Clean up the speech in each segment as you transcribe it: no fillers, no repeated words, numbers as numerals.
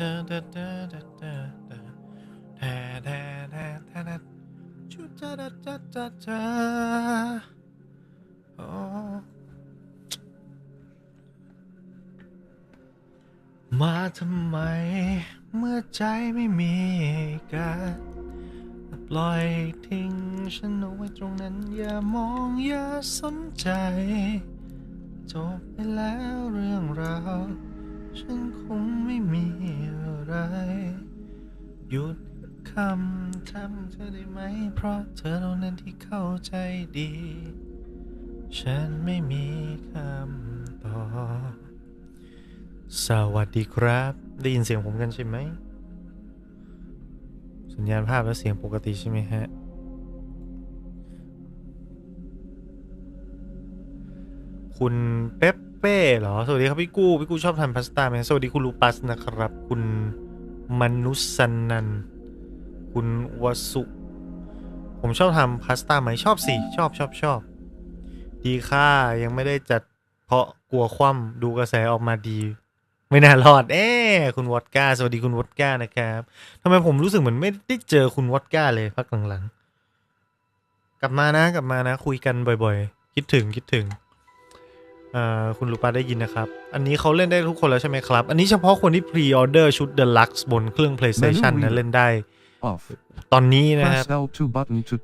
มาทำไมเมื่อใจไม่มีกันปล่อยทิ้งฉันเอาไว้ตรงนั้นอย่ามองอย่าสนใจจบไปแล้วเรื่องราวฉันคงไม่มีอะไรหยุดคำทำเธอได้ไหมเพราะเธอเท่านั้นที่เข้าใจดีฉันไม่มีคำตอบสวัสดีครับได้ยินเสียงผมกันใช่ไหมสัญญาณภาพและเสียงปกติใช่ไหมฮะคุณเป๊ปเป้เหรอสวัสดีครับพี่กู้ชอบทานพาสต้าไหมสวัสดีคุณลูปัสนะครับคุณมนุสันนันคุณวสุผมชอบทำพาสต้าไหมชอบสิชอบดีค่ะยังไม่ได้จัดเพราะกลัวคว่ำดูกระแสออกมาดีไม่น่ารอดคุณวอดก้าสวัสดีคุณวอดก้านะครับทำไมผมรู้สึกเหมือนไม่ได้เจอคุณวอดก้าเลยพักหลังๆกลับมานะคุยกันบ่อยๆคิดถึงคุณลูปาได้ยินนะครับอันนี้เขาเล่นได้ทุกคนแล้วใช่ไหมครับอันนี้เฉพาะคนที่พรีออเดอร์ชุด Deluxe บนเครื่อง PlayStation นะเล่นได้ตอนนี้นะครับ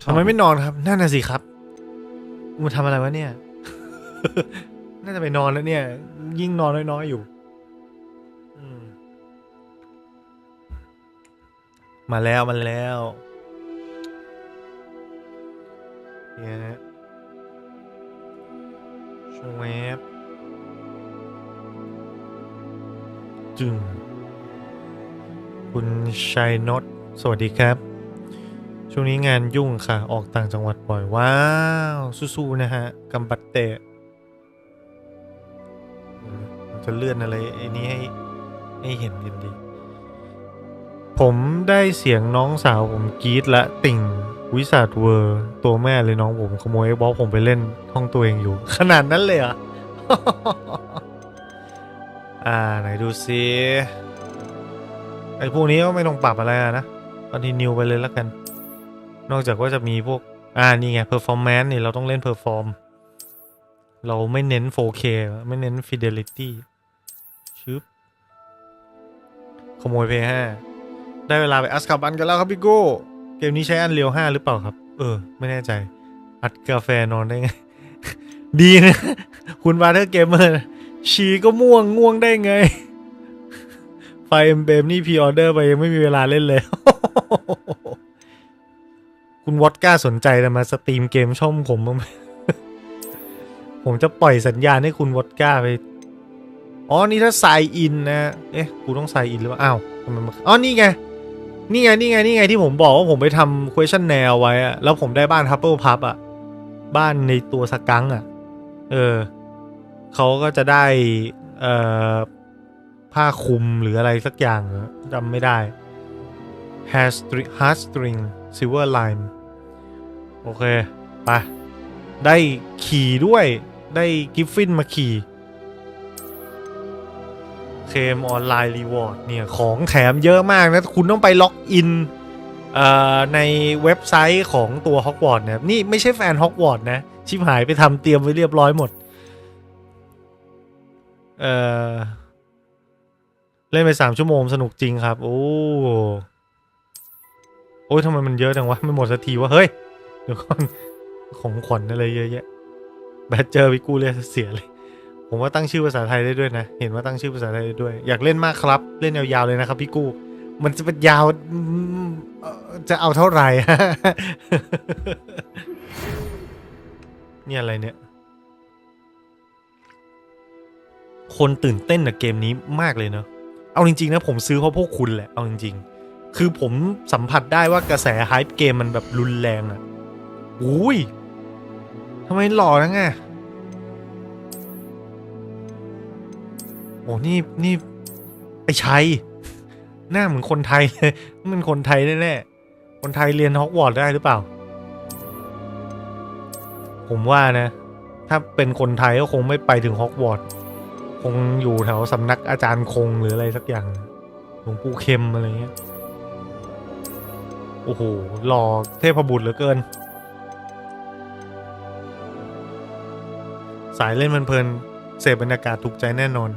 ทำไมไม่นอนครับนั่นน่ะสิครับมาทำอะไรวะเนี่ย น่าจะไปนอนแล้วเนี่ยยิ่งนอนน้อยๆอยู่มาแล้วเนี่ยชวบจึงคุณชัยนนท์สวัสดีครับช่วงนี้งานยุ่งค่ะออกต่างจังหวัดบ่อยว้าวสู้ๆนะฮะกัมบัตเตะจะเลื่อนอะไรไอ้นี้ให้เห็นกันดีผมได้เสียงน้องสาวผมกรี๊ดและติ่งวิสาดเวอร์ตัวแม่เลยน้องผมขโมยบอลผมไปเล่นห้องตัวเองอยู่ขนาดนั้นเลยอ่ะ ไหนดูซิไอ้พวกนี้ก็ไม่ต้องปรับอะไรนะคอนติเนียไปเลยแล้วกันนอกจากว่าจะมีพวกนี่ไง performance นี่เราต้องเล่น perform เราไม่เน้น 4K ไม่เน้น fidelity ชึบขโมย P5 ได้เวลาไปอัสคาบันกันแล้วครับพี่โก้เกมนี้ใช้อันเรียว5หรือเปล่าครับไม่แน่ใจอัดกาแฟนอนได้ไง ดีนะ คุณบาร์เทอร์เกมเมอร์ชีก็ง่วงได้ไงไฟเอ็มเบมนี่พรีออเดอร์ไปยังไม่มีเวลาเล่นเลย คุณวอดก้าสนใจจะมาสตรีมเกมช่องผมบ้างไหม ผมจะปล่อยสัญญาณให้คุณวอดก้าไปนี่ถ้าไซน์อินนะกูต้องไซน์อินหรือเปล่าทำไมมันนี่ไงที่ผมบอกว่าผมไปทำ questionnaire ไว้อะแล้วผมได้บ้านฮับเปิลพับอะบ้านในตัวสกังอะเขาก็จะได้ผ้าคลุมหรืออะไรสักอย่างจำไม่ได้ hard string silver line โอเคไปได้ขี่ด้วยได้กิฟฟินมาขี่เคมออนไลน์รีวอร์ดเนี่ยของแถมเยอะมากนะคุณต้องไปล็อกอินในเว็บไซต์ของตัว Hogwarts นะนี่ไม่ใช่แฟน Hogwarts นะชิบหายไปทำเตรียมไว้เรียบร้อยหมดเล่นไป3 ชั่วโมงสนุกจริงครับโอ้ยทำไมมันเยอะจังวะไม่หมดสักทีวะเฮ้ยเดี๋ยวก่อนของขวัญอะไรเยอะแยะแบดเจอพี่กูเรียกเสียเลยผมว่าตั้งชื่อภาษาไทยได้ด้วยนะเห็นว่าตั้งชื่อภาษาไทยได้ด้วยอยากเล่นมากครับเล่นยาวๆเลยนะครับพี่กูมันจะเป็นยาวจะเอาเท่าไหร่ เนี่ยอะไรเนี่ยคนตื่นเต้นกับเกมนี้มากเลยเนาะเอาจริงๆนะผมซื้อเพราะพวกคุณแหละเอาจริงๆคือผมสัมผัสได้ว่ากระแสไฮป์เกมมันแบบรุนแรงอ่ะอุ้ยทำไมหล่อนังไงโอ้นี่ไอ้ชัยหน้าเหมือนคนไทยเลยมันคนไทยแน่ๆคนไทยเรียนฮอกวอตส์ได้หรือเปล่าผมว่านะถ้าเป็นคนไทยก็คงไม่ไปถึงฮอกวอตส์คงอยู่แถวสำนักอาจารย์คงหรืออะไรสักอย่าง หลวงปู่เข็มอะไรเงี้ยโอ้โหหล่อเทพบุตรเหลือเกินสายเล่นเพลินเสพบรรยากาศถูกใจแน่นอน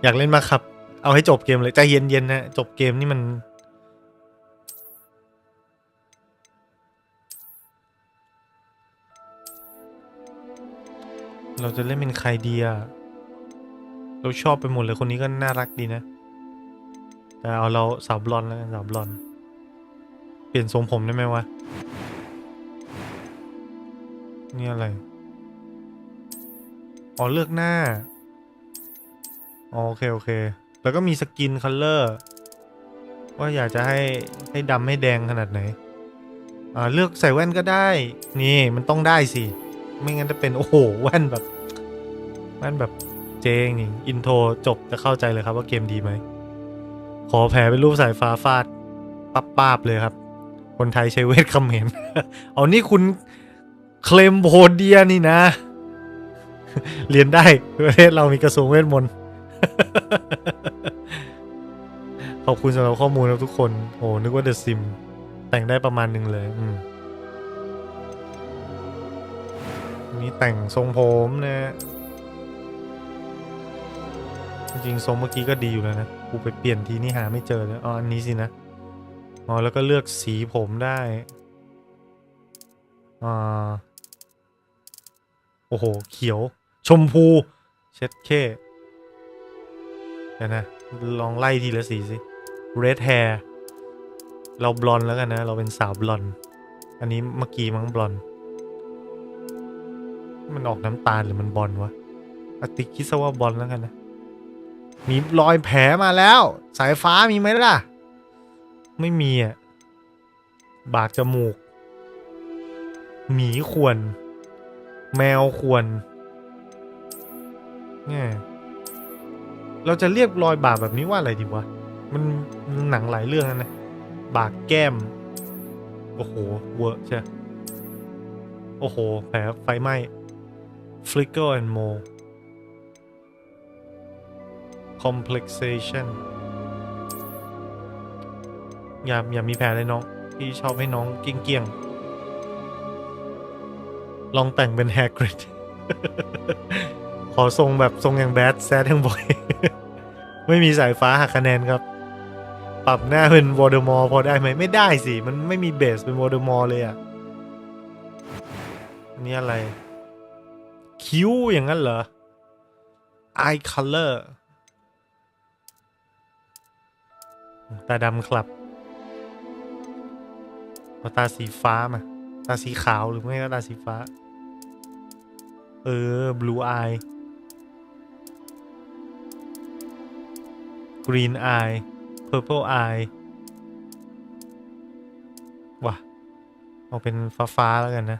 อยากเล่นมากครับเอาให้จบเกมเลยใจเย็นๆนะจบเกมนี่มันเราจะเล่นเป็นใครดีอะเราชอบไปหมดเลยคนนี้ก็น่ารักดีนะแต่เอาเราสาวบลอนด์แล้วกันสาวบลอนด์เปลี่ยนทรงผมได้ไหมวะนี่อะไรอ๋อเลือกหน้าโอเคโอเคแล้วก็มีสกินคัลเลอร์ว่าอยากจะให้ดำให้แดงขนาดไหนเลือกใส่แว่นก็ได้นี่มันต้องได้สิไม่งั้นจะเป็นโอ้โหแว่นแบบเจ๊งนี่อินโทรจบจะเข้าใจเลยครับว่าเกมดีไหมขอแผลเป็นรูปสายฟ้าฟาดป้าบเลยครับคนไทยใช้เวทคำเขมรเอานี่คุณเคลมโพเดียนี่นะเรียนได้ประเทศเรามีกระทรวงเวทมนต์ขอบคุณสำหรับข้อมูลนะทุกคนโอ้นึกว่าเดอะซิมแต่งได้ประมาณนึงเลยนี่แต่งทรงผมนะจริงๆทรงเมื่อกี้ก็ดีอยู่แล้วนะกูไปเปลี่ยนทีนี่หาไม่เจอเลยอันนี้สินะแล้วก็เลือกสีผมได้โอ้โหเขียวชมพูเช็ดเข้เดี๋ยวนะลองไล่ทีละสีสิ red hair เราบลอนด์แล้วกันนะเราเป็นสาวบลอนด์อันนี้เมื่อกี้มั้งบลอนด์มันออกน้ำตาลหรือมันบอลวะติ๊กคิดซะว่าบอลแล้วกันนะมีรอยแผลมาแล้วสายฟ้ามีไหมล่ะไม่มีอ่ะบากจมูกหมีข่วนแมวข่วนเนี่ยเราจะเรียกรอยบากแบบนี้ว่าอะไรดีวะมันหนังหลายเรื่องนะบากแก้มโอ้โหเวอร์ใช่โอ้โหแผลไฟไหม้ flicker and more complexation อย่ามีแผลเลยน้องพี่ชอบให้น้องเกี้ยงลองแต่งเป็นแฮกริด ขอทรงแบบทรงอย่างแบดแซดทั้งบ่อย ไม่มีสายฟ้าหักคะแนนครับปรับหน้าเป็นวอร์เดอมอร์พอได้ไหมไม่ได้สิมันไม่มีเบสเป็นวอร์เดอมอร์เลยอ่ะนี่อะไรคิ้วอย่างนั้นเหรอ eye color ตาดำครับเอาตาสีฟ้ามาตาสีขาวหรือไม่ก็ตาสีฟ้าblue eye green eye purple eye ว่ะเอาเป็นฟ้าแล้วกันนะ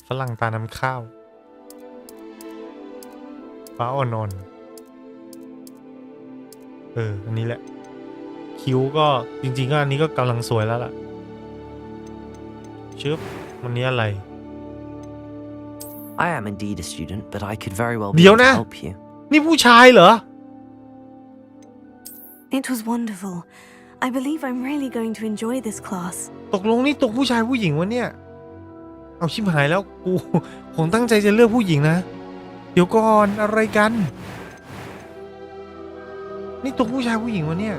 ฝรั่งตาน้ำข้าวฟ้าอ่อนๆอันนี้แหละคิ้วก็จริงๆก็อันนี้ก็กำลังสวยแล้วล่ะชึบวันนี้อะไร I am indeed a student, but I could very well be เดี๋ยว able นะ to help you. นี่ผู้ชายเหรอ It was wonderful. I believe I'm really going to enjoy this class. ตกลงนี่ตกผู้ชายผู้หญิงวะเนี่ยเอาชิบหายแล้วกูคงตั้งใจจะเลือกผู้หญิงนะเดี๋ยวก่อนอะไรกันนี่ตกผู้ชายผู้หญิงวะเนี่ย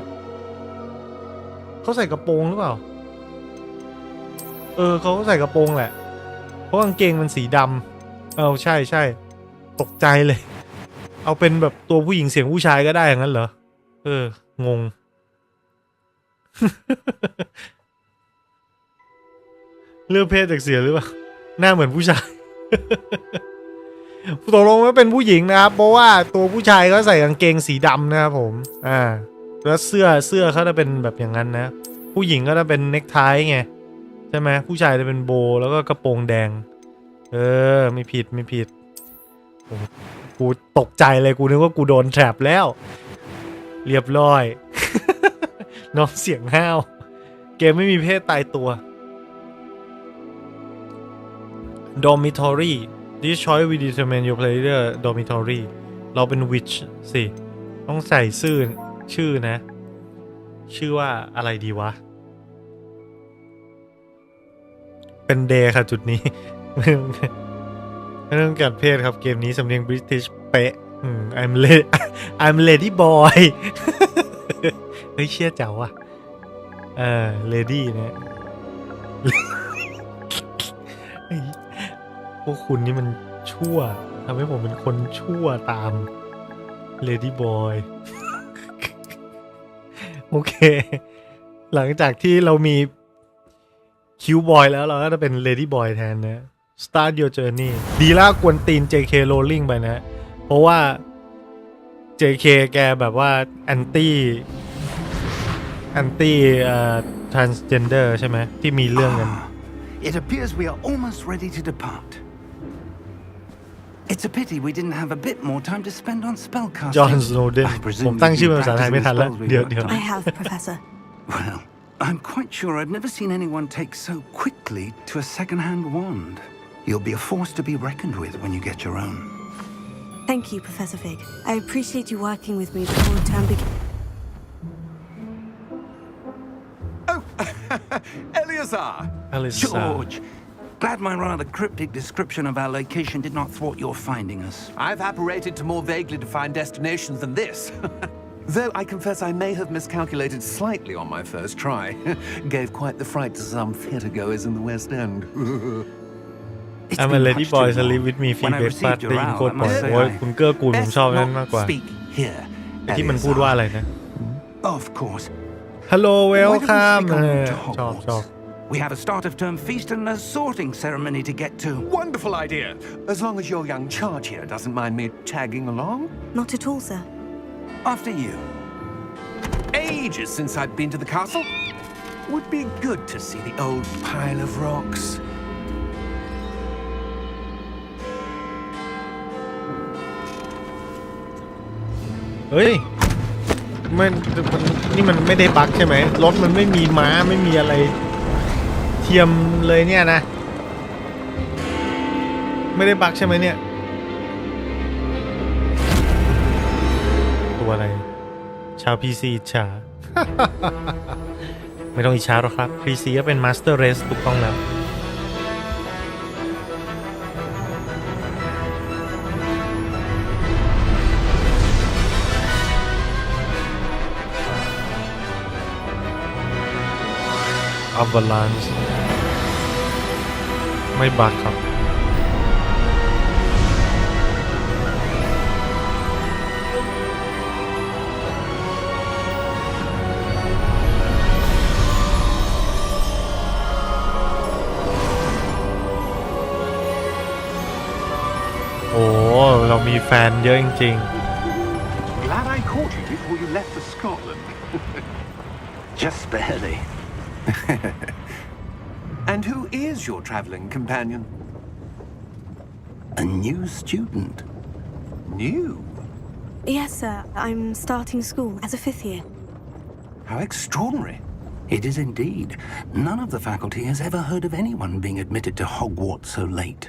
เขาใส่กระโปรงหรือเปล่าเขาใส่กระโปรงแหละเพราะกางเกงมันสีดำใช่ตกใจเลยเอาเป็นแบบตัวผู้หญิงเสียงผู้ชายก็ได้อย่างนั้นเหรองง เลือกเพศจากเสียงหรือเปล่าหน้าเหมือนผู้ชาย ตกลงว่าเป็นผู้หญิงนะครับเพราะว่าตัวผู้ชายเขาใส่กางเกงสีดำนะครับผมแล้วเสื้อเขาจะเป็นแบบอย่างนั้นนะผู้หญิงก็จะเป็นเน็กไทไงใช่ไหมผู้ชายจะเป็นโบแล้วก็กระโปรงแดงไม่ผิดกูตกใจเลยกูนึกว่ากูโดนแทรปแล้วเรียบร้อย น้องเสียงห้าวเกมไม่มีเพศตายตัว dormitory this choice will determine your player dormitory เราเป็น witch สิต้องใส่ชื่อนะ ชื่อว่าอะไรดีวะเป็นเดย์ค่ะจุดนี้ ไม่ต้องกัดเพศครับเกมนี้สำเนียงบริติชเป๊ะI'm lady boy เฮ้ยเชี่ยเจ๋วอ่ะlady เนี่ยพวกคุณนี่มันชั่วทำให้ผมเป็นคนชั่วตาม lady boy โอเคหลังจากที่เรามีคิวบอยแล้วเราก็จะเป็น lady boy แทนนะ start your journey ดีแล้วกวนตีน JK Rowling ไปนะ เพราะว่า JK แกแบบว่า anti transgender ใช่ไหมที่มีเรื่องกัน It appears we are almost ready to depart. It's a pity we didn't have a bit more time to spend on spellcasting. John Snowden ผมตั้งชื่อเป็นภาษาไทยไม่ทันแล้วเดี๋ยว I have, Professor. Well, I'm quite sure I've never seen anyone take so quickly to a second-hand wand. You'll be a force to be reckoned with when you get your own. Thank you, Professor Fig. I appreciate you working with me before the term begins. Oh, Eleazar! George! Glad my rather cryptic description of our location did not thwart your finding us. I've apparated to more vaguely defined destinations than this. Though I confess I may have miscalculated slightly on my first try. Gave quite the fright to some theatregoers in the West End. I'm a lady boy sleep with me free breakfast ได้ยินโคตรบ่อยโอ้ยคุณเกื้อกูลผมชอบนั่นมากกว่าไอ้ที่มันพูดว่าอะไรนะ Of course. Hello welcome ชอบ We have a start of term feast and a sorting ceremony to get to. Wonderful idea. As long as your young charge here doesn't mind me tagging along. Not at all, sir. After you. Ages since I've been to the castle. Would be good to see the old pile of rocks. เฮ้ยนี่มันไม่ได้บั๊กใช่ไหมรถมันไม่มีม้าไม่มีอะไรเทียมเลยเนี่ยนะไม่ได้บั๊กใช่ไหมเนี่ยตัวอะไรชาว PC อิจฉา ไม่ต้องอิจฉาหรอกครับ PC ก็เป็น Master Race ถูกต้องแล้วAvalanche ไม่บักครับโอ้เรามีแฟนเยอะจริง Glad I caught you before you left for Scotland. Just barely. And who is your traveling companion? A new student. New? Yes, sir. I'm starting school as a 5th year. How extraordinary. It is indeed. None of the faculty has ever heard of anyone being admitted to Hogwarts so late.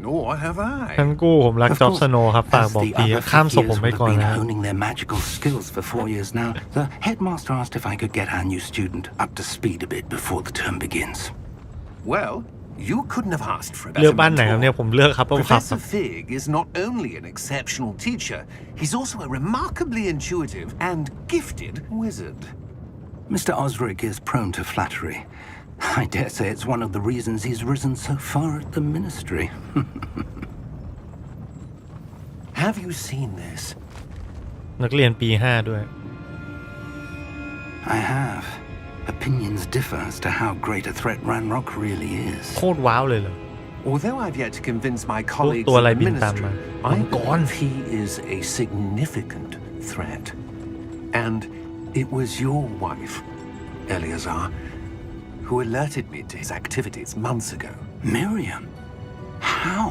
Nor have I. ๆท่านกู้ผมรักจ็อบสโนว์ครับฝาก As บอก the ที other ข้าม fifth ศพผม years ไป will ก่อน have been นะ honing their magical skills for 4 years now, the headmaster asked if I could get our new student up to speed a bit before the term begins. Well, you couldn't have asked for a เลือก better บ้านไหนครับเนี่ย mentor. ผมเลือกครับต้องขับ Professor Fig is not only an exceptional teacher, he's also a remarkably intuitive and gifted wizard. Mr. Osric is prone to flattery. I dare say it's one of the reasons he's risen so far at the ministry. Have you seen this? นักเรียนปี 5 ด้วย I have. Opinions differ as to how great a threat Ranrock really is. โคตรว้าวเลยเหรอ Although I've yet to convince my colleagues Tua in lai the bin tam ministry, ma. I Ang gone. believe he is a significant threat. And it was your wife, Eleazar, who alerted me to his activities months ago. Miriam? How?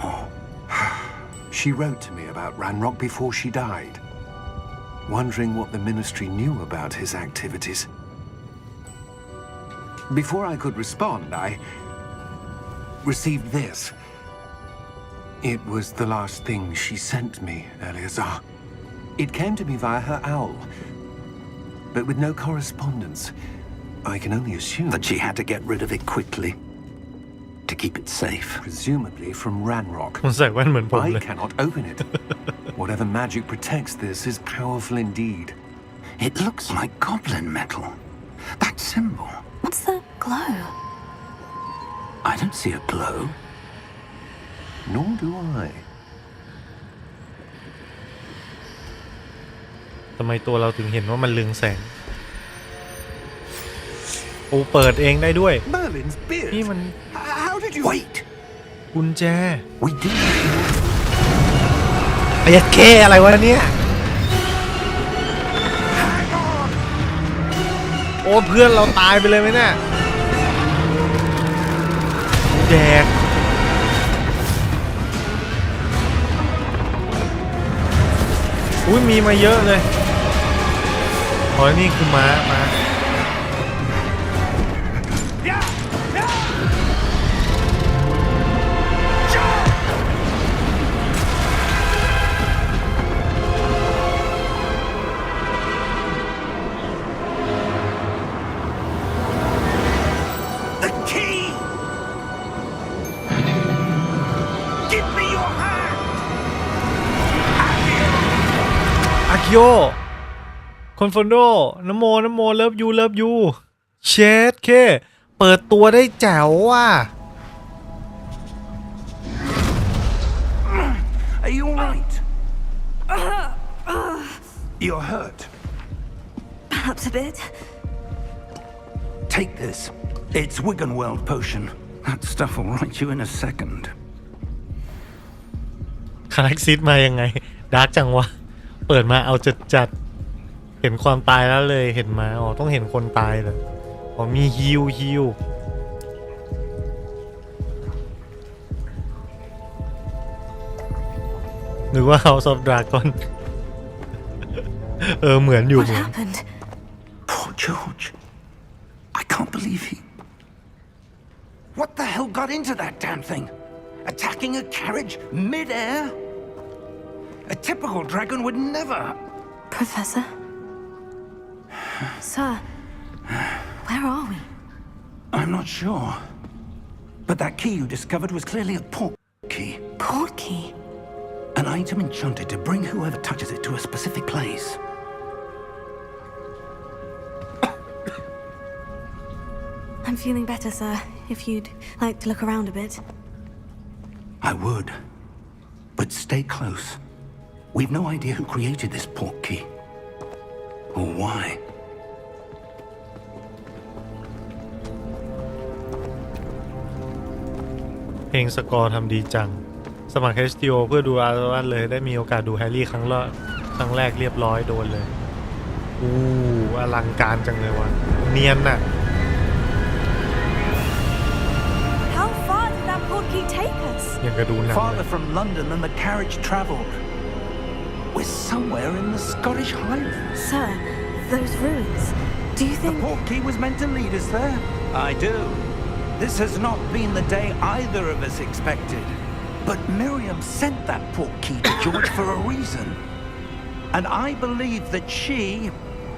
She wrote to me about Ranrock before she died, wondering what the ministry knew about his activities. Before I could respond, I received this. It was the last thing she sent me, Eleazar. It came to me via her owl. but with no correspondence. I can only assume That she had to get rid of it quickly to keep it safe. presumably from Ranrock. มันใส่แว่นเหมือนผมเล I ย cannot open it. Whatever magic protects this is powerful indeed. It looks like goblin metal. That symbol. What's the glow? I don't see a glow. Nor do I. ทำไมตัวเราถึงเห็นว่ามันเรืองแสงโอ้เปิดเองได้ด้วย Merlin's beard. นี่มัน How did you? Wait. กุญแจ We did. ไอ้ยัดแค่อะไรวะเนี่ยโอ้เพื่อนเราตายไปเลยไหมเนี่ยแดกอุ้ยมีมาเยอะเลยอ๋อนี่คือม้าThe key. Give me your hand. อากิโอคอนฟอนโดน้ำโมเลิฟยูเชดเคเปิดตัวได้แจ๋วว่ะ Are you all right? You're hurt. Perhaps a bit. Take this. It's Wiggenweld potion. That stuff will right you in a second. คาแรคซิสมายังไงดาร์กจังวะเปิดมาเอาจัดเห็นความตายแล้วเลยเห็นมาอ๋อต้องเห็นคนตายเลยอ๋อมีฮิวหรือว่า House of Dragon เหมือนอยู่ What เหมือน happened? Poor George. I can't believe he... What the hell got into that damn thing? Attacking a carriage mid-air? A typical dragon would never... Professor? Sir, where are we? I'm not sure. But that key you discovered was clearly a port key. Port key? An item enchanted to bring whoever touches it to a specific place. I'm feeling better, sir. If you'd like to look around a bit. I would. But stay close. We've no idea who created this port key. Or why. เพลงสกอร์ทำดีจังสมัคร HTO เพื่อดูอาร์วันเลยได้มีโอกาสดูแฮร์รี่ครั้งแรกเรียบร้อยโดนเลยอลังการจังเลยวะเนียนน่ะ How far did that port key take us? ยังกระดูหนัง Farther from London than the carriage travelled. We're somewhere in the Scottish Highlands. Sir, those ruins. Do you The think... port key was meant to lead us there? I do. This has not been the day either of us expected. But Miriam sent that port key to George for a reason. And I believe that she,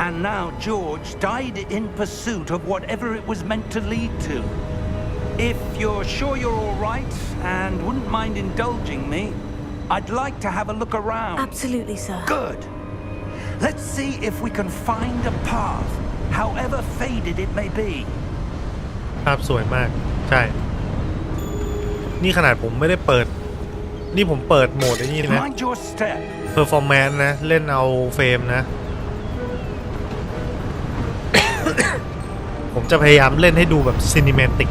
and now George, died in pursuit of whatever it was meant to lead to. If you're sure you're all right and wouldn't mind indulging me, I'd like to have a look around. Absolutely, sir. Good. Let's see if we can find a path, however faded it may be. ภาพสวยมากใช่นี่ขนาดผมไม่ได้เปิดนี่ผมเปิดโหมดไอ้นี่นะ Mind your step. performance นะเล่นเอาเฟรมนะ ผมจะพยายามเล่นให้ดูแบบซินิเมติก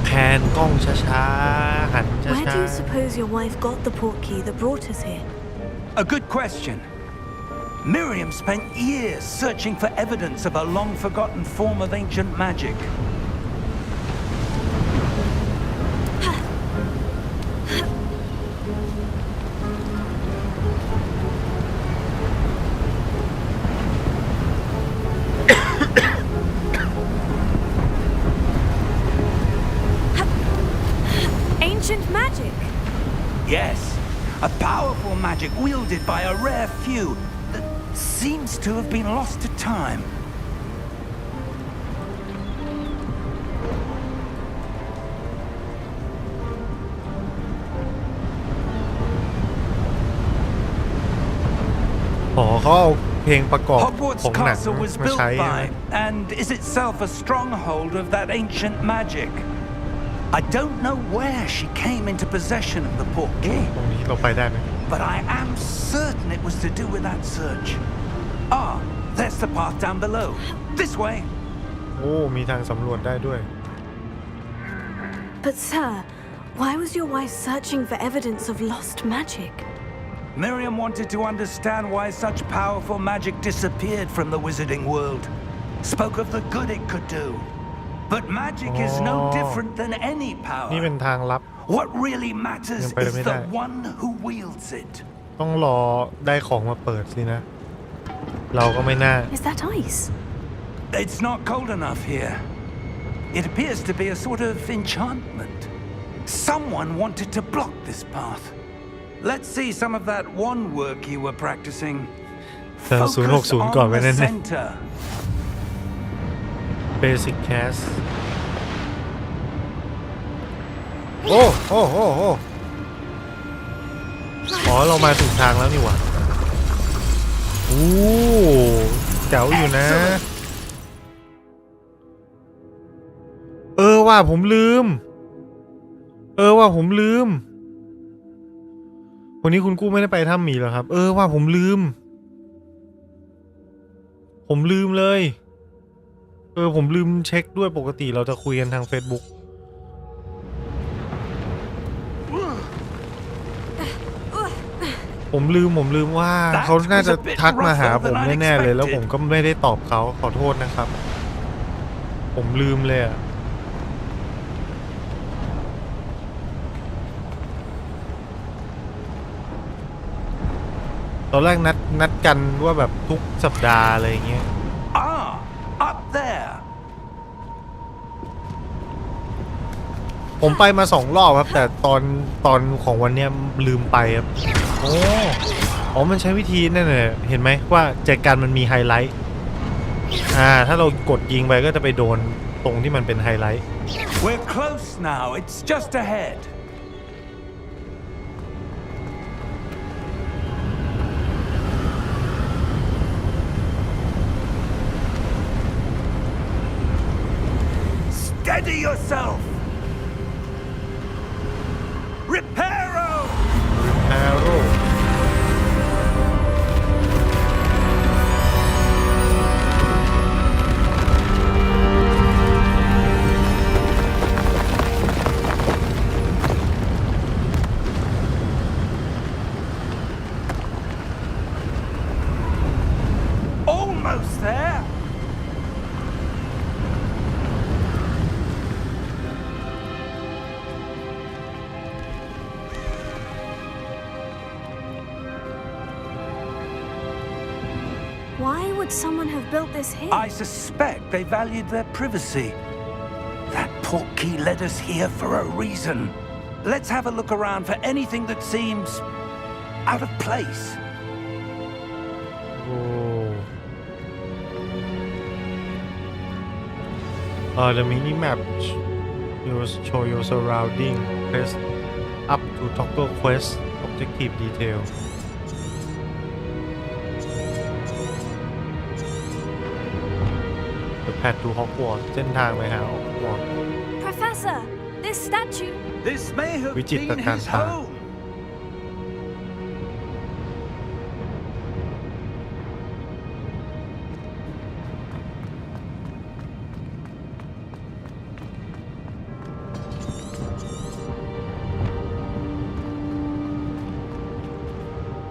แพนกล้องช้าๆหันช้า Where do you suppose your wife got the port key that brought us here? A good question. Miriam spent years searching for evidence of a long-forgotten form of ancient magic. Ancient magic? Yes, a powerful magic wielded by a rare few that seems to have been lost to time. Hogwarts Castle was built by, and is itself a stronghold of that ancient magic. I don't know where she came into possession of the portkey, but I am certain it was to do with that search. Ah, there's the path down below. This way. โอ้มีทางสำรวจได้ด้วย But sir, why was your wife searching for evidence of lost magic? Miriam wanted to understand why such powerful magic disappeared from the wizarding world. Spoke of the good it could do. But magic is no different than any power. นี่เป็นทางลับ What really matters is the one who wields it. ต้องรอได้ของมาเปิดสินะ เราก็ไม่น่า Is that ice? It's not cold enough here. It appears to be a sort of enchantment. Someone wanted to block this path. Let's see some of that wand work you were practicing. Focus on the center. Basic cast โอ้อ๋อเรามาถูกทางแล้วนี่หว่าโอ้แจ๋วอยู่นะว่าผมลืมวันนี้คุณกู้ไม่ได้ไปถ้ำหมีเหรอครับว่าผมลืมเลยผมลืมเช็คด้วยปกติเราจะคุยกันทาง Facebook ผมลืมว่าเขาน่าจะทักมาหาผมแน่ๆเลยแล้วผมก็ไม่ได้ตอบเขาขอโทษนะครับผมลืมเลยอะตอนแรกนัดกันว่าแบบทุกสัปดาห์อะไรอย่างเงี้ยUp there. ผมไปมา2 รอบครับแต่ตอนของวันเนี้ยลืมไปครับอ๋อมันใช้วิธีนั่นแหละเห็นไหมว่าแจกันมันมีไฮไลท์ถ้าเรากดยิงไปก็จะไปโดนตรงที่มันเป็นไฮไลท์ We're close now. It's just ahead. Steady yourself. Reparo. Almost there. Why would someone have built this here? I suspect they valued their privacy. That portkey led us here for a reason. Let's have a look around for anything that seems out of place. The mini map show your surrounding. Press up to toggle quest objective detail. The path to Hogwarts เส้นทางไปหา Hogwarts Professor, this statue. This may haveวิจิตร been การ his ตา home.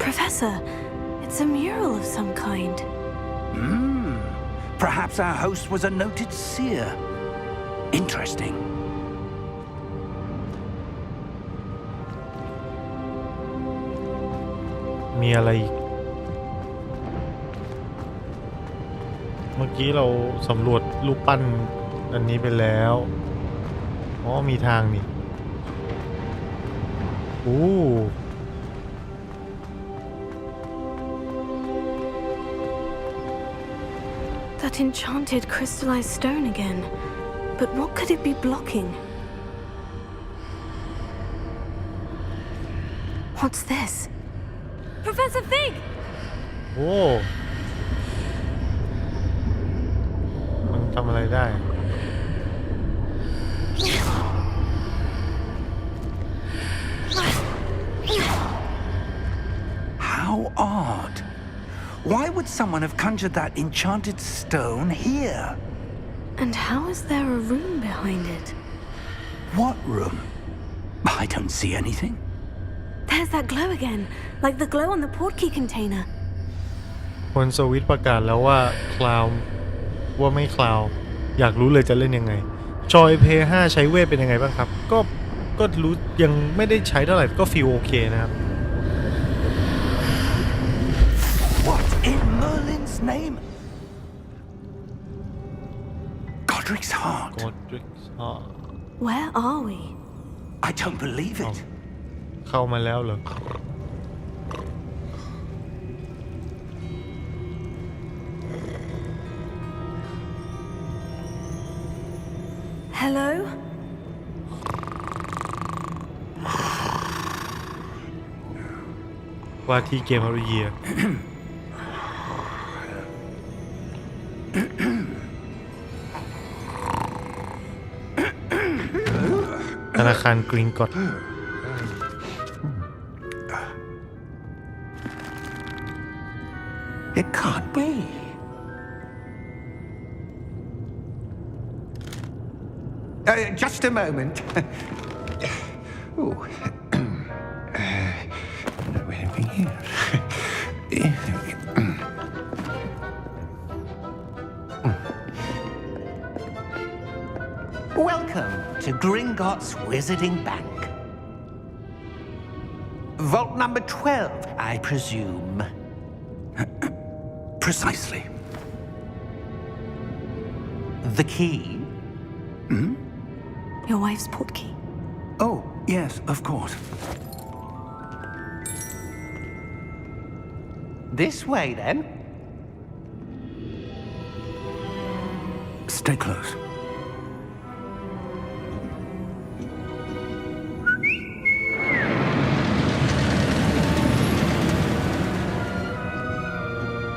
Professor, it's a mural of some kind. Perhaps our host was a noted seer. Interesting. มีอะไรอีกเมื่อกี้เราสำรวจรูปปั้นอันนี้ไปแล้วมีทางนี่ that enchanted crystallized stone again. But what could it be blocking? What's this? Professor Fig! โอ้มันทำอะไรได้ How odd. Why would someone have conjured that enchanted stone here? And how is there a room behind it? What room? I don't see anything. There's that glow again, like the glow on the portkey container. คนสวิตประกาศแล้วว่าคลาวว่าไม่คลาวอยากรู้เลยจะเล่นยังไงจอยเพย์5ใช้เวทเป็นยังไงบ้างครับก็รู้ยังไม่ได้ใช้เท่าไหร่ก็ฟีลโอเคนะครับ What in Merlin's name? Godric's heart. กดริกซ์ Where are we? I don't believe it. เข้ามาแล้วเหรอ Hello? ว่าที่เกมออริเยีย ธนาคารกริงกอต It can't be. Just a moment. Ooh. Anything here? Welcome to Gringotts Wizarding Bank. Vault number 12, I presume. Precisely. The key? Your wife's portkey. Oh, yes, of course. This way, then. Stay close.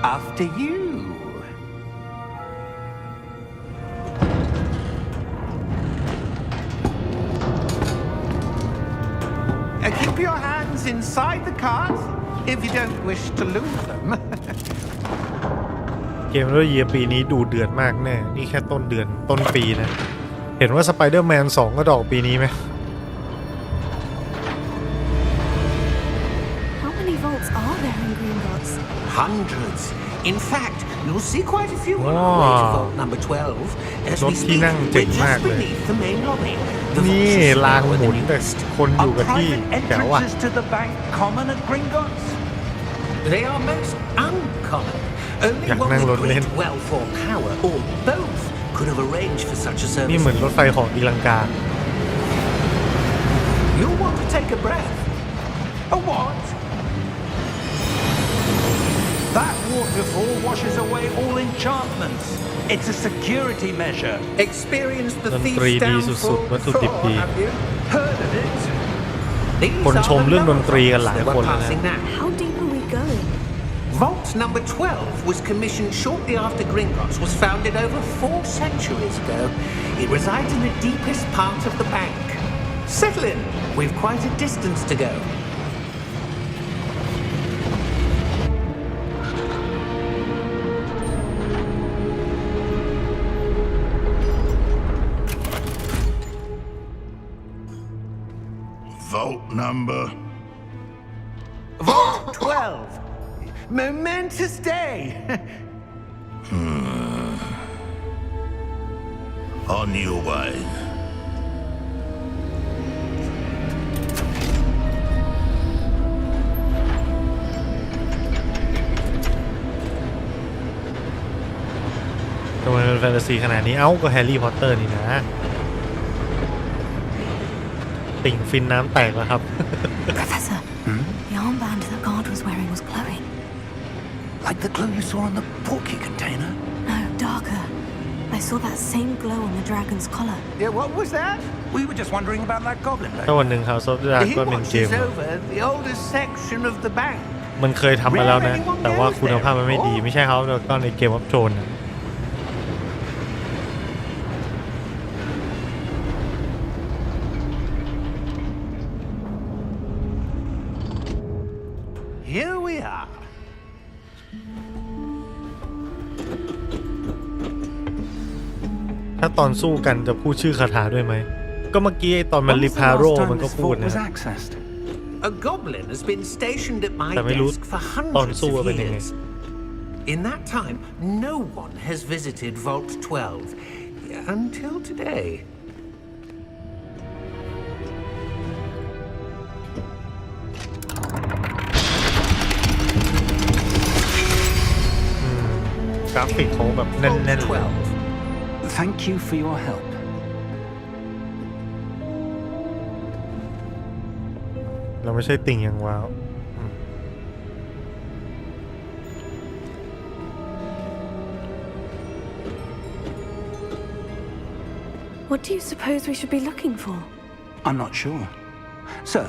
After you. Keep your hands inside the cart if you don't wish to lose them. เกมออริเยียปีนี้ดูเดือดมากแน่นี่แค่ต้นเดือนต้นปีนะเห็นว่าสไปเดอร์แมน2ก็ดอกปีนี้ไหม How many vaults are there in Gringotts? Hundreds. In fact, you'll see quite a few on our way to vault number 12. As we speak, we're just beneath the main lobby. The vault นี่ is ราง now หมุน the แต่ newest. คนอยู่ Are กับที่ private แถวอ่ะ entrances to the bank common at Gringotts? They are most uncommon. Only Chắc one năng with lột great lên. wealth or power, or both, could have arranged for such a นี่ service. เหมือนรถไฟของตีลังกา You'll want to take a breath. A what? That waterfall washes away all enchantments. It's a security measure. Experienced the ดน thief's ตรีดี downfall สุดๆวัตถุดิบ before, ดี have you? Heard of it? These คน are ชม the เรื่องดนตรีกันหลาย numbers that คน we're แล้วนะ passing now. How deep are we going? Vault number 12 was commissioned shortly after Gringotts was founded over 4 centuries ago. It resides in the deepest part of the bank. Settle in. We've quite a distance to go. Vault number. Vault 12. Momentous day. On your way. ทำไมเป็นแฟนตาซีขนาดนี้เอ้าก็แฮร์รี่พอตเตอร์นี่นะ ติ่งฟินน้ำแตกแล้วครับ Professor, the armband that guard was wearing was glowing. Like the glow you saw on the portkey container? No, darker. saw that same glow on the dragon's collar. Yeah, what was that? We were just wondering about that goblin. ถ้าวันหนึ่ง House of the Dragon ก็เป็นเกม over the oldest section of the bank. มันเคยทำมาแล้วนะแต่ว่าคุณภาพมันไม่ดีไม่ใช่ House of the Dragon ในเกม of Thrones นะ Here we are. ถ้าตอนสู้กันจะพูดชื่อคาถาด้วยไหมก็เมื่อกี้ตอนมันริพาโรมันก็พูดนะ A goblin has been stationed at my แต่ไม่รู้ desk for ตอน hundreds สู้ of เป็นยังไง years. In that time, no one has visited Vault 12 until today. กราฟิกเขาแบบแน่น Vault ๆเลย 12. Thank you for your help. เราไม่ใช่ติ่งอย่างว้าว What do you suppose we should be looking for? I'm not sure. Sir,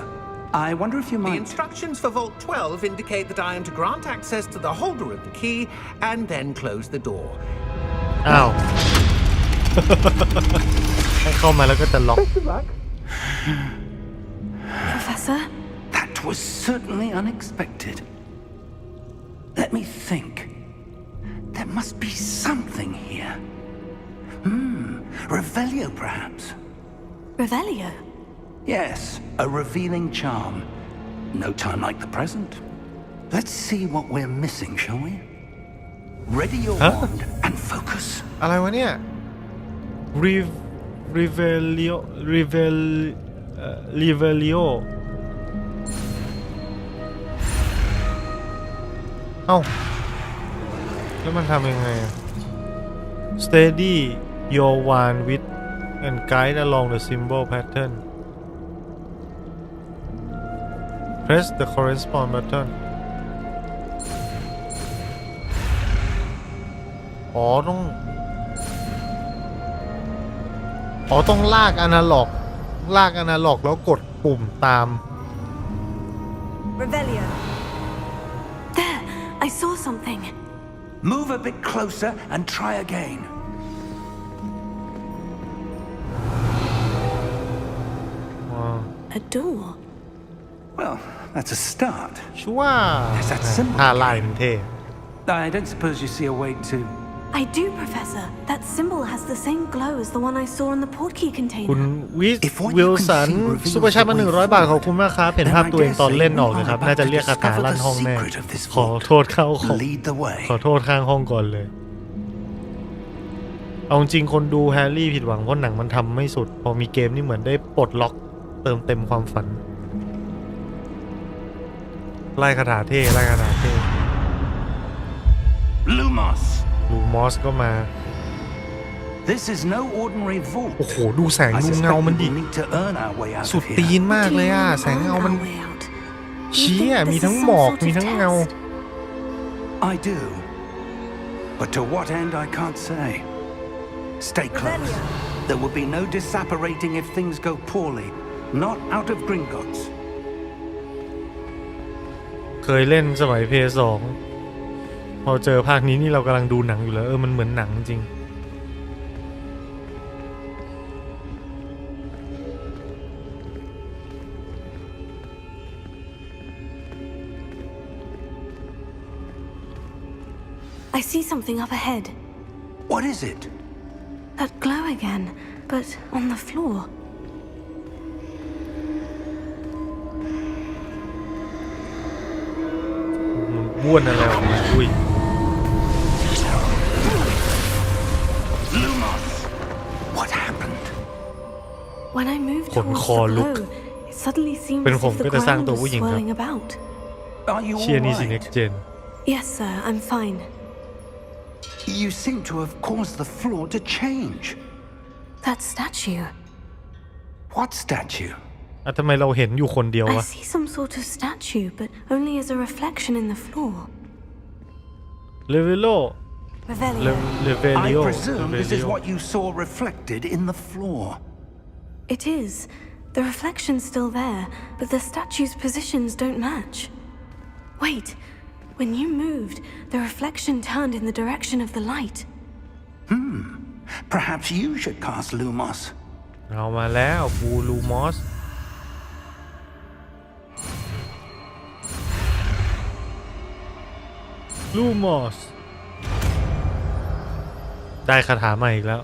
I wonder if you The might... instructions for Vault 12 indicate that I am to grant access to the holder of the key and then close the door. อ้าว ให้เข้ามาแล้วก็จะล็อก Professor? That was certainly unexpected. Let me think. There must be something here. Revelio, perhaps? Revelio? Yes, a revealing charm. No time like the present. Let's see what we're missing, shall we? Ready your wand and focus. อะไรวะเนี่ย Revelio เอ้าแล้วมันทำยังไง Steady your wand with and guide along the symbol pattern press the correspond button ต้องลากอนาล็อกแล้วกดปุ่มตาม Revelio. There! I saw something. Move a bit closer and try again. A door. Well, that's a start. ชัวร์ Yes, that's simple. ท่าลายมันเท่ I don't suppose you see a way to... I do, Professor. That symbol has the same glow as the one I saw in the portkey คุณ container. วิลสันซูเปอร์แชทมา100 บาทขอบคุณมากครับเห็นภาพตัวเองตอนเล่นออกเลยครับน่าจะเรียกคาถาลั่นห้องแน่ขอโทษข้างห้องก่อนเลยเอาจริงคนดูแฮร์รี่ผิดหวังเพราะหนังมันทำไม่สุดพอมีเกมนี่เหมือนได้ปลดล็อกเติมเต็มความฝันไล่คาถาเท่Lumos. ลูมอสก็มา This is no ordinary vault. โอ้โหดูแสง I ดู suspect เงามันดิ we need to earn our way out สุด of ตี here. นมากเลยอ่ะแสงเงามัน Our way out. เชี่ยมีทั้งหมอกมีทั้งเงา I do. But to what end, I can't say. Stay close. There will be no disapparating if things go poorly. Not out of Gringotts. เคยเล่นสมัย PS2 พอเจอภาคนี้นี่เรากำลังดูหนังอยู่แล้วมันเหมือนหนังจริง I see something up ahead. What is it? That glow again, but on the floor. บ้วนอะไรออกมาอุ้ย Lumos! What happened? When I moved ขน towards คอ the ลุก glow, it suddenly seemed เป็น as ผม if ก็ the จะสร้าง ground ตัว was ผู้หญิงครับ swirling about. Are you เชียร์ all นี่สิ right? next gen Yes, sir, I'm fine. You seem to have caused the floor to change. That statue. What statue? อ่ะทำไมเราเห็นอยู่คนเดียว I วะ see some sort of statue, but only as a reflection in the floor. เลเวโล Revelio. I Revelio presume this is Revelio what you saw reflected in the floor. It is. The reflection's still there, but the statue's positions don't match. Wait. When you moved, the reflection turned in the direction of the light. Perhaps you should cast Lumos. เอามาแล้วปูลูมอสลูมอสได้คาถาใหม่อีกแล้ว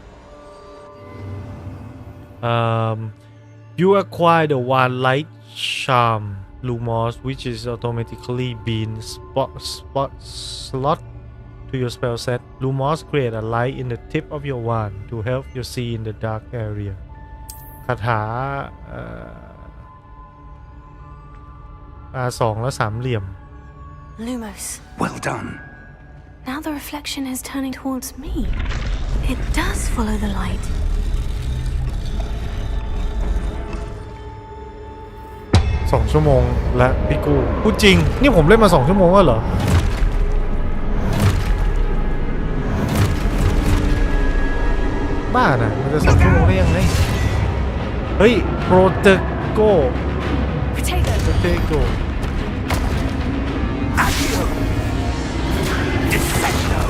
You acquire the one light charm Lumos which is automatically been slot to your spell set. Lumos create a light in the tip of your wand to help you see in the dark area. คาถา2แล้วสามเหลี่ยม Lumos. Well done. Now the reflection is turning towards me. It does follow the light. 2 ชั่วโมงและพี่กูพูดจริงนี่ผมเล่นมา2 ชั่วโมงแล้วเหรอบ้าน่ะมันจะ2 ชั่วโมงได้ยังไงเฮ้ยโปรเตโก Potato. โปรเตโก Accio. Defendo.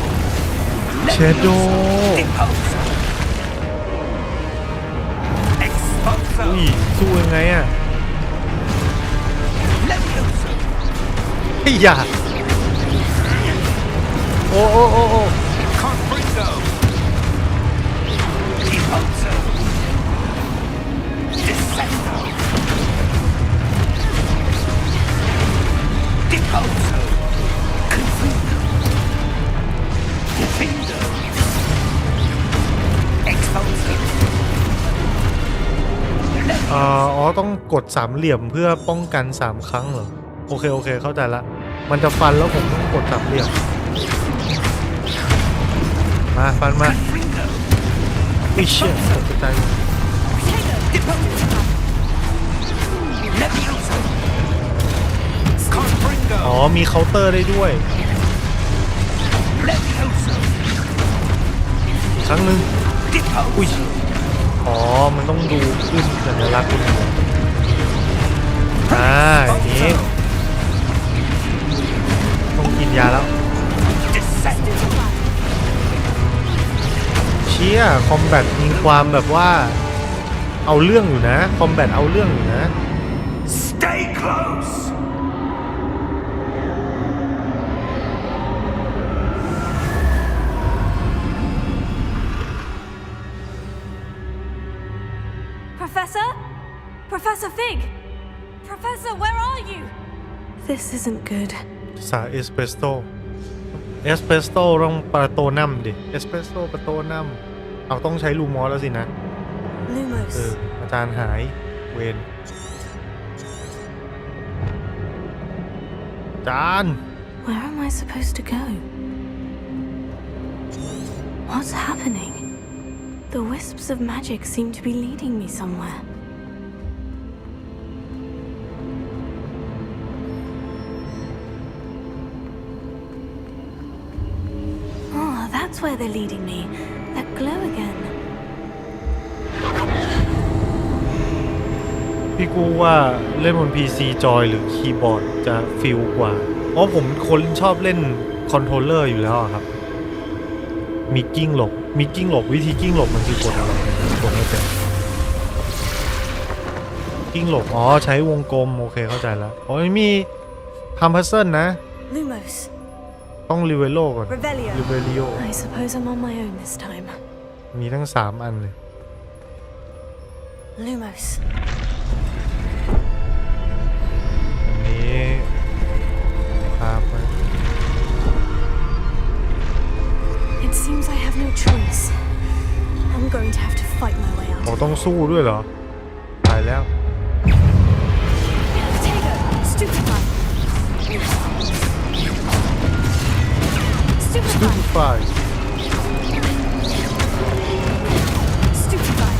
เชโด Deposo. Exposo. อุ้ยสู้ยังไงอ่ะ Levioso. ไอ้ยาโอ้โอ้โอ้โอ้ Confringo. Deposo. Descendo. Deposo. Confringo. Defendo. Exposo. อ๋อต้องกด3เหลี่ยมเพื่อป้องกัน3 ครั้งเหรอโอเคโอเคเข้าใจละมันจะฟันแล้วผมต้องกด3เหลี่ยมมาฟันมาอุ้ยเชี่ยตกใจ Levioso. Confringo. อ๋อมีเคาน์เตอร์ได้ด้วย Levioso. อีกครั้งหนึ่ง อุ้ย Deposo. อ๋อมันต้องดูขึ้นสัญลักษณ์ขึ้นมาอย่างนี้ต้องกินยาแล้ว Descendo. เชี่ยคอมแบทมีความแบบว่าเอาเรื่องอยู่นะคอมแบทเอาเรื่องอยู่นะ Stay close. Professor? Professor Fig? Professor, where are you? This isn't good. สาเอสเปรสโต้ต้องประโตนัมดิเอสเปรสโต้ประโตนัมเอาต้องใช้ลูมอสแล้วสินะ Lumos. อาจารย์หายเวนอาจารย์ Where am I supposed to go? What's happening? The wisps of magic seem to be leading me somewhere. Oh, that's where they're leading me. That glow again. พี่กูว่าเล่นบน PC จอยหรือคีย์บอร์ดจะฟิลกว่าเพราะผมคนชอบเล่นคอนโทรลเลอร์อยู่แล้วอะครับมีกิ้งหลบวิธีกิ้งหลบมันคือกดอะไรกดไม่เป็นกิ้งหลบอ๋อใช้วงกลมโอเคเข้าใจแล้วอ๋อมีทำพัซเซิลนะ Lumos. ต้องรีเวโลก่อน Revelio. รีเวลิโอ I suppose I'm on my own this time. มีทั้ง3 อันเลย Lumos. อันนี้ภาพไว้ It seems I have no choice. I'm going to have to fight my way อ๋อ out. ต้องสู้ด้วยเหรอตายแล้ว Potato. Stupefy. Stupefy. ฝ่าย Stupefy.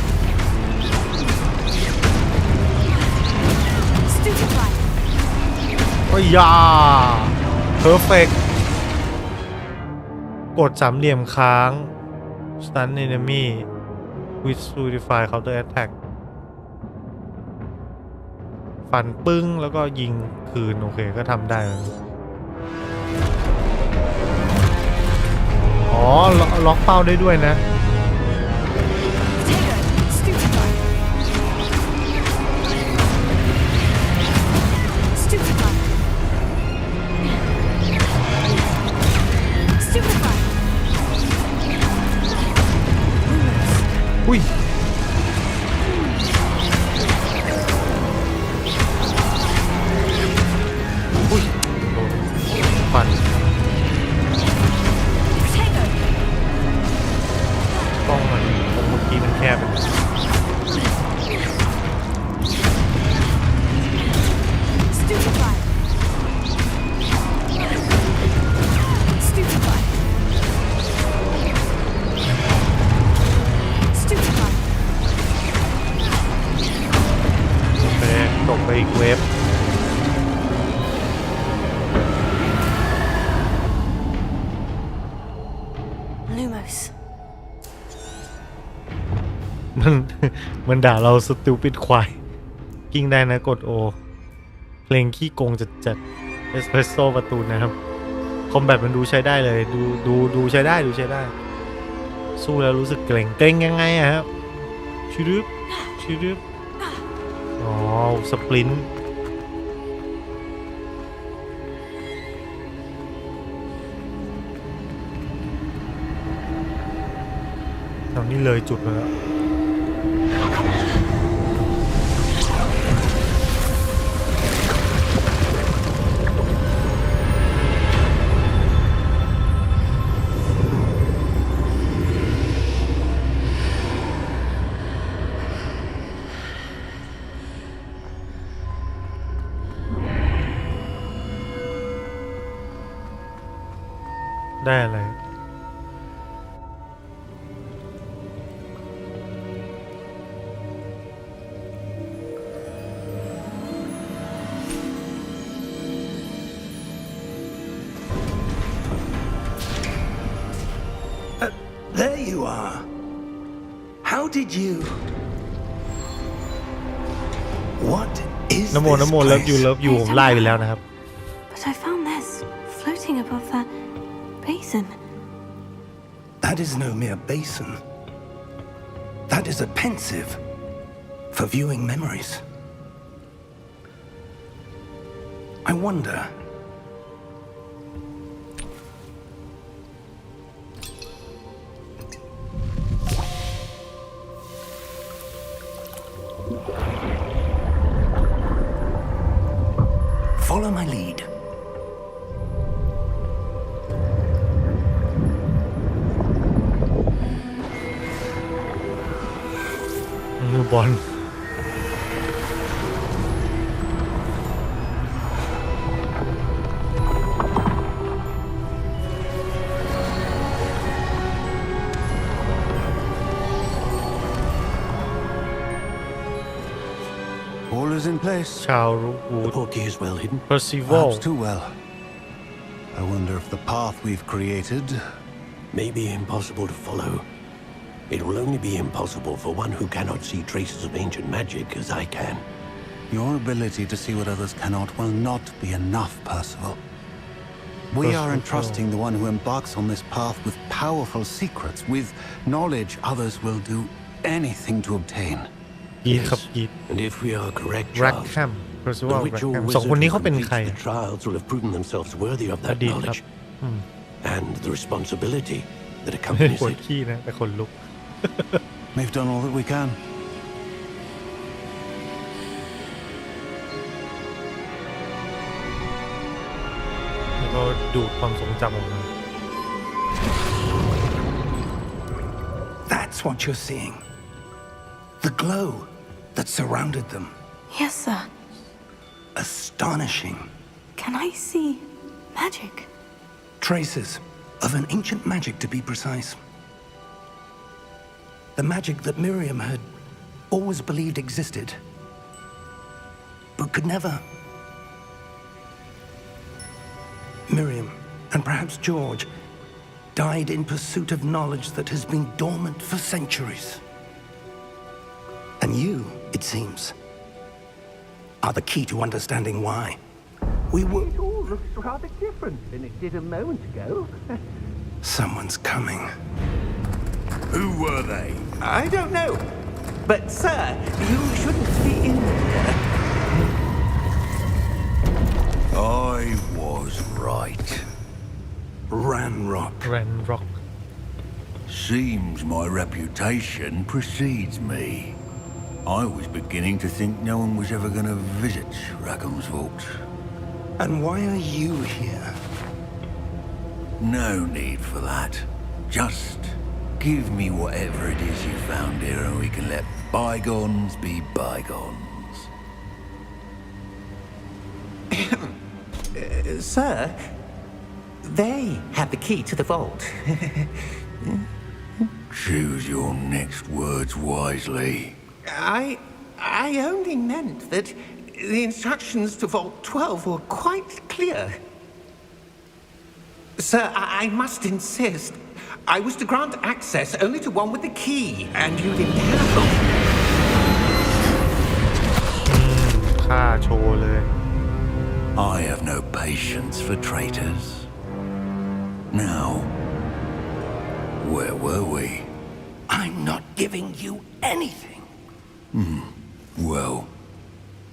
Stupefy. โอ้ยยาเพอร์เฟก กดสามเหลี่ยมค้าง stun enemy with solidify counter attack ฟันปึ้งแล้วก็ยิงคืนโอเคก็ทำได้อ๋อล็อกเป้าได้ด้วยนะอุ้ยอุ้ยโดนฟันกล้องมันตรงเมื่อกี้มันแคบไปตกไปอีกเวฟมันด่าเราสติวปิดควายกิ้งได้นะกดโอเพลงขี้โกงจัดเอสเพรสโซ่ประตูนะครับคอมแบทมันดูใช้ได้เลยดูใช้ได้สู้แล้วรู้สึกเกรงยังไงอะครับชิดึบอ๋อสปรินต์ตอนนี้เลยจุดแล้วได้อะไรThere you are. How did you? What is น้ำโม this เลิฟ place? ยูผมไล่ไปแล้วนะครับ But I found this floating above that basin. That is no mere basin. That is a pensive for viewing memories. I wonder. Follow my lead. มือบอลAll is in place. ชาวรูวูด The portkey is well hidden. เพอร์ซิวอล Perhaps too well. I wonder if the path we've created May be impossible to follow. It will only be impossible for one who cannot see traces of ancient magic as I can. Your ability to see what others cannot will not be enough, Percival. We are entrusting the one who embarks on this path with powerful secrets, with knowledge others will do anything to obtain. กีดครับกีด And if we are correct, แร็ก Charles, แคมเพอร์ซิวอ the ล witch or สองคน wizard นี้ who เขาเป็นใคร completes the trials will have proven themselves worthy of that อดีตครับ knowledge and the responsibility that ไม่ accompanies ปวด it. ขี้นะแต่คนลุก We've done all that we can. แล้วก็ดูดความทรงจำออกมา That's what you're seeing. The glow that surrounded them. Yes, sir. Astonishing. Can I see magic? Traces of an ancient magic, to be precise. The magic that Miriam had always believed existed, but could never. Miriam, and perhaps George, died in pursuit of knowledge that has been dormant for centuries. And you, it seems, are the key to understanding why. We were... It all looks rather different than it did a moment ago. Someone's coming. Who were they? I don't know. But, sir, you shouldn't be in here. I was right. Ranrock. Ranrock Seems my reputation precedes me. I was beginning to think no one was ever going to visit Rackham's vault. And why are you here? No need for that. Just give me whatever it is you found here and we can let bygones be bygones. Sir, they have the key to the vault. Choose your next words wisely. I only meant that the instructions to Vault 12 were quite clear. Sir, I must insist. I was to grant access only to one with the key, and you didn't have. ฆ่าโชว์เลย I have no patience for traitors. Now, where were we? I'm not giving you anything. Well,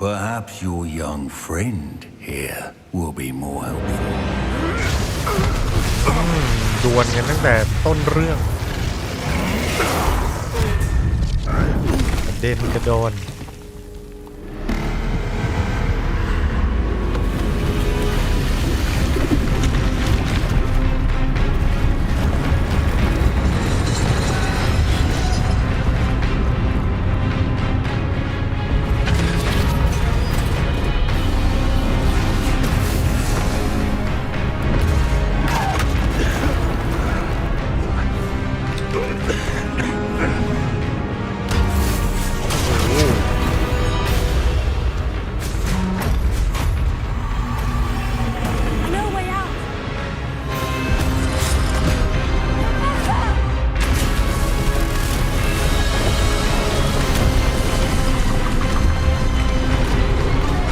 perhaps your young friend here will be more helpful. ดวลกันตั้งแต่ต้นเรื่องกระเด็นกระโดน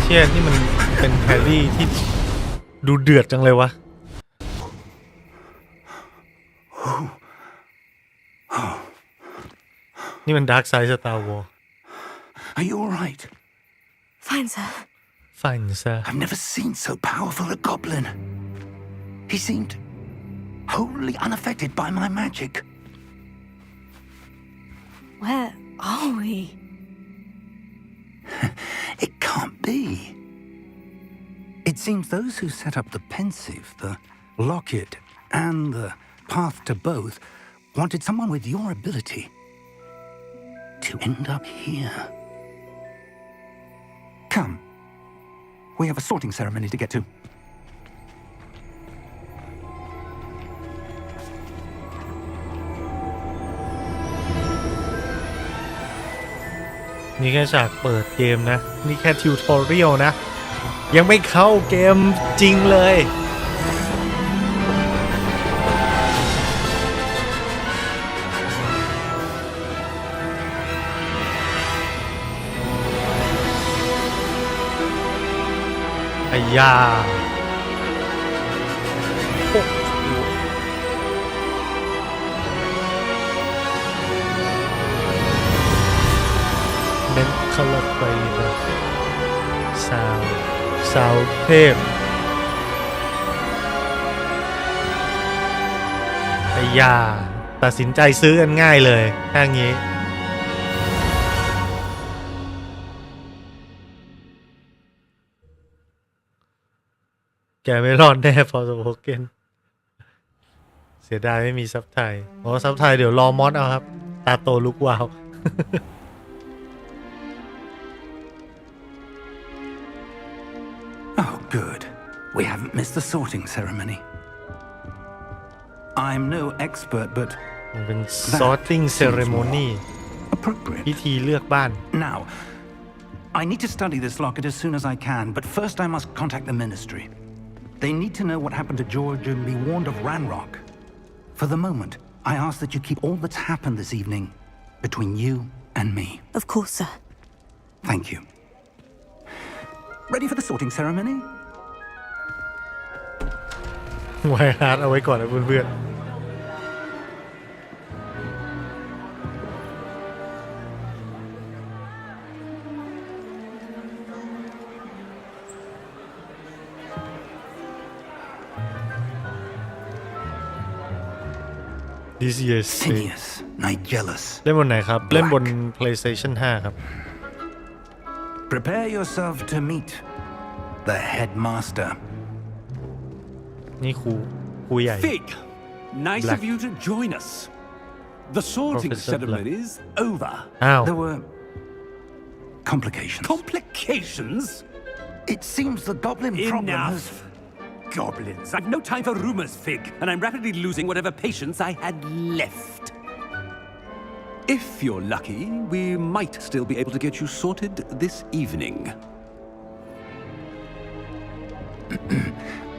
เชี่ยนี่มันเป็นแฮร์รี่ที่ดูเดือดจังเลยวะนี่มันดาร์กไซด์สตาร์วอร์ Are you all right? Fine, sir. Fine, sir. I've never seen so powerful a goblin. He seemed wholly unaffected by my magic. Where are we? It can't be. It seems those who set up the pensive, the locket, and the path to both wanted someone with your ability to end up here. Come. We have a sorting ceremony to get to. นี่แค่ฉากเปิดเกมนะนี่แค่ทิวทอเรียลนะยังไม่เข้าเกมจริงเลยไอ้ยาเน้นเข้าลงไปแบบซาวเทพไอ้ยาตัดสินใจซื้อกันง่ายเลยถ้างี้แกไม่รอดแน่พอสโปเกนเสียดายไม่มีซับไทยอ๋อซับไทยเดี๋ยวรอมอสเอาครับตาโตลุกวาว Oh, good. We haven't missed the sorting ceremony. I'm no expert, but มันเป็น sorting ceremony appropriate. พิธีเลือกบ้าน Now, I need to study this locket as soon as I can, but first I must contact the ministry. They need to know what happened to George and be warned of Ranrock. For the moment, I ask that you keep all that's happened this evening between you and me. Of course, sir. Thank you. Ready for the sorting ceremony? ไวฮาร์ดเอาไว้ก่อนนะเพื่อนๆ This year's Sinius, Nigellus. เล่นบนไหนครับ เล่นบน PlayStation 5 ครับ Prepare yourself to meet The headmaster. นี่ครูใหญ่ Fig, nice Black. of you to join us. The sorting Professor ceremony is over. อ้าว There were complications. Complications? It seems the goblin problem has... Enough. Goblins. I've no time for rumors, Fig, and I'm rapidly losing whatever patience I had left. If you're lucky, we might still be able to get you sorted this evening.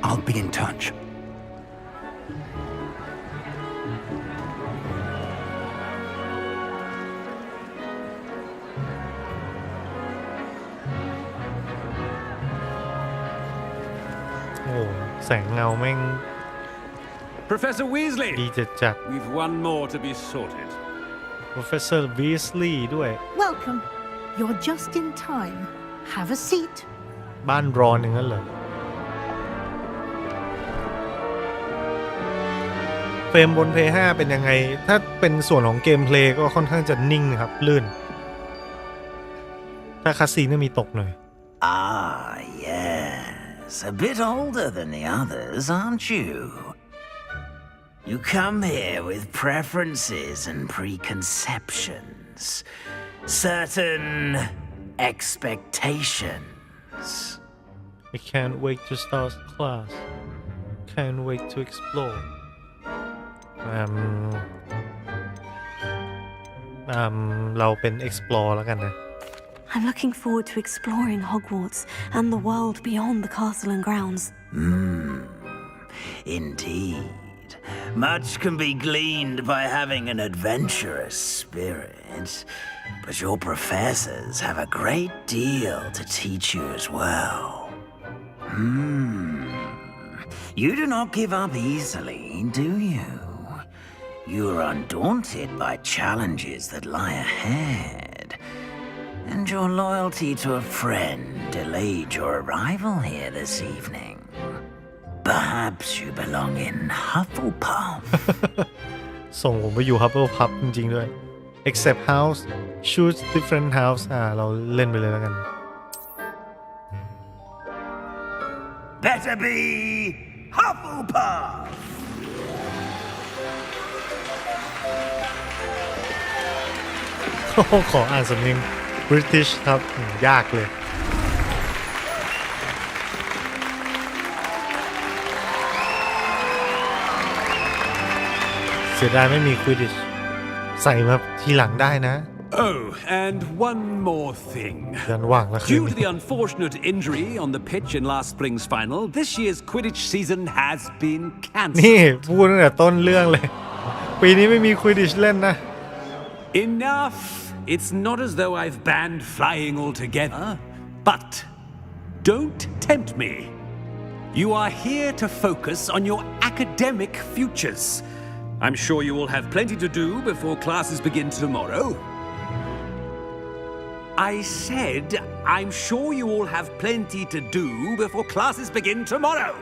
I'll be in touch. โอ้แสงเงาแม่ง Professor Weasley, ดีจัด we've one more to be sorted. Professor Weasley ด้วย Welcome. You're just in time. Have a seat. บ้านร้อนอย่างนั้นเหรอเฟรมบน Play 5 เป็นยังไง ถ้าเป็นส่วนของเกมเพลย์ก็ค่อนข้างจะนิ่งครับ ลื่น ถ้าคาซีนก็มีตกหน่อย Ah, yes. A bit older than the others, aren't you? You come here with preferences and preconceptions, certain expectations. I can't wait to start class. Can't wait to explore. เราเป็น explore แล้วกันนะ I'm looking forward to exploring Hogwarts and the world beyond the castle and grounds. Indeed. Much can be gleaned by having an adventurous spirit, but your professors have a great deal to teach you as well. You do not give up easily, do you? You are undaunted by challenges that lie ahead, and your loyalty to a friend delayed your arrival here this evening. Perhaps you belong in Hufflepuff. ส่งผมไปอยู่ Hufflepuff จริงๆด้วย except house choose different house เราเล่นไปเลยแล้วกัน Better be Hufflepuff. ขออ่านสำเนียง British ครับยากเลย เสียดายไม่มี Quidditch ใส่มาทีหลังได้นะ Oh, and one more thing. ยันว่างแล้วคืน Due to the unfortunate injury on the pitch in last spring's final, this year's Quidditch season has been นี่ cancelled. พูดตั้งแต่ต้นเรื่องเลย ปีนี้ไม่มี Quidditch เล่นนะ Enough! It's not as though I've banned flying altogether, but don't tempt me. You are here to focus on your academic futures. I'm sure you will have plenty to do before classes begin tomorrow. I said, I'm sure you all have plenty to do before classes begin tomorrow.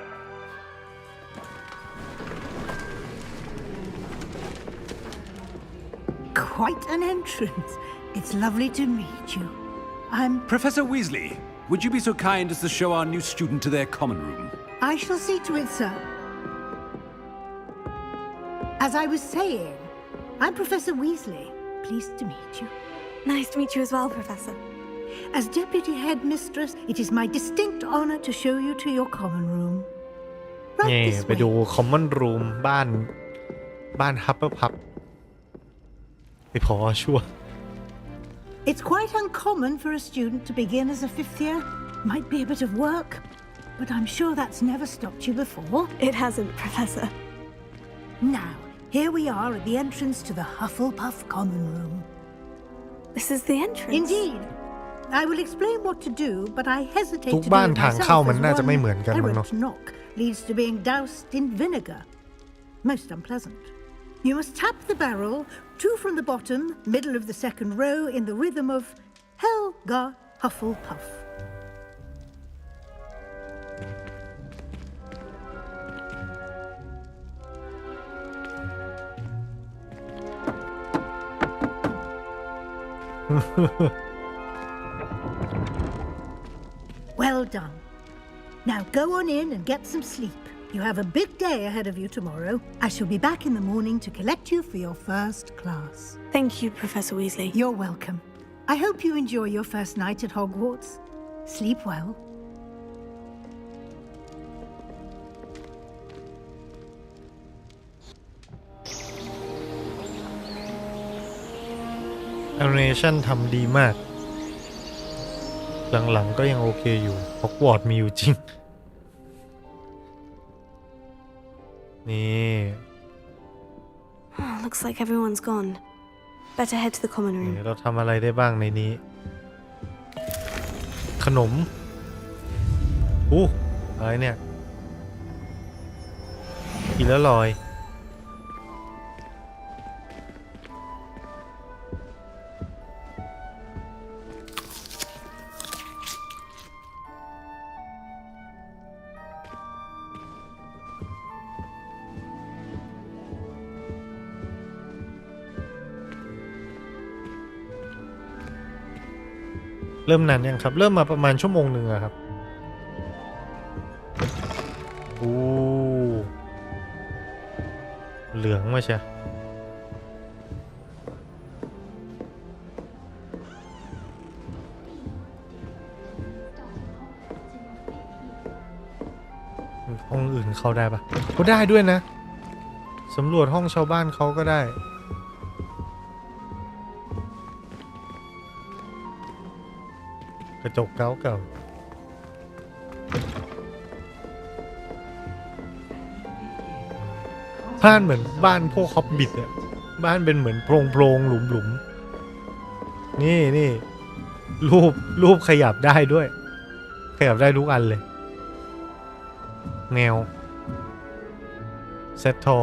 Quite an entrance. It's lovely to meet you. I'm... Professor Weasley, would you be so kind as to show our new student to their common room? I shall see to it, sir. As I was saying, I'm Professor Weasley. Pleased to meet you. Nice to meet you as well, Professor. As Deputy Headmistress, it is my distinct honor to show you to your common room. นี่ Right this ไปดู way. Common Room บ้าน Hufflepuff ไม่พอชัวร์ It's quite uncommon for a student to begin as a fifth year. Might be a bit of work, but I'm sure that's never stopped you before. It hasn't, Professor. Now, Here we are at the entrance to the Hufflepuff common room. This is the entrance. Indeed. I will explain what to do, but I hesitate ทุก to do บ้าน it ทางเข้า myself มัน as น่าจะ one ไม่เหมือนกันมั้งเนาะ errant knock leads to being doused in vinegar. Most unpleasant. You must tap the barrel, 2 from the bottom, middle of the second row, in the rhythm of Helga Hufflepuff. Well done. Now go on in and get some sleep. You have a big day ahead of you tomorrow. I shall be back in the morning to collect you for your first class. Thank you, Professor Weasley. You're welcome. I hope you enjoy your first night at Hogwarts. Sleep well. Animation ทำดีมากหลังๆก็ยังโอเคอยู่ฮอกวอตส์มีอยู่จริงนี่ Looks like everyone's gone. Better head to the common room. เราทำอะไรได้บ้างในนี้ขนมอะไรเนี่ยกินแล้วลอยเริ่มนานยังครับเริ่มมาประมาณชั่วโมงหนึ่งอะครับเหลืองมาใช่ห้องอื่นเข้าได้ปะก็ได้ด้วยนะสำรวจห้องชาวบ้านเขาก็ได้กระจกเก่าบ้านเหมือนบ้านพวกฮอบบิทอะบ้านเป็นเหมือนโพรงหลุมนี่รูปขยับได้ด้วยขยับได้ทุกอันเลยแนวเซตทอ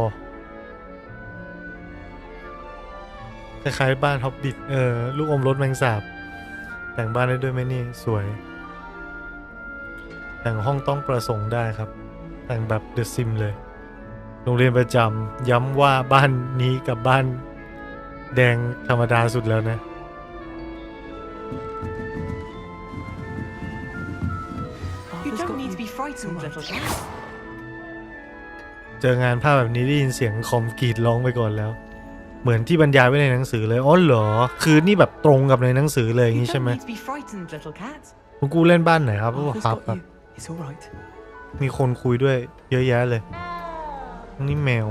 คล้ายๆบ้านฮอบบิทลูกอมรถแมงสาบแต่งบ้านได้ด้วยไหมนี่สวยแต่งห้องต้องประสงค์ได้ครับแต่งแบบเดอะซิมเลยโรงเรียนประจำย้ำว่าบ้านนี้กับบ้านแดงธรรมดาสุดแล้วนะ You don't need to be frightened, little cat. เจองานภาพแบบนี้ได้ยินเสียงคอมกรีดร้องไปก่อนแล้วเหมือนที่บรรยายไว้ในหนังสือเลยอ๋อเหรอคือนี่แบบตรงกับในหนังสือเลยอย่างนี้ใช่ไหมคุณกูเล่นบ้านไหนครับครับมีคนคุยด้วยเยอะแยะเลยนี่แมว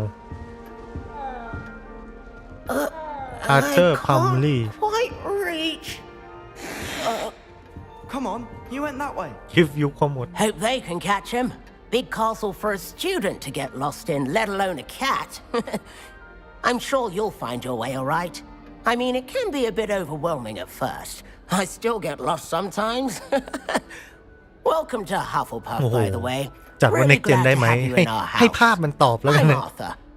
อาร์เธอร์พัมลี่ Quite reach. Come on, you went that way. คลิปยุคความหมด Hope they can catch him. Big castle for a student to get lost in, let alone a cat. I'm sure you'll find your way all right. I mean, it can be a bit overwhelming at first. I still get lost sometimes. Welcome to Hufflepuff, by the way. จากวัน Next Gen ได้ไหมให้ภาพมันตอบแล้วกันนะ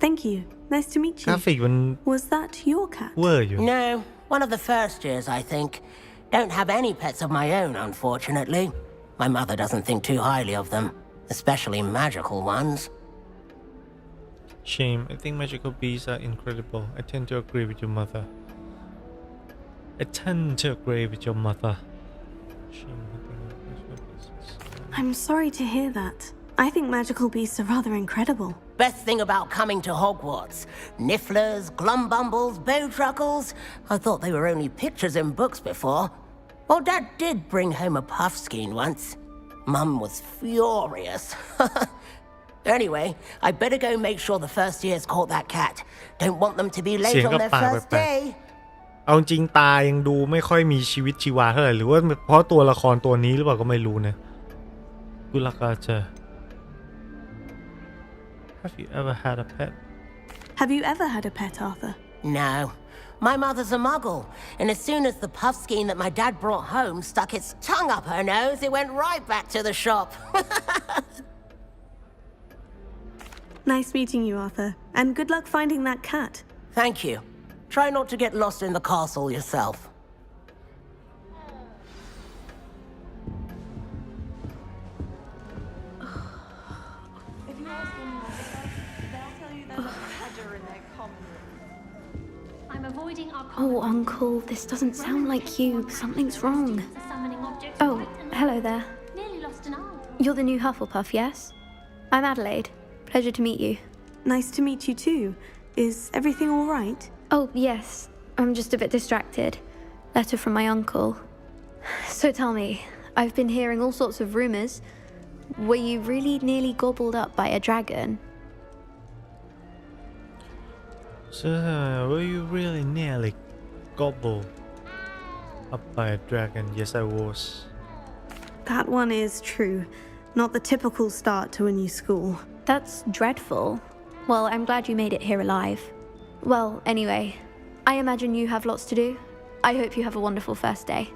Thank you. Nice to meet กรา you. ฟิกมัน Was that your cat? เวอร์อยู่ No, one of the first years, I think. Don't have any pets of my own, unfortunately. My mother doesn't think too highly of them, especially magical ones. Shame. I think magical beasts are incredible. I tend to agree with your mother. Shame. I'm sorry to hear that. I think magical beasts are rather incredible. Best thing about coming to Hogwarts. Nifflers, glumbumbles, bowtruckles. I thought they were only pictures in books before. Well, Dad did bring home a puffskein once. Mum was furious. Anyway, I better go make sure the first years caught that cat. Don't want them to be late on their first day. เอาจริงตายังดูไม่ค่อยมีชีวิตชีวาเท่าไหร่หรือว่าเพราะตัวละครตัวนี้หรือเปล่าก็ไม่รู้นะกุลกาเจอ Have you ever had a pet? Have you ever had a pet, Arthur? No. My mother's a muggle, and as soon as the puffskein that my dad brought home stuck its tongue up her nose, it went right back to the shop. Nice meeting you, Arthur. And good luck finding that cat. Thank you. Try not to get lost in the castle yourself. Oh, Uncle, this doesn't sound like you. Something's wrong. Oh, hello there. You're the new Hufflepuff, yes? I'm Adelaide. Pleasure to meet you. Nice to meet you too. Is everything all right? Oh, yes. I'm just a bit distracted. Letter from my uncle. So tell me, I've been hearing all sorts of rumors. Were you really nearly gobbled up by a dragon? So, were you really nearly gobbled up by a dragon? Yes, I was. That one is true. Not the typical start to a new school. That's dreadful. Well, I'm glad you made it here alive. Well, anyway, I imagine you have lots to do. I hope you have a wonderful first day.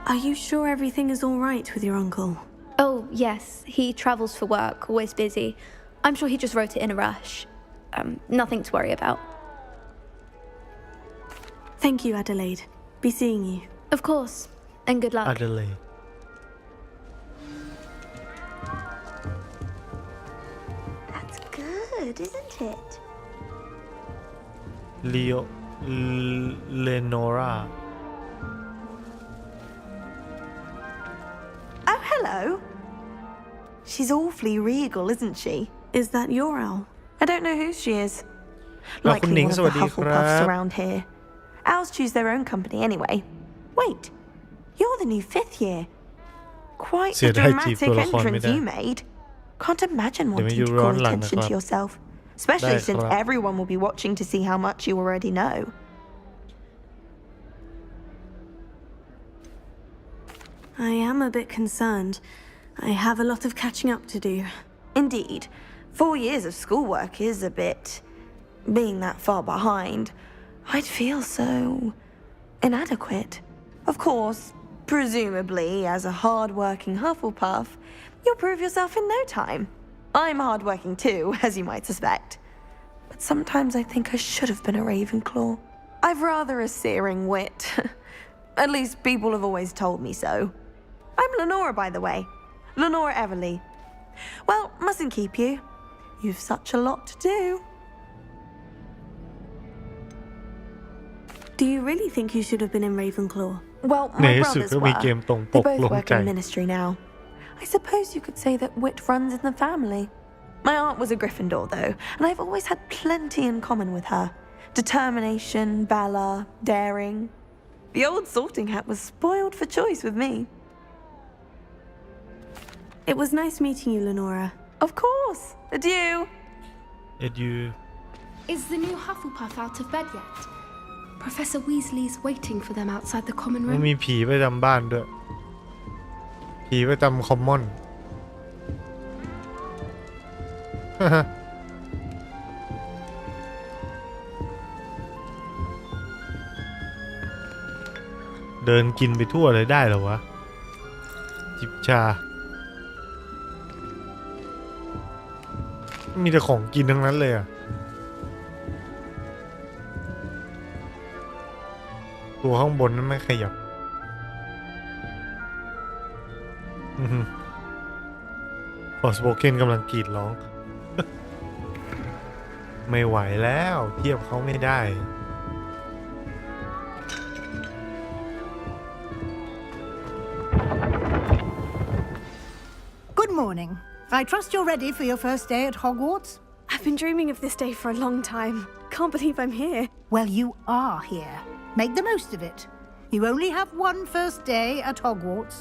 Are you sure everything is all right with your uncle? Oh, yes. He travels for work, always busy. I'm sure he just wrote it in a rush. Nothing to worry about. Thank you, Adelaide. Be seeing you. Of course. And good luck. Adelaide. That's good, isn't it? Lenora. Oh, hello. She's awfully regal, isn't she? Is that your owl? I don't know who she is. Likely Likely one of the Hufflepuffs around here. Owls choose their own company anyway. Wait, you're the new 5th year. Quite the dramatic entrance you made. Can't imagine wanting to call attention to yourself. Especially since everyone will be watching to see how much you already know. I am a bit concerned. I have a lot of catching up to do. Indeed. 4 years of schoolwork is a bit... being that far behind. I'd feel so... inadequate. Of course, presumably, as a hard-working Hufflepuff, you'll prove yourself in no time. I'm hard-working too, as you might suspect. But sometimes I think I should have been a Ravenclaw. I've rather a searing wit. At least people have always told me so. I'm Lenora, by the way. Lenora Everly. Well, mustn't keep you. You've such a lot to do. Do you really think you should have been in Ravenclaw? Well, my brothers were. They both work in ministry now. I suppose you could say that wit runs in the family. My aunt was a Gryffindor, though, and I've always had plenty in common with her. Determination, valor, daring. The old sorting hat was spoiled for choice with me. It was nice meeting you, Lenora. Of course. Adieu. Adieu. Is the new Hufflepuff out of bed yet? Professor Weasley's waiting for them outside the common มัน room. มีผีประจำบ้านด้วย ผีประจำคอมมอน เดินกินไปทั่วเลยได้เหรอวะ จิบชา มีแต่ของกินทั้งนั้นเลยอะตัวข้างบนนั้นไม่ขยับพอสโปเกนกำลังกรีดร้อง ไม่ไหวแล้วเทียบเขาไม่ได้ Good morning. I trust you're ready for your first day at Hogwarts? I've been dreaming of this day for a long time. Can't believe I'm here. Well, you are here. Make the most of it. You only have one first day at Hogwarts.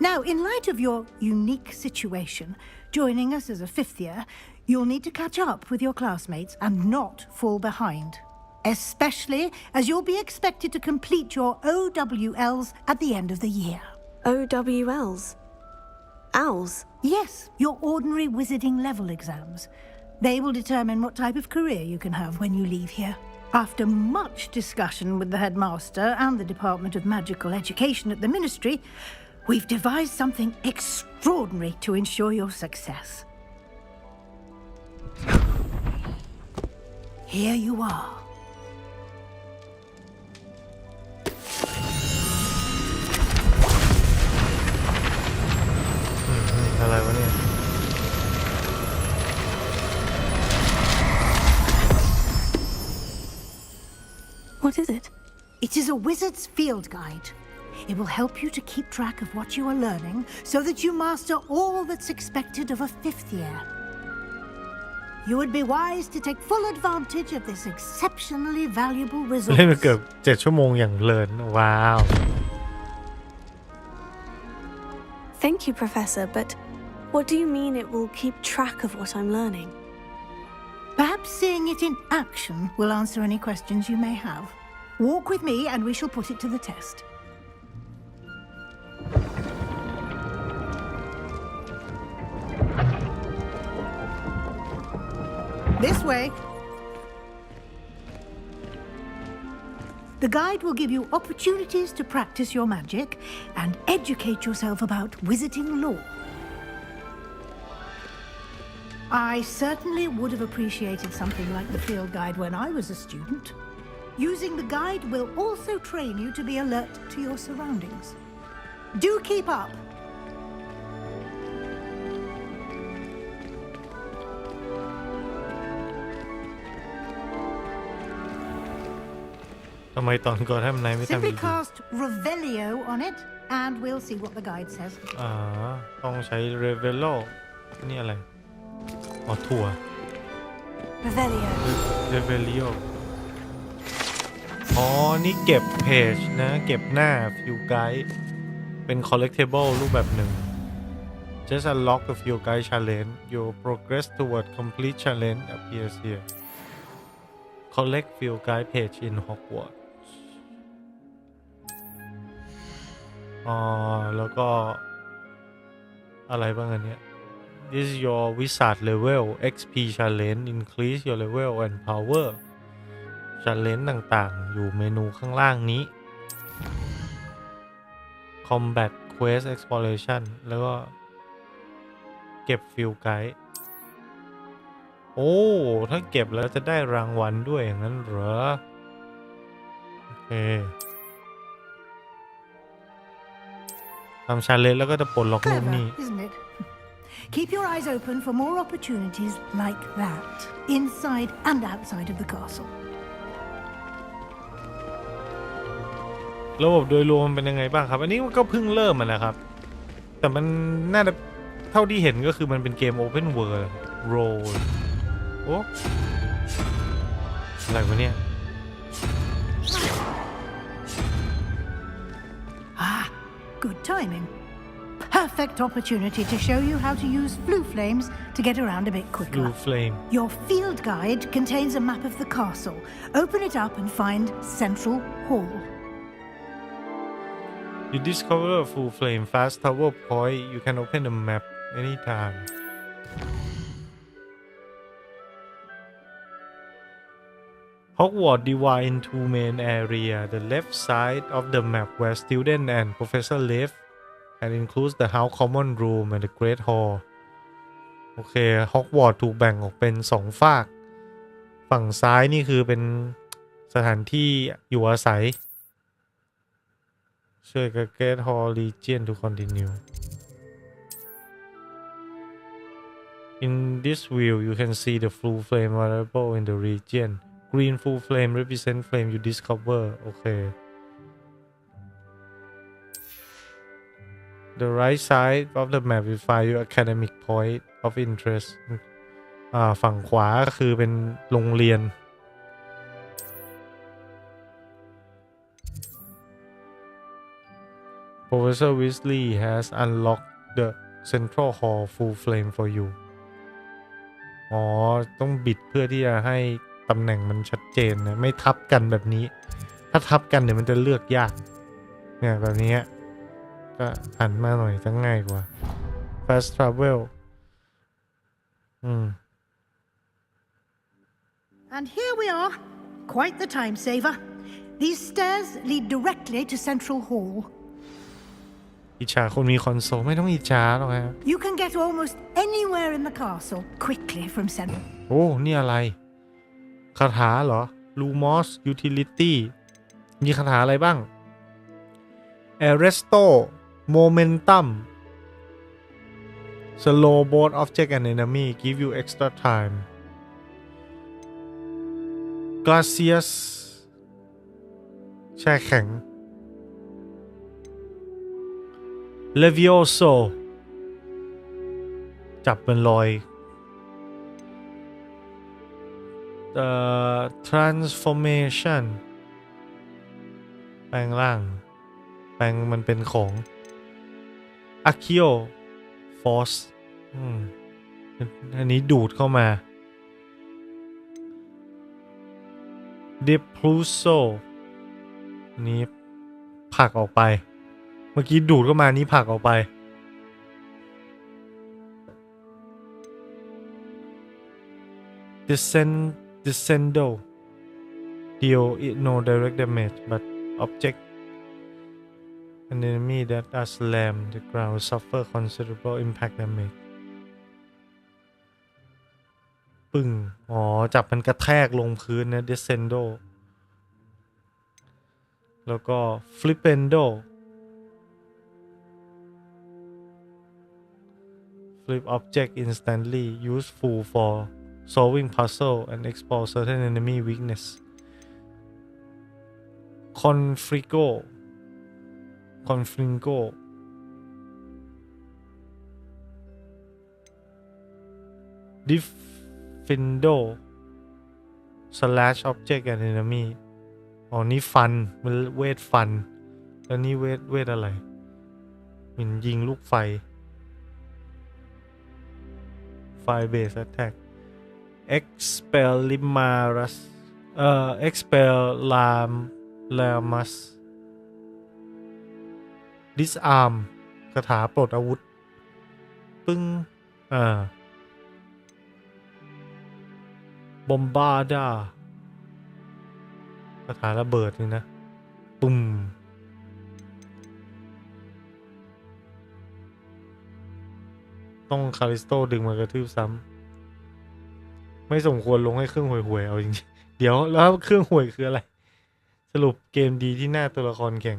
Now, in light of your unique situation, joining us as a 5th year, you'll need to catch up with your classmates and not fall behind. Especially as you'll be expected to complete your OWLs at the end of the year. OWLs? Owls? Yes, your ordinary wizarding level exams. They will determine what type of career you can have when you leave here. After much discussion with the headmaster and the Department of Magical Education at the Ministry, we've devised something extraordinary to ensure your success. Here you are. อะไรวะเนี่ย What is it? It is a wizard's field guide. It will help you to keep track of what you are learning so that you master all that's expected of a 5th year. You would be wise to take full advantage of this exceptionally valuable เล่นไป resource. เกือบ7 ชั่วโมงอย่างเพลินว้าว Thank you, Professor, but what do you mean it will keep track of what I'm learning? Perhaps seeing it in action will answer any questions you may have. Walk with me and we shall put it to the test. This way. The guide will give you opportunities to practice your magic and educate yourself about wizarding lore. I certainly would have appreciated something like the field guide when I was a student. Using the guide will also train you to be alert to your surroundings. Do keep up. ทำไมตอนก่อนทำนายไม่ทำ Simply ดี cast Revelio on it, and we'll see what the guide says. ต้องใช้ Revelo นี่อะไรอ๋อถั่ว Revelio. Revelio อ๋อนี่เก็บเพจนะเก็บหน้า Field Guide เป็น collectible รูปแบบหนึ่ง Just unlock the Field Guide challenge. Your progress toward complete challenge appears here. Collect Field Guide page in Hogwarts. แล้วก็อะไรบ้างอันเนี้ย This is your wizard level XP challenge. Increase your level and power. challenge ต่างๆอยู่เมนูข้างล่างนี้ Combat Quest Exploration แล้วก็เก็บ Field Guide โอ้ถ้าเก็บแล้วจะได้รางวัลด้วยอย่างนั้นเหรอโอเคทำ challenge แล้วก็จะปลดล็อกนู่น Clever, นี่ isn't it? Keep your eyes open for more opportunities like that, inside and outside of the castle. ระบบโดยรวมเป็นยังไงบ้างครับอันนี้มันก็เพิ่งเริ่มนะครับแต่มันน่าจะเท่าที่เห็นก็คือมันเป็นเกม Open World Role โอ้อะไรวะเนี่ย Good timing. Perfect opportunity to show you how to use blue flames to get around a bit quicker. Blue Flame Your field guide contains a map of the castle. Open it up and find Central Hall. You discover a full flame fast tower point. You can open the map anytime. Hogwarts divided into two main areas. The left side of the map where students and professors live and includes the House Common Room and the Great Hall. โอเค Hogwarts ถูกแบ่งออกเป็น2ฝากฝั่งซ้ายนี่คือเป็นสถานที่อยู่อาศัยช่วยกับ Great Hall Legion to continue. In this view, you can see the full flame available in the region. Green full flame represent flame you discover. Okay. The right side of the map will find your academic point of interest. ฝั่งขวาคือเป็นโรงเรียน Professor Weasley has unlocked the Central Hall full flame for you. อ๋อต้องบิดเพื่อที่จะให้ตำแหน่งมันชัดเจนนะไม่ทับกันแบบนี้ถ้าทับกันเดี๋ยวมันจะเลือกยากเนี่ยแบบนี้ก็หันมาหน่อยจะง่ายกว่า Fast Travel And here we are. Quite the time saver. These stairs lead directly to Central Hall. อิจฉาคนมีคอนโซลไม่ต้องอิจฉาหรอกครับ You can get almost anywhere in the castle quickly from Central. โอ้นี่อะไรคาถาเหรอ Lumos Utility มีคาถาอะไรบ้าง Arresto Momentum Slow both object and enemy give you extra time Glacius แช่แข็ง Levioso จับเป็นรอยtransformation แปลงร่างแปลงมันเป็นของ Accio Force อันนี้ดูดเข้ามา Depulso อันนี้ผลักออกไปเมื่อกี้ดูดเข้ามานี้ผลักออกไป Descendo deal no direct damage but object an enemy that are slammed the ground suffer considerable impact damage ปึ้งอ๋อจับมันกระแทกลงพื้นนะ Descendo แล้วก็ Flipendo flip object instantly useful for solving puzzle and expose certain enemy weakness Confringo Defendo slash object and enemy อ๋อนี่ฟันมันเวทฟันแล้วนี่เวทอะไรมันยิงลูกไฟbase attack Expelliarmus Disarm คาถาปลดอาวุธปึ้งBombarda คาถาระเบิดนี่นะปุ้มต้องคาริสโตดึงมากระทืบซ้ำไม่สมควรลงให้เครื่องห่วยๆเอาจริงๆเดี๋ยวแล้วเครื่องห่วยคืออะไรสรุปเกมดีที่หน้าตัวละครแข็ง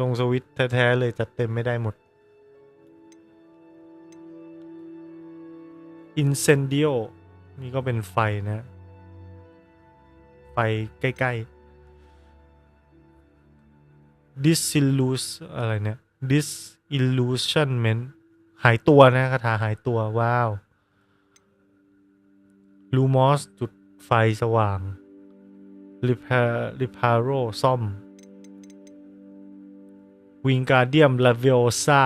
ลงสวิตช์แท้ๆเลยจัดเต็มไม่ได้หมด Incendio นี่ก็เป็นไฟนะไฟใกล้ๆ Disillusion อะไรเนี่ย Disillusionment หายตัวนะคาถาหายตัวว้าว Lumos จุดไฟสว่าง Riparo ซ่อม Wingardium Leviosa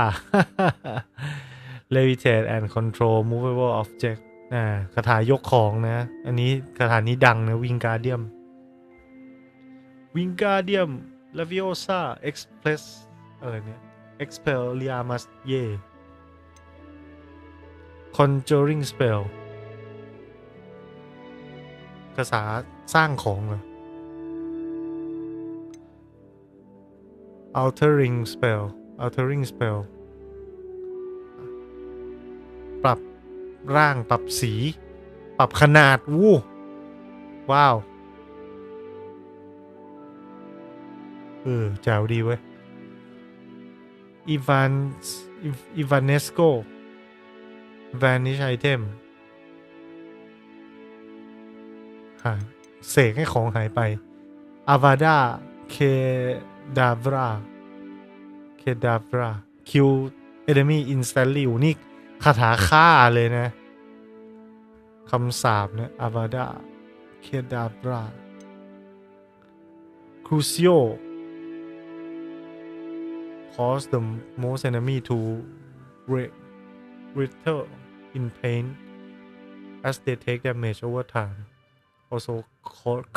Levitate and Control Movable Object คาถายกของนะอันนี้คาถานี้ดังนะ Wingardium Leviosa Express อะไรเนี่ย Expelliarmus Conjuring Spell ภาษาสร้างของเหรอ Altering Spell ปรับร่างปรับสีปรับขนาดว้าวแจ๋วดีเว้ย Ivanesco Vanish Item เสกให้ของหายไป Avada Kedavra Kill Enemy Instantly นี่คาถาฆ่าเลยนะคำสาปเนี่ย Avada Kedavra Crucio cause the most enemy to writhe in pain as they take damage over time also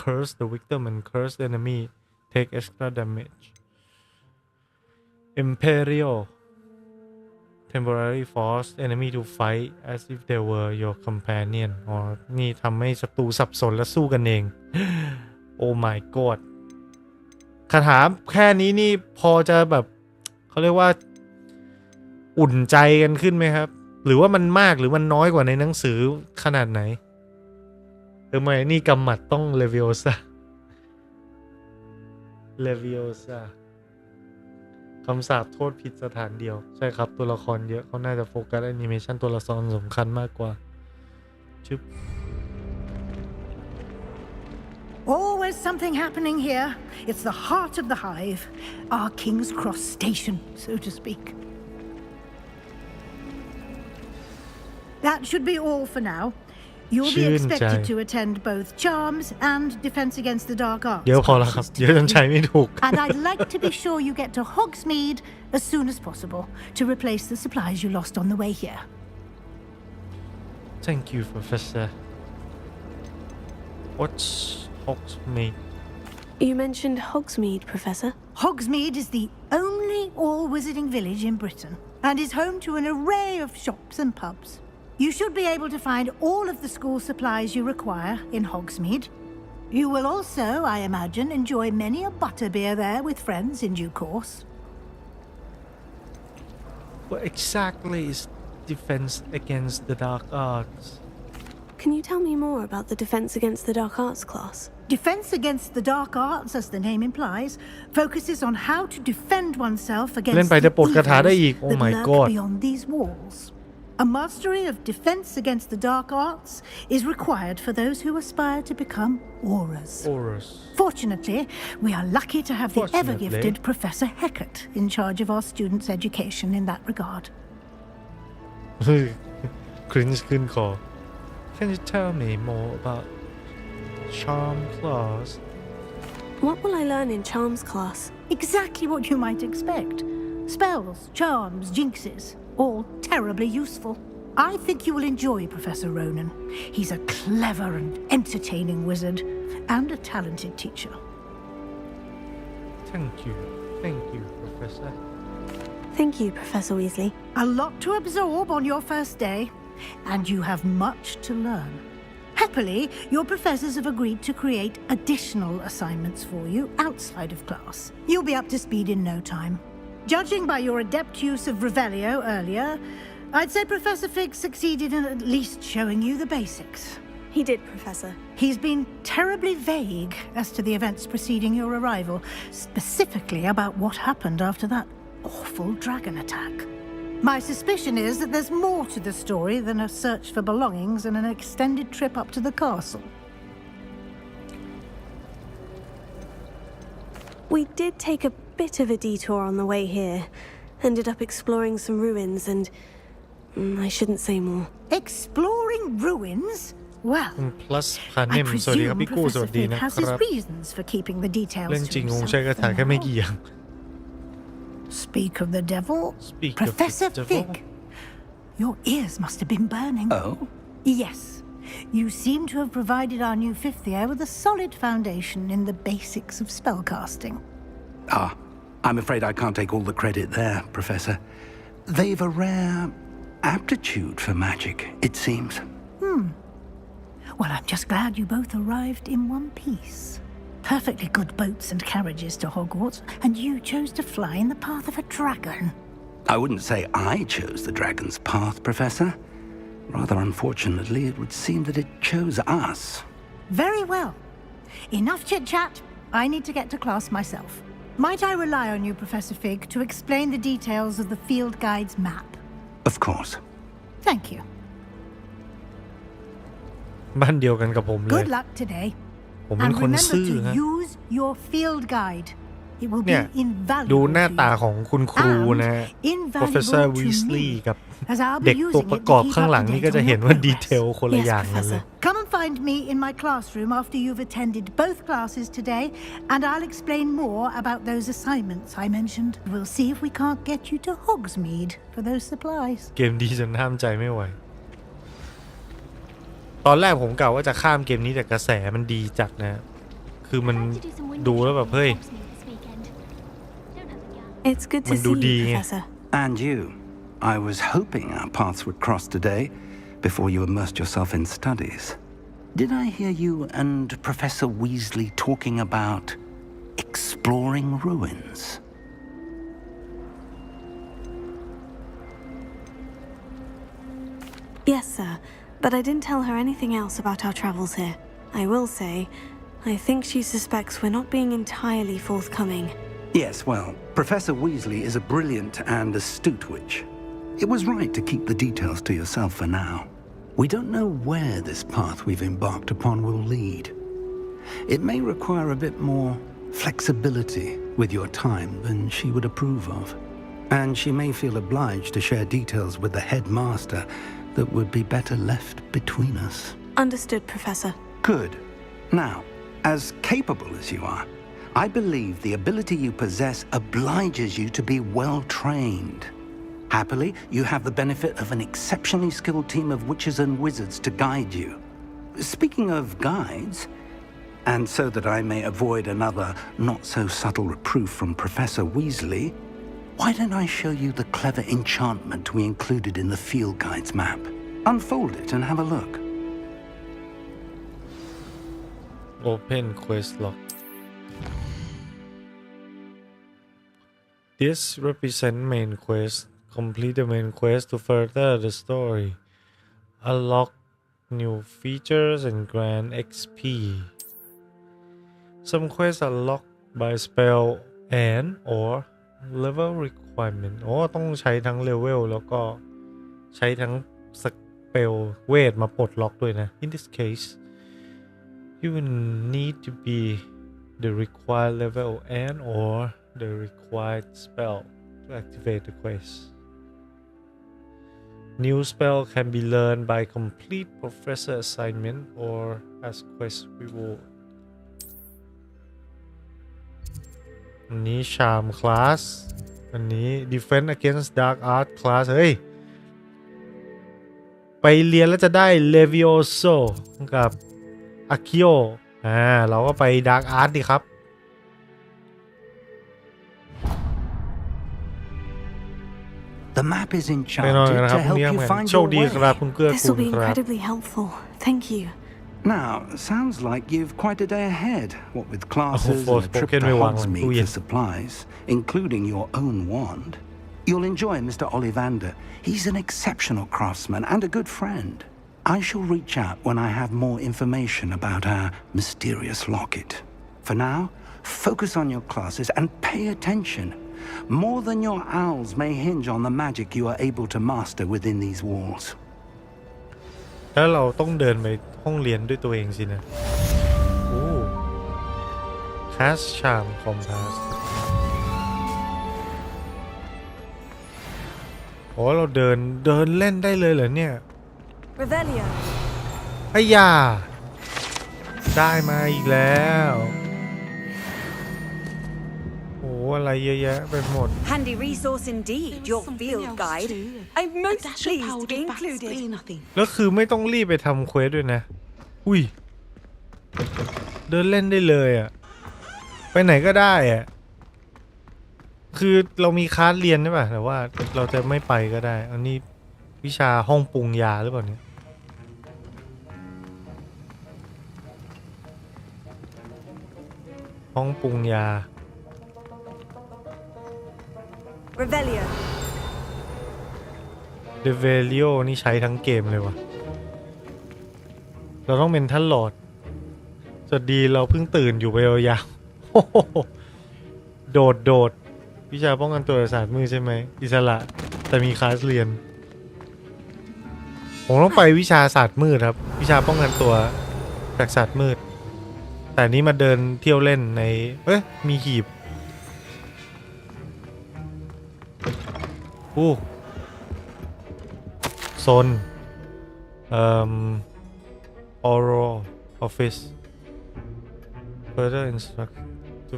curse the victim and curse the enemy take extra damage Imperial temporary force enemy to fight as if they were your companion อ๋อนี่ทำให้ศัตรูสับสนและสู้กันเอง โอ้ my god คาถาแค่นี้นี่พอจะแบบเขาเรียกว่าอุ่นใจกันขึ้นไหมครับหรือว่ามันมากหรือมันน้อยกว่าในหนังสือขนาดไหนทำไมนี่กำหมัดต้องเลวิโอซาคำสาปโทษผิดสถานเดียวใช่ครับตัวละครเยอะเขาน่าจะโฟกัสแอนิเมชันตัวละครสำคัญมากกว่าชึบ Always something happening here. It's the heart of the hive, our King's Cross station, so to speak. That should be all for now. You'll be expected to attend both Charms and Defense Against the Dark Arts. เดี๋ยวพอแล้วครับเดี๋ยวจนใช้ไม่ถูก And I'd like to be sure you get to Hogsmeade as soon as possible to replace the supplies you lost on the way here. Thank you, Professor. What's Hogsmeade? You mentioned Hogsmeade, Professor. Hogsmeade is the only all-wizarding village in Britain and is home to an array of shops and pubs. You should be able to find all of the school supplies you require in Hogsmeade. You will also, I imagine, enjoy many a butterbeer there with friends in due course. What exactly is Defense Against the Dark Arts? Can you tell me more about the Defense Against the Dark Arts class? Defense Against the Dark Arts, as the name implies, focuses on how to defend oneself against the evils that lurk beyond these walls. A mastery of Defense Against the Dark Arts is required for those who aspire to become Aurors. Fortunately, we are lucky to have the ever-gifted Professor Heckert in charge of our students' education in that regard. Cringe ขึ้นคอ Can you tell me more about Charm class? What will I learn in Charms class? Exactly what you might expect. Spells, charms, jinxes, all terribly useful. I think you will enjoy Professor Ronan. He's a clever and entertaining wizard and a talented teacher. Thank you, Professor. Thank you, Professor Weasley. A lot to absorb on your first day, and you have much to learn. Happily, your professors have agreed to create additional assignments for you outside of class. You'll be up to speed in no time. Judging by your adept use of Revelio earlier, I'd say Professor Fig succeeded in at least showing you the basics. He did, Professor. He's been terribly vague as to the events preceding your arrival, specifically about what happened after that awful dragon attack. My suspicion is that there's more to the story than a search for belongings and an extended trip up to the castle. We did take a bit of a detour on the way here. Ended up exploring some ruins and... I shouldn't say more. Exploring ruins? Well, Plus I presume Professor Fig has his reasons for keeping the details to himself. Speak of the devil. Professor Fig. Your ears must have been burning. Oh? Yes. You seem to have provided our new fifth year with a solid foundation in the basics of spellcasting. I'm afraid I can't take all the credit there, Professor. They've a rare aptitude for magic, it seems. Well, I'm just glad you both arrived in one piece. Perfectly good boats and carriages to Hogwarts, and you chose to fly in the path of a dragon. I wouldn't say I chose the dragon's path, Professor. Rather unfortunately, it would seem that it chose us. Very well. Enough chit-chat. I need to get to class myself. Might I rely on you, Professor Fig, to explain the details of the field guide's map? Of course. Thank you. บ้านเดียวกันกับผมเลย Good luck today. ผมเป็นคนซื่อ And remember to use your field guide. It will be invaluable. ดูหน้าตาของคุณครูนะ Professor Weasley กับเด็กตัวประกอบข้างหลังนี่ก็จะเห็นว่าดีเทลคนละอย่างกันเลย Come and find me in my classroom after you've attended both classes today, and I'll explain more about those assignments I mentioned. We'll see if we can't get you to Hogsmeade for those supplies. เกมดีจนห้ามใจไม่ไหวตอนแรกผมกะว่าจะข้ามเกมนี้แต่กระแสมันดีจัดนะคือมันดูแล้วแบบเฮ้ย It's good to see you, Professor. And you. I was hoping our paths would cross today before you immersed yourself in studies. Did I hear you and Professor Weasley talking about exploring ruins? Yes, sir, but I didn't tell her anything else about our travels here. I will say, I think she suspects we're not being entirely forthcoming. Yes, well, Professor Weasley is a brilliant and astute witch. It was right to keep the details to yourself for now. We don't know where this path we've embarked upon will lead. It may require a bit more flexibility with your time than she would approve of. And she may feel obliged to share details with the headmaster that would be better left between us. Understood, Professor. Good. Now, as capable as you are, I believe the ability you possess obliges you to be well trained. Happily, you have the benefit of an exceptionally skilled team of witches and wizards to guide you. Speaking of guides, and so that I may avoid another not-so-subtle reproof from Professor Weasley, why don't I show you the clever enchantment we included in the field guide's map? Unfold it and have a look. Open quest log. This represents main quest. Complete the main quest to further the story. Unlock new features and grant XP. Some quests are locked by spell and or level requirement ต้องใช้ทั้งเลเวลแล้วก็ใช้ทั้งสเปลเวทมาปลดล็อกด้วยนะ In this case you will need to be the required level and or the required spell to activate the quest. New spell can be learned by complete professor assignment or as quest reward. อันนี้ Charm Class อันนี้ Defense Against Dark Art Class เฮ้ยไปเรียนแล้วจะได้ Levioso กับ Accio เราก็ไป Dark Art ดิครับ The map is enchanted to help you find your way. This will be incredibly helpful. Thank you. Now, sounds like you've quite a day ahead, what with classes and a trip to Hogsmeade for supplies, including your own wand. You'll enjoy Mr. Ollivander. He's an exceptional craftsman and a good friend. I shall reach out when I have more information about our mysterious locket. For now, focus on your classes and pay attention. More than your owls may hinge on the magic you are able to master within these walls. แล้วเราต้องเดินไปห้องเรียนด้วยตัวเองสินะโอ้ Cast Charm Compass โอ้เราเดินเล่นได้เลยเหรอเนี่ย Revelio ไอ้ยาได้มาอีกแล้วโอ้อะไรเยอะแยะไปหมด Handy resource indeed, your field guide. I'm most pleased to be included. แล้วคือไม่ต้องรีบไปทำเควสด้วยนะอุ้ยเดินเล่นได้เลยอ่ะไปไหนก็ได้อ่ะคือเรามีคลาสเรียนใช่ป่ะแต่ว่าเราจะไม่ไปก็ได้อันนี้วิชาห้องปรุงยาหรือเปล่าเนี่ยห้องปรุงยาRevelio. Revelio นี่ใช้ทั้งเกมเลยวะเราต้องเป็นท่านหลอดสวัสดีเราเพิ่งตื่นอยู่ไปยาวๆโดดวิชาป้องกันตัวศาสตร์มือใช่ไหมอิสระแต่มีคลาสเรียนผมต้องไปวิชาศาสตร์มืดครับวิชาป้องกันตัวจากศาสตร์มืดแต่นี้มาเดินเที่ยวเล่นในมีหีบโซนoral office further instruct to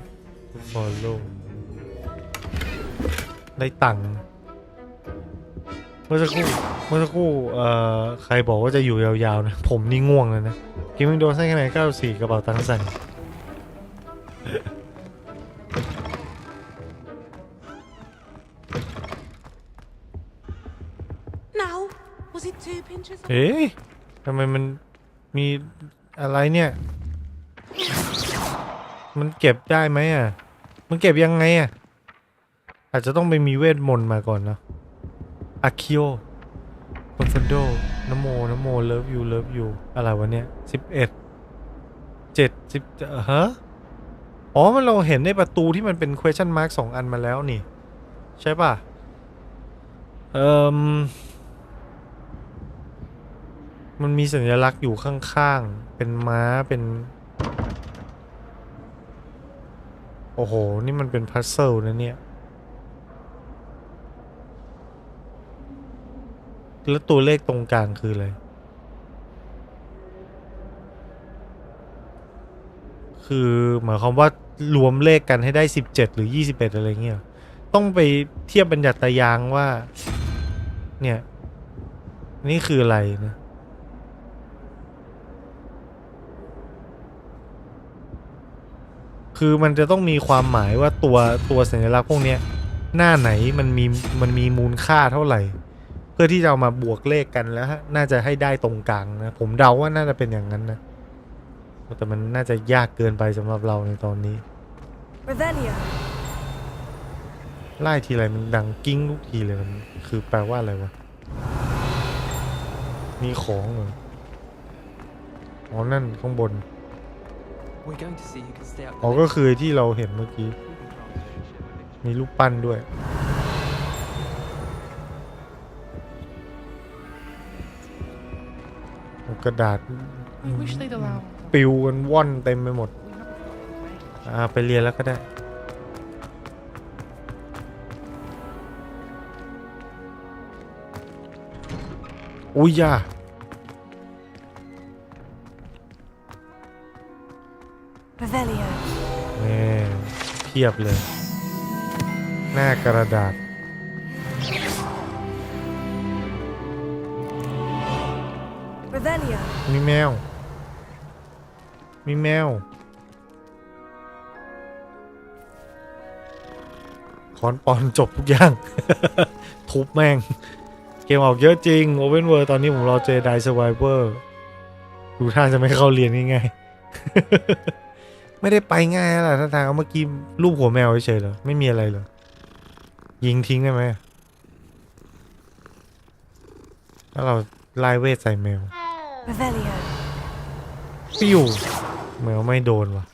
follow ได้ตังค์เมื่อสักครู่ใครบอกว่าจะอยู่ยาวๆนะผมนี่ง่วงเลยนะเกมมิ่งโดนให้คะแนน94กระเป๋าตังค์สั่น เอ๊ะทำไมมันมีอะไรเนี่ยมันเก็บได้ไหมอ่ะมันเก็บยังไงอ่ะอาจจะต้องไปมีเวทมนต์มาก่อนนะอาคิโอคอนเฟนโดนโมเลิฟยูอะไรวะเนี่ย11 ฮะอ๋อมันเราเห็นในประตูที่มันเป็น question mark 2 อันมาแล้วนี่ใช่ป่ะมันมีสัญลักษณ์อยู่ข้างๆเป็นม้าเป็นโอ้โหนี่มันเป็นพัซเซิลนะเนี่ยแล้วตัวเลขตรงกลางคืออะไรคือหมายความว่ารวมเลขกันให้ได้17หรือ21อะไรเงี้ยต้องไปเทียบบัญญัติตารางว่าเนี่ยนี่คืออะไรนะคือมันจะต้องมีความหมายว่าตัวสัญลักษณ์พวกนี้หน้าไหนมันมีมูลค่าเท่าไหร่เพื่อที่จะเอามาบวกเลขกันแล้วน่าจะให้ได้ตรงกลางนะผมเดาว่าน่าจะเป็นอย่างนั้นนะแต่มันน่าจะยากเกินไปสำหรับเราในตอนนี้ไล่ทีไรมันดังกิ้งทุกทีเลยมันคือแปลว่าอะไรวะมีของเหรออ๋อนั่นข้างบนอ๋อก็คือที่เราเห็นเมื่อกี้มีรูปปั้นด้วยกระดาษปิวกันว่อนเต็มไปหมดไปเรียนแล้วก็ได้อุ้ยย่าเพียบเลยหน้ากระดาษมีแมวคอนปอนจบทุกอย่าง ทุบแม่งเกมออกเยอะจริง Open World ตอนนี้ผมรอเจไดสไวเวอร์ดูท่าจะไม่เข้าเรียนง่ายๆ ไม่ได้ไปง่ายแหละท่าทางเมื่อกี้รูปหัวแมวเฉยๆเหรอไม่มีอะไรเหรอยิงทิ้งได้ไหมถ้าเราไล่เวทใส่แมวปิ้วแมวไม่โดนว่ะ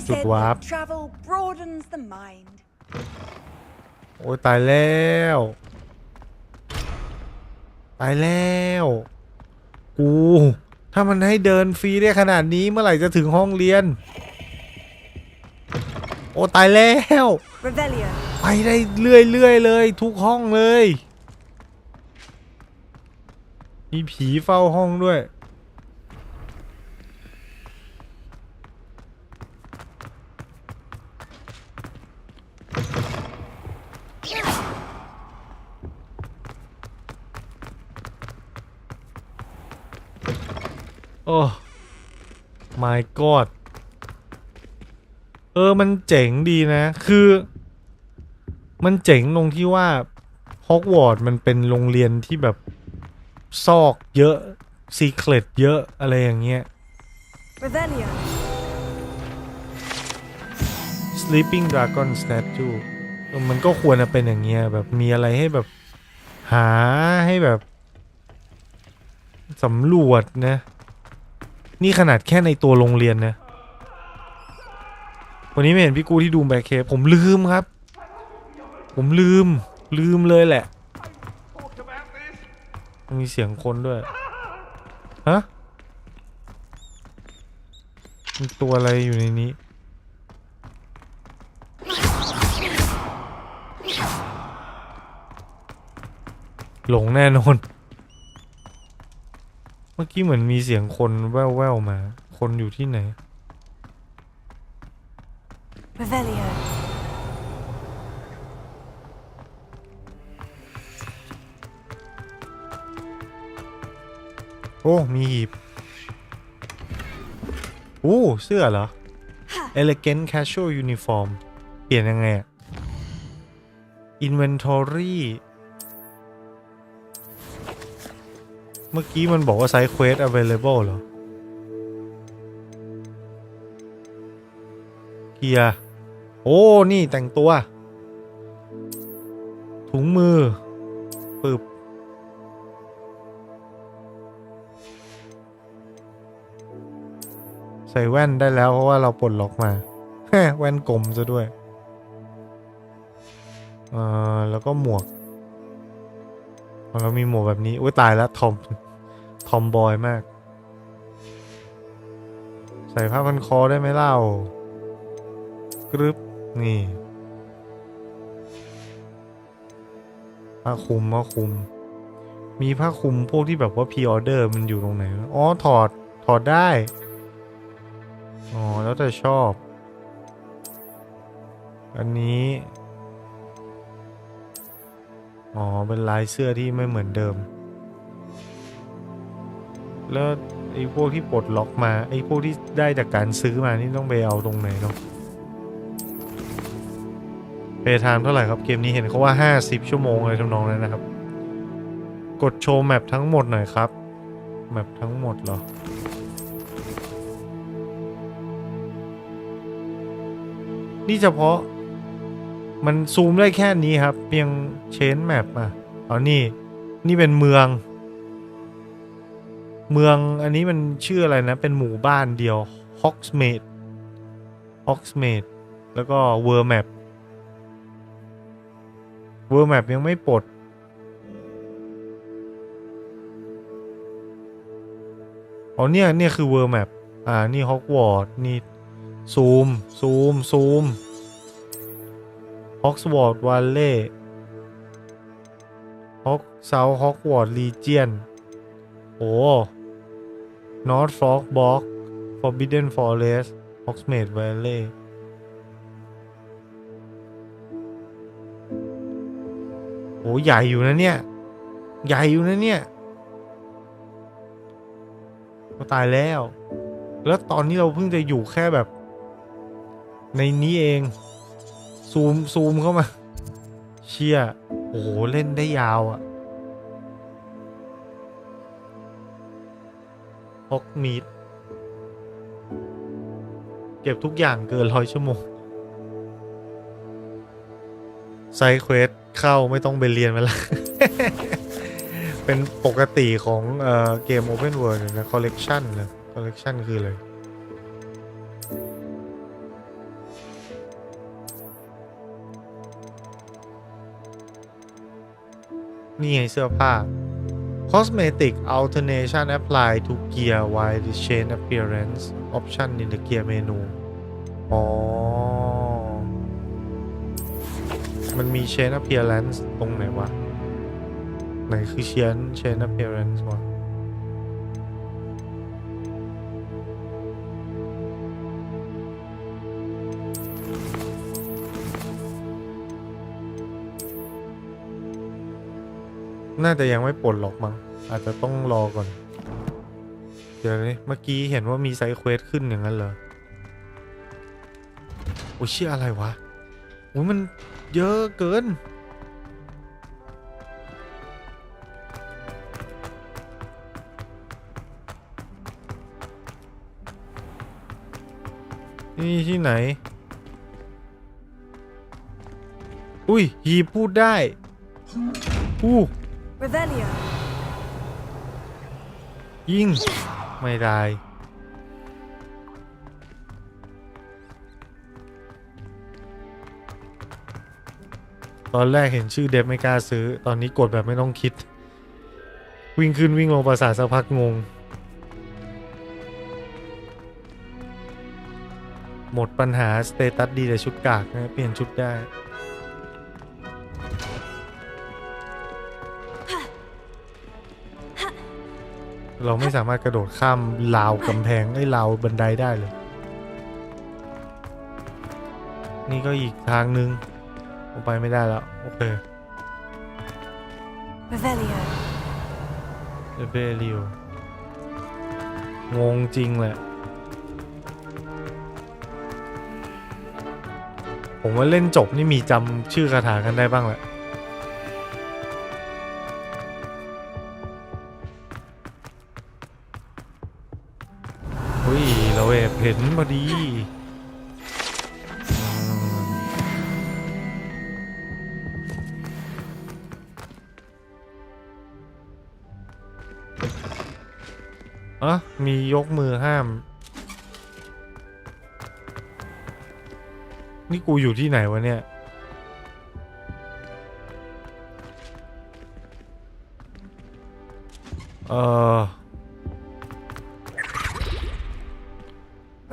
จุดวาร์ปโอ้ยตายแล้วกูถ้ามันให้เดินฟรีได้ขนาดนี้เมื่อไหร่จะถึงห้องเรียนโอ้ตายแล้วไปได้เรื่อยๆเลยทุกห้องเลยมีผีเฝ้าห้องด้วยโอ้ my god มันเจ๋งดีนะคือมันเจ๋งตรงที่ว่าฮอกวอตส์มันเป็นโรงเรียนที่แบบซอกเยอะซีเคร็ตเยอะอะไรอย่างเงี้ย Sleeping Dragon Statue มันก็ควรจะเป็นอย่างเงี้ยแบบมีอะไรให้แบบหาให้แบบสำรวจนะนี่ขนาดแค่ในตัวโรงเรียนนะวันนี้ไม่เห็นพี่กูที่ดูแบ็คเคปผมลืมครับผมลืมเลยแหละมีเสียงคนด้วยฮะมีตัวอะไรอยู่ในนี้หลงแน่นอนเมื่อกี้เหมือนมีเสียงคนแว่วๆมาคนอยู่ที่ไหนโอ้มีหีบโอ้เสื้อเหรอ Elegant Casual Uniform เปลี่ยนยังไงอะ Inventory เมื่อกี้มันบอกว่า Side Quest Available เหรอเกียร์โอ้นี่แต่งตัวถุงมือปึบใส่แว่นได้แล้วเพราะว่าเราปลดล็อกมา แว่นกลมซะด้วยแล้วก็หมวกเรามีหมวกแบบนี้อุ้ยตายแล้วทอมบอยมากใส่ผ้าพันคอได้ไหมเล่ากรึบนี่ผ้าคลุมมีผ้าคลุมพวกที่แบบว่าพรีออเดอร์มันอยู่ตรงไหนอ๋อถอดได้อ๋อแล้วแต่ชอบอันนี้อ๋อเป็นลายเสื้อที่ไม่เหมือนเดิมแล้วไอ้พวกที่ปลดล็อกมาไอ้พวกที่ได้จากการซื้อมานี่ต้องไปเอาตรงไหนเนาะเพย์ไทม์เท่าไหร่ครับเกมนี้เห็นเขาว่า50ชั่วโมงอะไรทำนองนั้นนะครับกดโชว์แมปทั้งหมดหน่อยครับแมปทั้งหมดเหรอนี่เฉพาะมันซูมได้แค่นี้ครับเพียงเชนแมปอ่ะเอานี่เป็นเมืองอันนี้มันชื่ออะไรนะเป็นหมู่บ้านเดียว Hogsmeade แล้วก็เวอร์แมปยังไม่ปลดอ๋อเนี่ยคือเวอร์แมปนี่ฮอกวอตส์นี่ซูมฮอกวอตส์วัลเล่เซาท์ฮอกวอตส์ลีเจียนโอ้นอร์ทฟอกบ็อกฟอร์บิดเดนฟอเรสต์ฮอกสเมดวัลเล่โอ้ใหญ่อยู่นะเนี่ยก็ตายแล้วตอนนี้เราเพิ่งจะอยู่แค่แบบในนี้เองซูมเข้ามาเชี่ยโอ้โหเล่นได้ยาวอะฮอกมีดเก็บทุกอย่างเกิน100 ชั่วโมงไซด์เควสเข้าไม่ต้องไปเรียนมาละ เป็นปกติของเกม Open World นะ Collection นะ Collection คืออะไรนี่ไงเสื้อผ้า Cosmetic alternation apply to gear while the change appearance option in the gear menu อ๋อมันมี change appearance ตรงไหนวะไหนคือ change appearance วะน่าจะยังไม่ปลดหรอกมั้งอาจจะต้องรอก่อนเดี๋ยวนี้เมื่อกี้เห็นว่ามีไซด์เควสขึ้นอย่างนั้นเหรอโอ้ยเชี่ยอะไรวะโอ้ยมันเยอะเกินนี่ที่ไหนอุ้ยฮีพูดได้ยิงไม่ได้ตอนแรกเห็นชื่อเดฟไม่กล้าซื้อตอนนี้กดแบบไม่ต้องคิดวิ่งขึ้นวิ่งลงประสาทสักพักงงหมดปัญหาสเตตัสดีแต่ชุดกากนะเปลี่ยนชุดได้เราไม่สามารถกระโดดข้ามราวกำแพงราวบันไดได้เลยนี่ก็อีกทางนึงไปไม่ได้แล้วโอเคเบลิโองงจริงแหละ ผมว่าเล่นจบนี่มีจำชื่อคาถากันได้บ้างแหละอุ้ยเราแอบเห็นพอดีมียกมือห้ามนี่กูอยู่ที่ไหนวะเนี่ย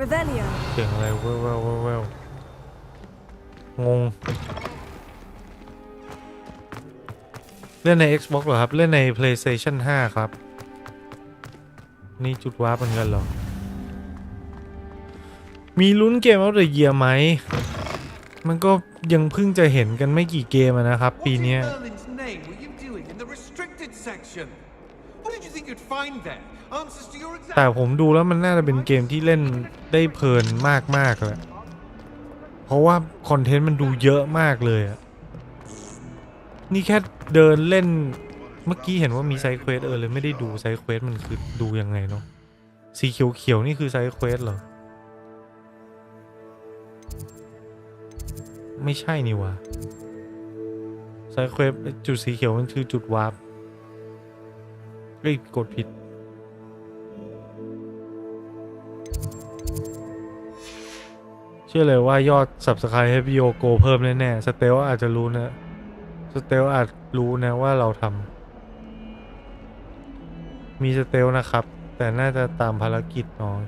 Revelio เสียงอะไรแววงงเล่นใน Xbox เหรอครับเล่นใน PlayStation 5 ครับนี่จุดวาร์ปเหมือนกันเหรอมีลุ้นเกมเอาเดอะเยียร์ไหมมันก็ยังเพิ่งจะเห็นกันไม่กี่เกมนะครับปีนี้แต่ผมดูแล้วมันน่าจะเป็นเกมที่เล่นได้เพลินมากๆเลยเพราะว่าคอนเทนต์มันดูเยอะมากเลยอะนี่แค่เดินเล่นเมื่อกี้เห็นว่ามีไซด์เควสเลยไม่ได้ดูไซด์เควสมันคือดูยังไงเนาะสีเขียวๆนี่คือไซด์เควสเหรอไม่ใช่นี่วะไซด์เควสจุดสีเขียวมันคือจุดวาร์ปกดผิดเชื่อเลยว่ายอด Subscribe ให้พี่โยโกเพิ่มแน่ๆสเตลอาจจะรู้นะสเตลอาจรู้นะว่าเราทำมีสเตลนะครับแต่น่าจะตามภารกิจน้อย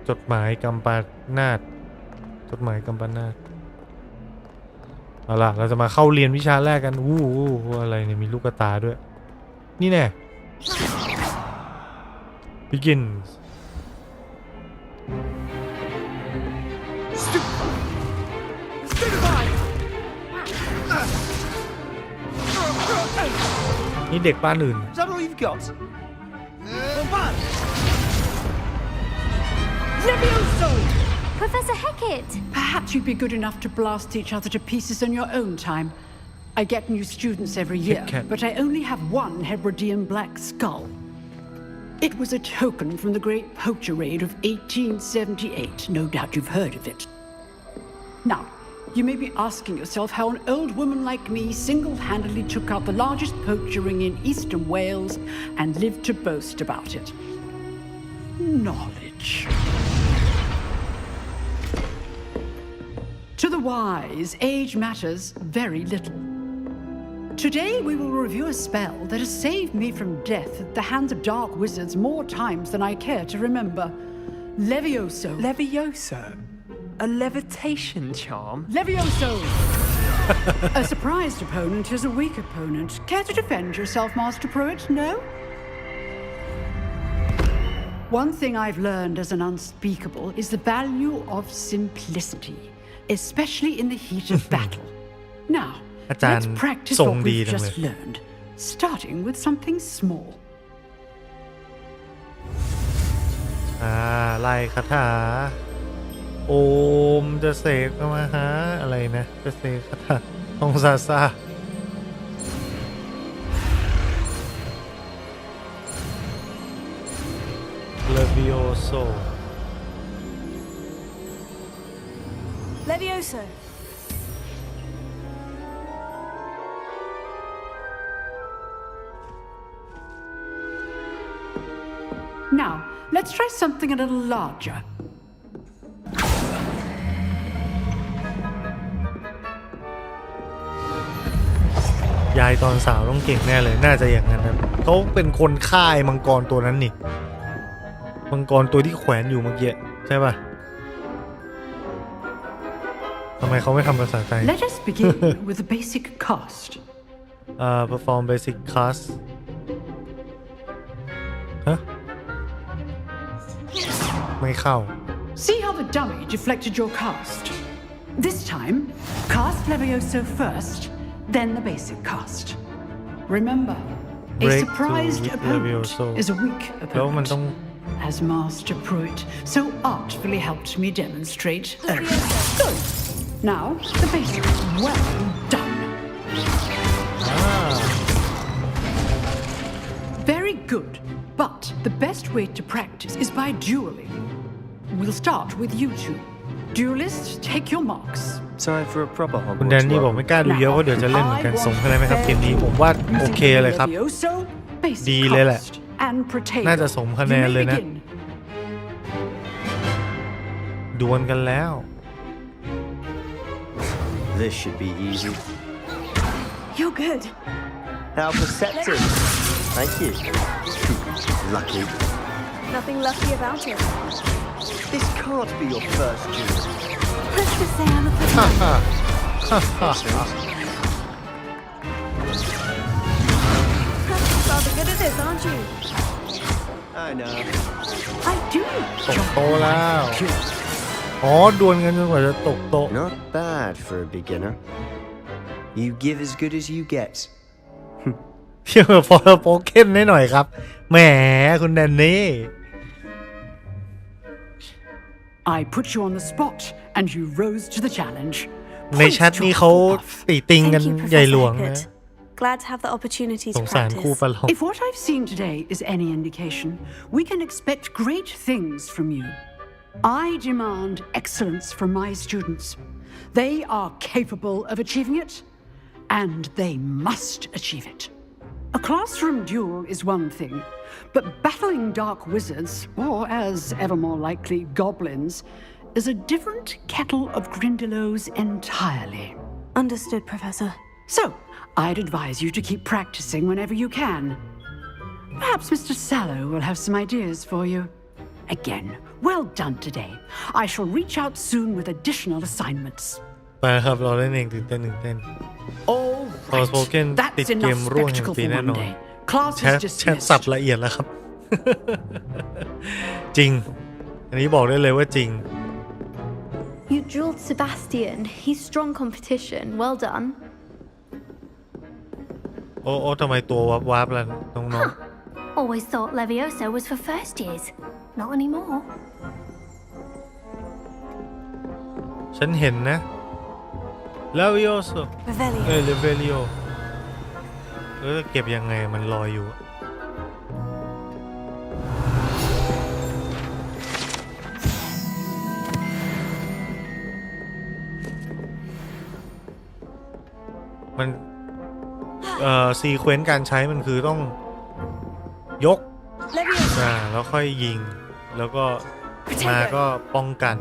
จดหมายกัมปนาทจดหมายกัมปนาทเอาล่ะเราจะมาเข้าเรียนวิชาแรกกันอะไรเนี่ยมีลูกตาด้วยนี่แน่ beginsนี่เด็กบ้านอื่น Professor Hecat! Perhaps you'd be good enough to blast each other to pieces in your own time. I get new students every year, but I only have one Hebridean black skull. It was a token from the Great Poacher Raid of 1878. No doubt you've heard of it. Now, you may be asking yourself how an old woman like me single-handedly took out the largest poacher ring in eastern Wales and lived to boast about it. Knowledge. To the wise, age matters very little. Today we will review a spell that has saved me from death at the hands of dark wizards more times than I care to remember. Levioso. Levioso? A levitation charm? Levioso! A surprised opponent is a weak opponent. Care to defend yourself, Master Pruitt? No? One thing I've learned as an unspeakable is the value of simplicity, especially in the heat of battle. Now, let's practice what we've just learned, starting with something small. ไล่คาถาโอมจะเสกมาหาอะไรนะจะเสกคาถาองซาซาLevioso. Levioso. Now, let's try something a little larger. ยายตอนสาวต้องเก่งแน่เลยน่าจะอย่างนั้นนะเขาเป็นคนฆ่าไอ้มังกรตัวนั้นนี่มังกรตัวที่แขวนอยู่เมื่อกี้ใช่ป่ะทำไมเขาไม่ทำภาษาไทย Let us begin with the basic cast. Perform basic cast ฮะไม่เข้า See how the dummy deflected your cast. This time, cast Levioso first, then the basic cast. Remember, a surprised opponent is a weak opponent.As Master Pruitt so artfully helped me demonstrate. Now, the basics. Well done. Very good. But the best way to practice is by dueling. We'll start with you two. Duelists, take your marks. Time for a proper คุณแดนนี่บอกไม่กล้าดูเยอะเพราะเดี๋ยวจะเล่นเหมือนกันสมคะแนนไหมครับเกมนี้ผมว่าโอเคเลยครับดีเลยแหละน่าจะสมคะแนนเลยนะดวลกันแล้ว This should be easy. You're good. How perceptive. Thank you. Lucky. Nothing lucky about it. This can't be your first duel. Let's just say I'm a professional. Rather good at this, aren't you? I know. I do. ตกโตแล้วอ๋อดวลกันจนกว่าจะตกโต Not bad for a beginner. You give as good as you get. เชื่อพอโป๊กเก้นได้หน่อยครับแหมคุณแดนนี่ I put you on the spot and you rose to the challenge. ในแชทนี้เขาติติงกันใหญ่หลวงนะ Glad to have the opportunity ส to งสารครู practice. ประหลอด If what I've seen today is any indication, we can expect great things from you. I demand excellence from my students. They are capable of achieving it, and they must achieve it. A classroom duel is one thing, but battling dark wizards, or as ever more likely, goblins, is a different kettle of Grindylows entirely. Understood, Professor. So, I'd advise you to keep practicing whenever you can. Perhaps Mr. Sallow will have some ideas for you. Again, well done today. I shall reach out soon with additional assignments. ไปครับเราเล่นเองตื่นเต้นAll พอโป๊กเก้น right. ติด That's เกม enough ร่วงแห่ง spectacle ปี for แน่น one อน day. Class แช is ท dismissed. สับละเอียดแล้วครับ จริงอันนี้บอกได้เลยว่าจริง You drilled Sebastian. He's strong competition. Well done. โอ้ทำไมตัววับๆล่ะน้อง Always thought Levioso was for first years. Not anymore. ๆฉันเห็นนะลาวิโอโซเลเวลิโอเก็บยังไงมันลอยอยู่มันซีเควนต์การใช้มันคือต้องยกแล้วค่อยยิงแล้วก็มาก็ป้องกัน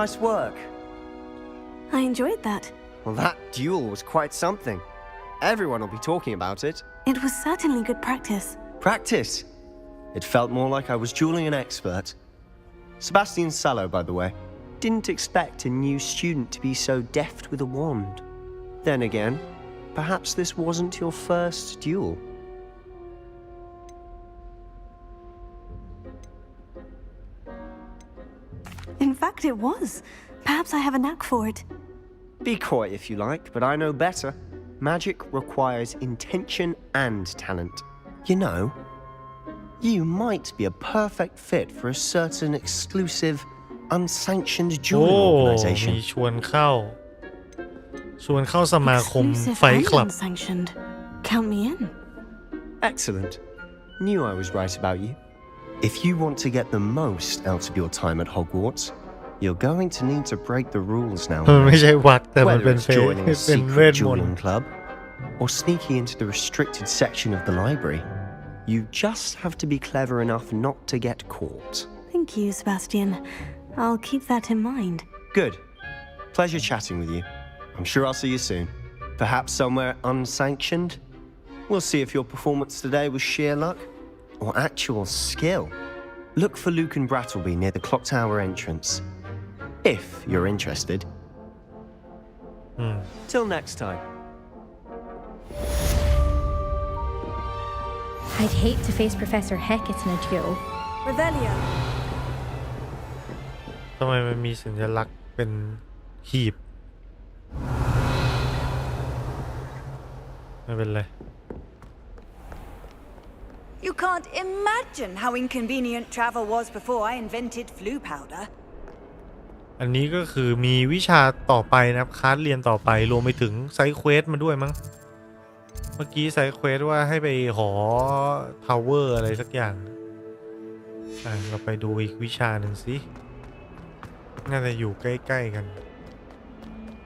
Nice work. I enjoyed that. Well, that duel was quite something. Everyone will be talking about it. It was certainly good practice. Practice? It felt more like I was dueling an expert. Sebastian Sallow, by the way. Didn't expect a new student to be so deft with a wand. Then again, perhaps this wasn't your first duel. In fact, it was. Perhaps I have a knack for it. Be coy if you like, but I know better. Magic requires intention and talent. You know, you might be a perfect fit for a certain exclusive, unsanctioned dueling organization. มีชวนเข้าสมาคมไฟท์คลับ Unsanctioned. Count me in. Excellent. Knew I was right about you. If you want to get the most out of your time at Hogwarts, you're going to need to break the rules now. ไม่ใช่วัดแต่มัน Whether เป็น it's เฟ joining a เป็นเว secret ทมนต์ dueling club or sneaking into the restricted section of the library, you just have to be clever enough not to get caught. Thank you, Sebastian. I'll keep that in mind. Good. Pleasure chatting with you. I'm sure I'll see you soon. Perhaps somewhere unsanctioned? We'll see if your performance today was sheer luck or actual skill. Look for Luke and Brattleby near the clock tower entrance. If you're interested. Till next time. I'd hate to face Professor Hecat in a duel. Revelio. ทำไมมันมีสัญลักษณ์เป็นหีบไม่เป็นไร You can't imagine how inconvenient travel was before I invented flu powder. อันนี้ก็คือมีวิชาต่อไปนะครับคลาสเรียนต่อไปรวมไปถึงไซด์เควสมาด้วยมั้งเมื่อกี้ไซด์เควสว่าให้ไปหอทาวเวอร์อะไรสักอย่างเราไปดูอีกวิชาหนึ่งสิน่าจะอยู่ใกล้ๆกัน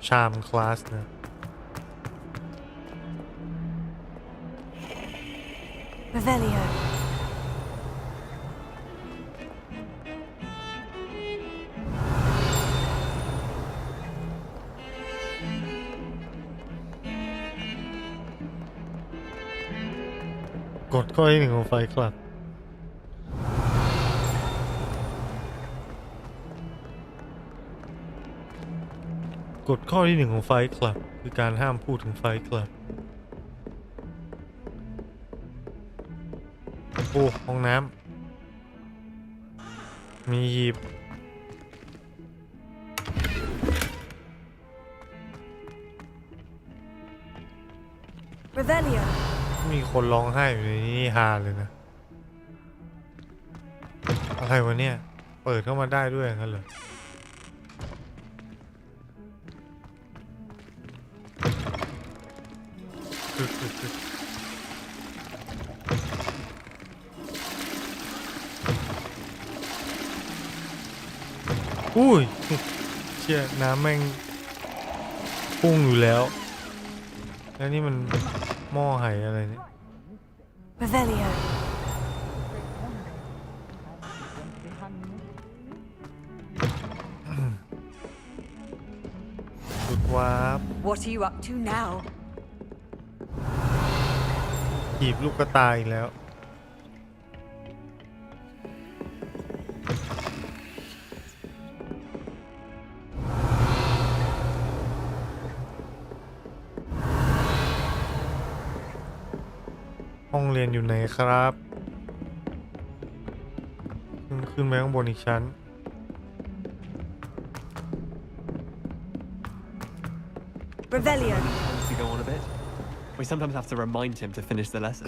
ชามคลาสนะRevelio. กฎข้อที่ 1ของไฟคลับกฎข้อที่ 1ของไฟคลับคือการห้ามพูดถึงไฟคลับโอ้ห้องน้ำมีหีบมีคนร้องไห้อยู่ในนี้ฮาเลยนะอะไรวะเนี่ยเปิดเข้ามาได้ด้วยงั้นเหรออุ้ยเชี่ยน้ำแม่งพุ่งอยู่แล้วแล้วนี่มันหม้อไหอะไรเนี่ย Revelio. สุดวาร์ป What are you up to now? หีบลูกกระตายอีกแล้วห้องเรียนอยู่ไหนครับขึ้นไปข้างบนอีกชั้น Revelio. To go on a bit. We sometimes have to remind him to finish the lesson.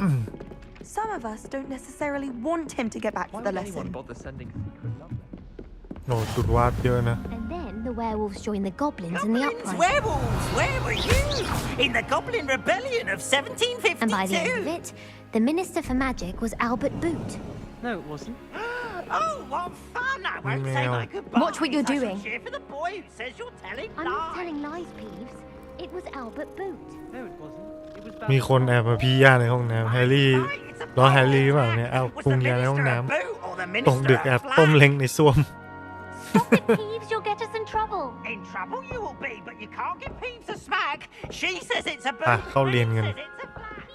Some of us don't necessarily want him to get back to the lesson. Why would anyone bother sending secret love letters? โหจุดวาร์ปเยอะนะ And then the werewolves join the goblins in the uprising. Werewolves, where were you? In the Goblin Rebellion of 1752. And by the end of it, the Minister for Magic was Albert Boot. No, it wasn't. Oh, what fun! I won't say my goodbyes. Watch what you're I shall doing. cheer for the boy who says you're telling I'm lies. not telling lies, Peeves. It was Albert Boot. No, it wasn't. It was มีคนแอบมาพี่ย่าในห้องน้ำแฮร์รี่ล้อแฮร์รี่หรือเปล่าเนี่ยเอาพุงยาในห้องน้ำตกดึกแอบต้มเล้งในส้วม Stop it, Peeves. You'll get us in trouble. In trouble you will be, but you can't give Peeves a smack. She says it's a อ่ะ boot. เข้าเรียนกัน Says it's a flat.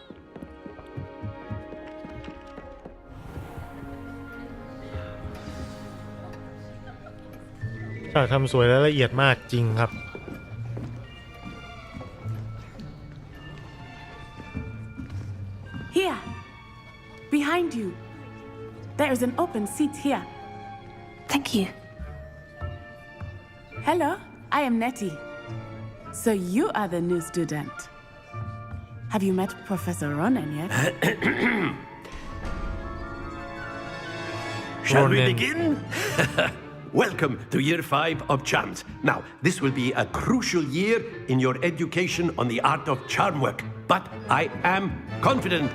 ฉากทำสวยและละเอียดมากจริงครับ Here, behind you. There is an open seat here. Thank you. Hello, I am Nettie. So you are the new student. Have you met Professor Ronan yet? Shall we begin? Welcome to Year 5 of Charms. Now, this will be a crucial year in your education on the art of charm work. But I am confident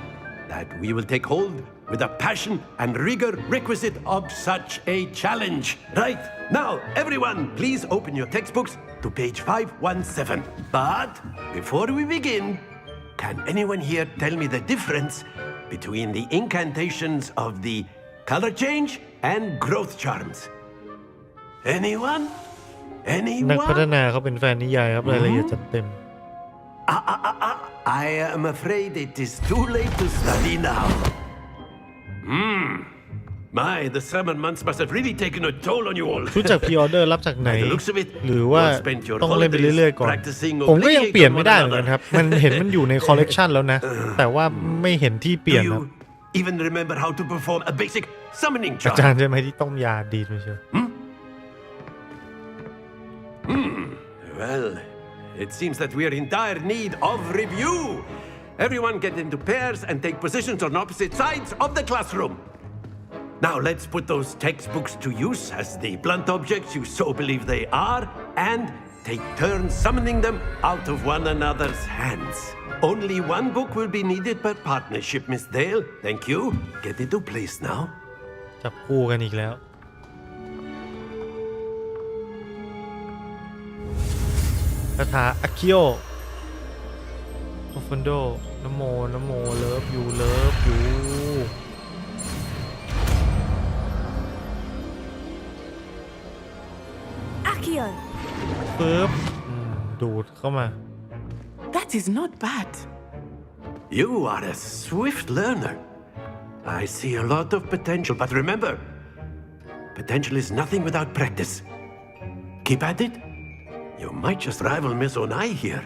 that we will take hold with the passion and rigor requisite of such a challenge. Right, now, everyone, please open your textbooks to page 517. But before we begin, can anyone here tell me the difference between the incantations of the color change and growth charms? Anyone? นักพัฒ Anyone? นาเขาเป็นแฟนนิยายครับรายละเอียดจัดเต็ม I am afraid it is too late to study now. My, the summer months must have really taken a toll on you all. รู้จักพรีออเดอร์รับจากไหน By the looks of it, หรือว่า you'll spend your ต้องเล่นไปเรื่อยๆก่อน holidays practicing ผมก็ยัง obliviate เปลี่ยน on ไม่ one ได้เหมือนกัน another. ครับ มันเห็นมันอยู่ในคอลเลกชันแล้วนะ แต่ว่าไม่เห็นที่เปลี่ยน Do ครับ you even remember how to perform a basic summoning อา charm? จารย์ใช่ไหมที่ต้มยาดีไม่ใช่ Well, it seems that we are in dire need of review. Everyone get into pairs and take positions on opposite sides of the classroom. Now let's put those textbooks to use as the blunt objects you so believe they are, and take turns summoning them out of one another's hands. Only one book will be needed per partnership, Miss Dale. Thank you. Get into place now. จับคู่กันอีกแล้วคาถาอาคิโอโอฟันโดนะโมนะโมเลิฟยูเลิฟยูอาคิโอปึ๊บดูดเข้ามา That is not bad. You are a swift learner. I see a lot of potential, but remember, potential is nothing without practice. Keep at it. You might just rival Miss Onai here.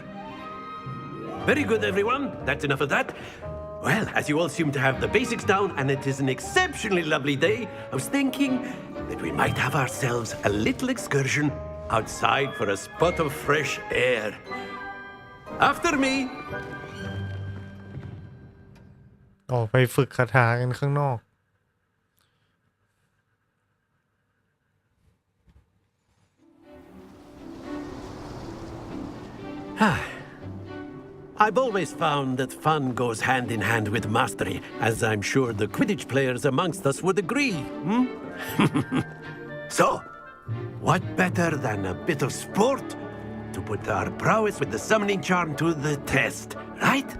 Very good, everyone. That's enough of that. Well, as you all seem to have the basics down, and it is an exceptionally lovely day, I was thinking that we might have ourselves a little excursion outside for a spot of fresh air. After me. ออกไปฝึกคาถากันข้างนอก I've always found that fun goes hand in hand with mastery, as I'm sure the Quidditch players amongst us would agree. So, what better than a bit of sport to put our prowess with the summoning charm to the test, right?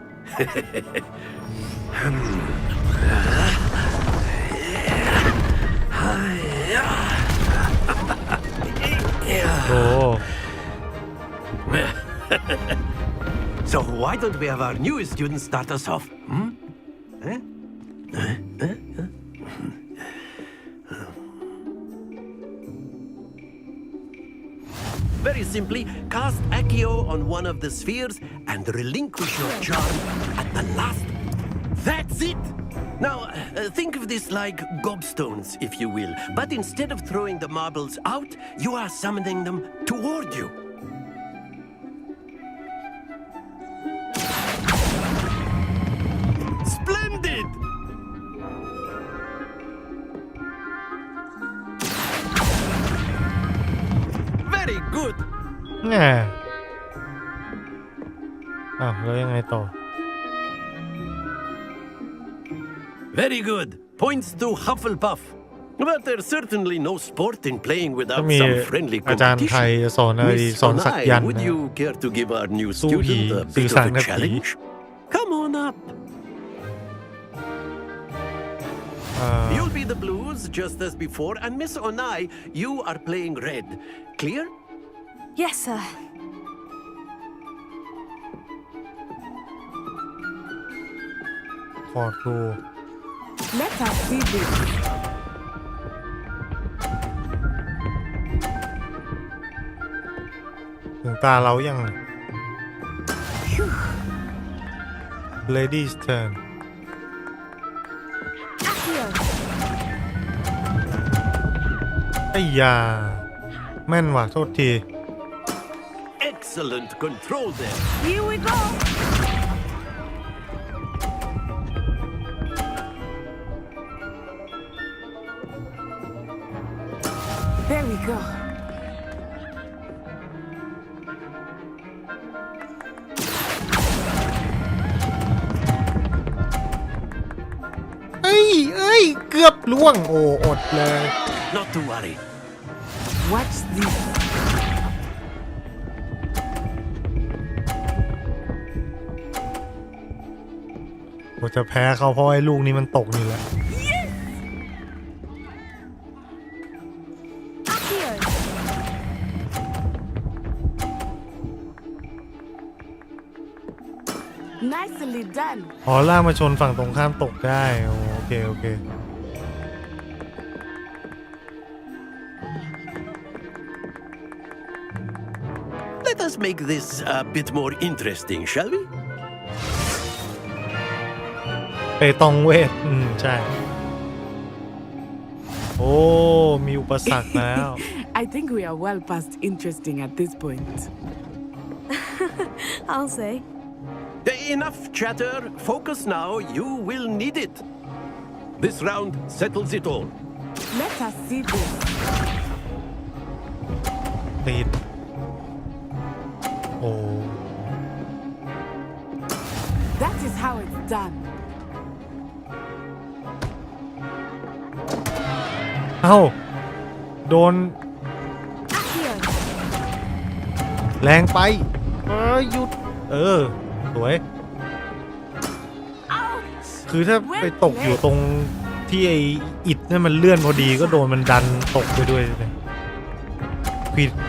Oh. So why don't we have our newest student start us off? Very simply, cast Accio on one of the spheres and relinquish your charm at the last. That's it! Now, think of this like gobstones, if you will. But instead of throwing the marbles out, you are summoning them toward you. Splendid! Very good. แง่อ้าวแล้วยังไงต่อ Very good. Points to Hufflepuff. But there's certainly no sport in playing without ก็มี some friendly อาจารย์ไทย competition. สอนอะไรดี Miss สอนสักยัน Onai, ต์ would นะ you care to give our new สู้ผี student a สื่อ bit สาร of a กับผี challenge? Come on up. You'll be the blues just as before, and Miss Onai, you are playing red. Clear? Yes, sir. ขอดู Let us see this. ถึงตาเรายัง Ladies turn ไอ้ยาแม่นว่ะโทษที Excellent control there. Here we go. There we go. เอ้ยเกือบล่วงโอ้อดเลย Not to worry. Watch this. ผมจะแพ้เขาเพราะไอ้ลูกนี้มันตกนี่แหละ Nicely done. อ๋อล่ากมาชนฝั่งตรงข้ามตกได้โอเคโอเค Let us make this a bit more interesting, shall we? ไปตองเวทใช่โอ้มีอุปสรรคแล้ว I think we are well past interesting at this point. I'll say. Enough chatter. Focus now. You will need it. This round settles it all. Let us see this. ติดโอ้ That is how it's done. เอ้าโดนแรงไปหยุดสวยคือถ้าไปตกอยู่ตรงที่ไอ้อิฐนั่นมันเลื่อนพอดีก็โดนมันดันตกไปด้วยเลย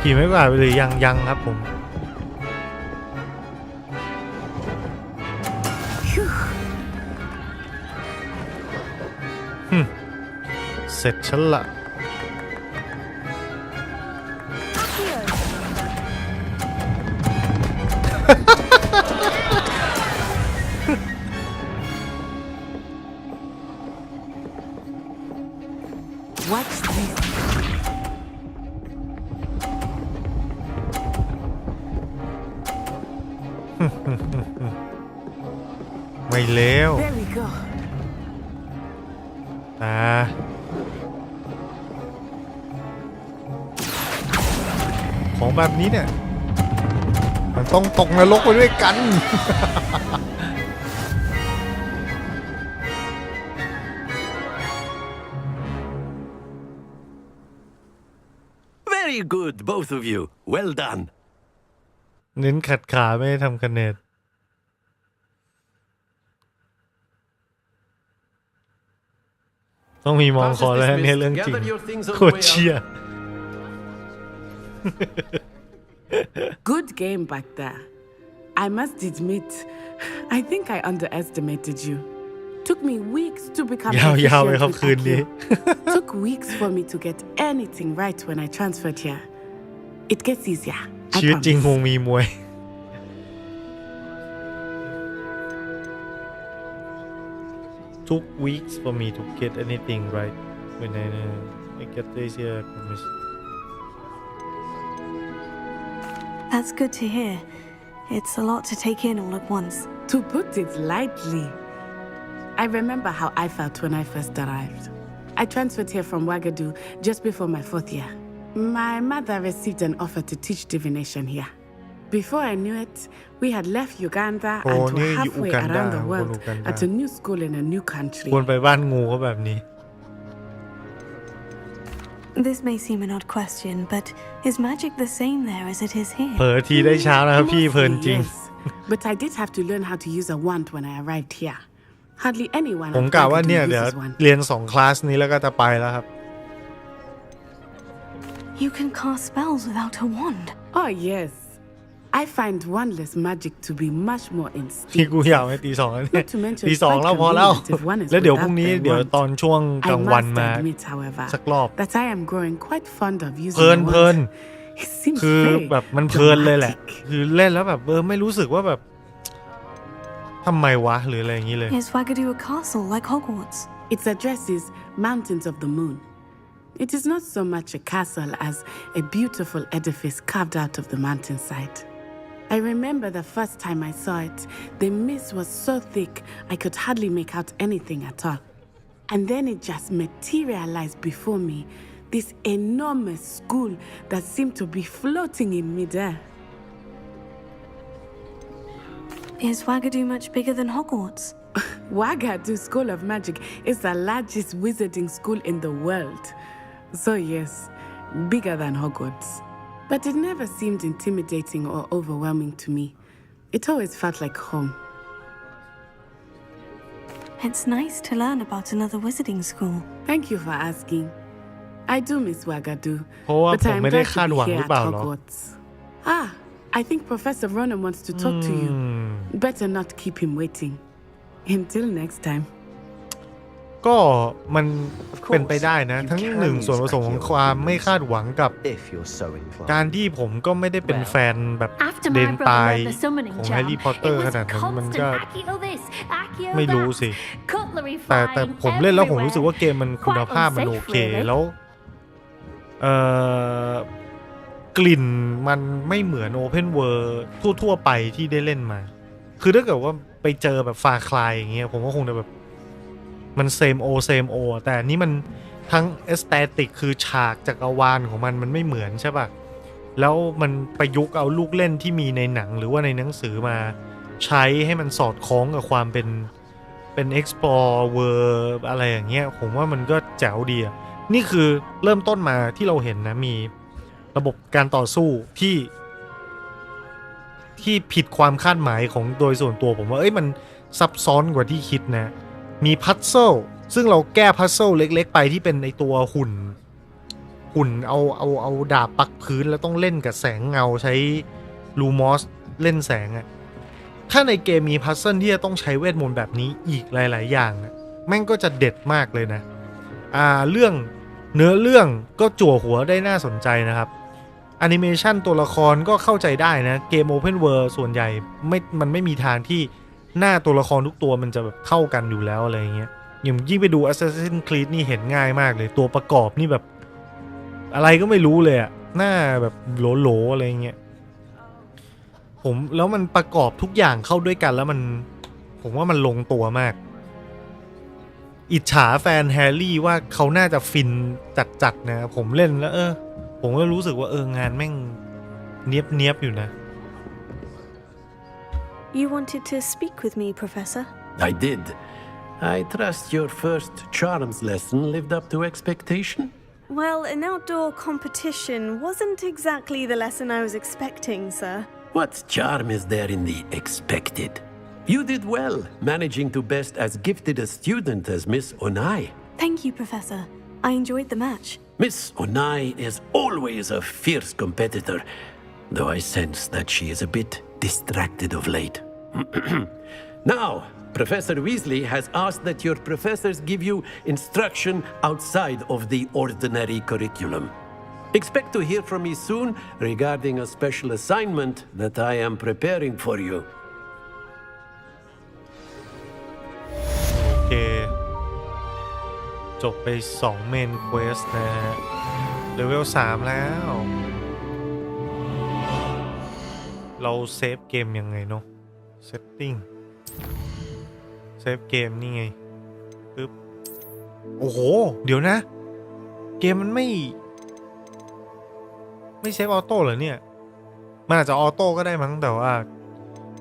ขี่ไม่กว่าไปเลยยังครับผมเสร็จฉันละWatch this. ไม่เลว There we go. ของแบบนี้เนี่ยมันต้องตกนรกไปด้วยกัน Very good, both of you. Well done. เน้นขัดขาไม่ทำคะแนนต้องมีมองคอแล้วเนี่ยเรื่องจริงโคตรเชี่ย Good game back there. I must admit, I think I underestimated you. Took me weeks to become ยาวๆเลยครับคืนนี้ Took weeks for me to get anything right when I transferred here. It gets easier. ชีวิตจริงคงมีมวย Took weeks for me to get anything right when I get this here. That's good to hear. It's a lot to take in all at once. To put it lightly, I remember how I felt when I first arrived. I transferred here from Wagadu just before my 4th year. My mother received an offer to teach divination here. Before I knew it, we had left Uganda and were halfway around the world at a new school in a new country. ควรไปบ้านงูเขาแบบนี้ This may seem an odd question, but is magic the same there as it is here? เผลอทีได้เช้านะครับพี่เพลินจริง But I did have to learn how to use a wand when I arrived here. Hardly anyone ผมกะว่าเนี่ยเดี๋ยวเรียน2คลาสนี้แล้วก็จะไปแล้วครับ You can cast spells without a wand. Oh yes. I find wandless magic to be much more ที่กูอยากไปตี 2แล้วเนี่ยตี 2แล้วพอแล้วแล้วเดี๋ยวพรุ่งนี้เดี๋ยวตอนช่วงกลางวันมาสักรอบ that I am growing quite fond of using เพลินคือแบบมันเพลินเลยแหละคือเล่นแล้วแบบไม่รู้สึกว่าแบบทำไมวะหรืออะไรอย่างนี้เลย Is Wagadu a castle like Hogwarts? Its address is Mountains of the Moon. It is not so much a castle as a beautiful edifice carved out of the mountainside. I remember the first time I saw it, the mist was so thick I could hardly make out anything at all. And then it just materialized before me, this enormous school that seemed to be floating in midair. Is Wagadu much bigger than Hogwarts? Wagadu School of Magic is the largest wizarding school in the world. So yes, bigger than Hogwarts. But it never seemed intimidating or overwhelming to me. It always felt like home. It's nice to learn about another wizarding school. Thank you for asking. I do miss Wagadu, เพราะว่า but ผม I'm ไม่ได้ glad คาด to หวัง be ห here รือเปล่า at หรอ Hogwarts. I think Professor Ronan wants to talk to you. Better not keep him waiting. Until next time. ก็มันเป็นไปได้นะทั้งหนึ่งส่วนผสมของความไม่คาดหวังกับการที่ผมก็ไม่ได้เป็นแฟนแบบเดนตายของแฮร์รี่พอตเตอร์ขนาดนั้นมันก็ไม่รู้สิแต่ผมเล่นแล้วผมรู้สึกว่าเกมมันคุณภาพมันโอเคแล้วกลิ่นมันไม่เหมือน Open World ทั่วๆไปที่ได้เล่นมาคือถ้าเกิดว่าไปเจอแบบฟาคลายอย่างเงี้ยผมก็คงจะแบบ มันเซมโอแต่อันนี้มันทั้งเอสเตติกคือฉากจักรวาลของมันไม่เหมือนใช่ป่ะแล้วมันประยุกต์เอาลูกเล่นที่มีในหนังหรือว่าในหนังสือมาใช้ให้มันสอดคล้องกับความเป็น explore world อะไรอย่างเงี้ยผมว่ามันก็แจ๋วดีอ่ะนี่คือเริ่มต้นมาที่เราเห็นนะมีระบบการต่อสู้ที่ผิดความคาดหมายของโดยส่วนตัวผมว่ามันซับซ้อนกว่าที่คิดนะมีพัซเซิลซึ่งเราแก้พัซเซิลเล็กๆไปที่เป็นในตัวหุ่นเอาดาบปักพื้นแล้วต้องเล่นกับแสงเงาใช้ลูมอสเล่นแสงอะถ้าในเกมมีพัซเซิลที่จะต้องใช้เวทมนต์แบบนี้อีกหลายๆอย่างนะแม่งก็จะเด็ดมากเลยนะเรื่องเนื้อเรื่องก็จั่วหัวได้น่าสนใจนะครับแอนิเมชันตัวละครก็เข้าใจได้นะเกม Open World ส่วนใหญ่มันไม่มีทางที่หน้าตัวละครทุกตัวมันจะแบบเท่ากันอยู่แล้วอะไรอย่างเงี้ยอย่างยิ่งไปดู Assassin's Creed นี่เห็นง่ายมากเลยตัวประกอบนี่แบบอะไรก็ไม่รู้เลยอะหน้าแบบโหลๆอะไรเงี้ยแล้วมันประกอบทุกอย่างเข้าด้วยกันแล้วผมว่ามันลงตัวมากอิจฉาแฟนแฮร์รี่ว่าเขาน่าจะฟินจัดๆนะผมเล่นแล้วผมก็รู้สึกว่างานแม่งเนียบอยู่นะ You wanted to speak with me, Professor? I did. I trust your first charms lesson lived up to expectation? Well, an outdoor competition wasn't exactly the lesson I was expecting, sir. What charm is there in the expected? You did well, managing to best as gifted a student as Miss Onai. Thank you, Professor. I enjoyed the match. Miss Onai is always a fierce competitor, though I sense that she is a bit distracted of late. Now, Professor Weasley has asked that your professors give you instruction outside of the ordinary curriculum. Expect to hear from me soon regarding a special assignment that I am preparing for you. โอเคจบไป2เมนเควสนะฮะเลเวล3แล้วเราเซฟเกมยังไงเนาะ Setting เซฟเกมนี่ไงปึ๊บโอ้โหเดี๋ยวนะเกมมันไม่เซฟออโต้เหรอเนี่ยมันอาจจะออโต้ก็ได้มั้งแต่ว่า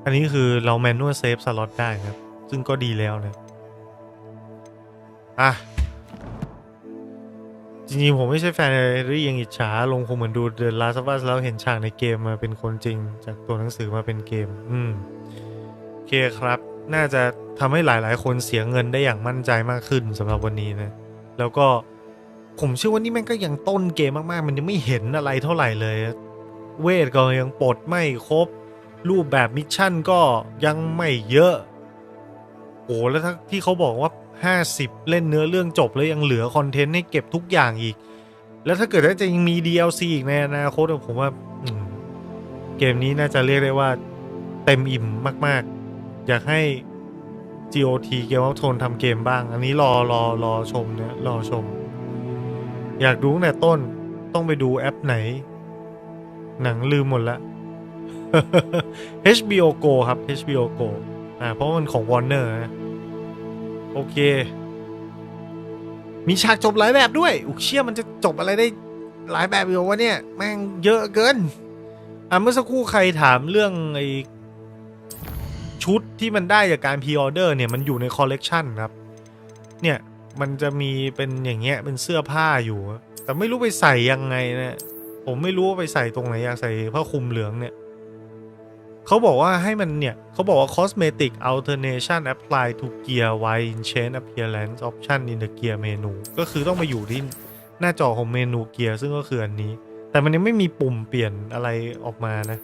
อันนี้คือเราแมนนวลเซฟสล็อตได้ครับซึ่งก็ดีแล้วนะจริงๆผมไม่ใช่แฟนหรือยังอิจฉาลงคงเหมือนดู The Last of Us แล้วเห็นฉากในเกมมาเป็นคนจริงจากตัวหนังสือมาเป็นเกมโอเคครับน่าจะทำให้หลายๆคนเสียเงินได้อย่างมั่นใจมากขึ้นสำหรับวันนี้นะแล้วก็ผมเชื่อว่านี่แม่งก็ยังต้นเกมมากๆมันยังไม่เห็นอะไรเท่าไหร่เลยเวทก็ยังปลดไม่ครบรูปแบบมิชชั่นก็ยังไม่เยอะโอ้แล้วที่เขาบอกว่า50เล่นเนื้อเรื่องจบแล้วยังเหลือคอนเทนต์ให้เก็บทุกอย่างอีกแล้วถ้าเกิดว่าจะยังมี DLC อีกในอนาคตผมว่าเกมนี้น่าจะเรียกได้ว่าเต็มอิ่มมากๆอยากให้ GOT เกมว่าโทนทำเกมบ้างอันนี้รอชมเนี่ยรอชมอยากดูตั้งแต่ต้นต้องไปดูแอปไหนหนังลืมหมดแล้ว HBO Go ครับ HBO Go เพราะมันของ Warner นะโอเคมีฉากจบหลายแบบด้วยเชี่ยมันจะจบอะไรได้หลายแบบอยู่วะเนี่ยแม่งเยอะเกินเมื่อสักครู่ใครถามเรื่องไอ้ชุดที่มันได้จากการพรีออเดอร์เนี่ยมันอยู่ในคอลเลกชันครับเนี่ยมันจะมีเป็นอย่างเงี้ยเป็นเสื้อผ้าอยู่แต่ไม่รู้ไปใส่ยังไงนะผมไม่รู้ว่าไปใส่ตรงไหนอยากใส่ผ้าคลุมเหลืองเนี่ยเขาบอกว่าให้มันเนี่ยเขาบอกว่า cosmetic alternation apply to gear while in change appearance option in the gear menu ก็คือต้องมาอยู่ที่หน้าจอของเมนูเกียร์ซึ่งก็คืออันนี้แต่มันยังไม่มีปุ่มเปลี่ยนอะไรออกมานะ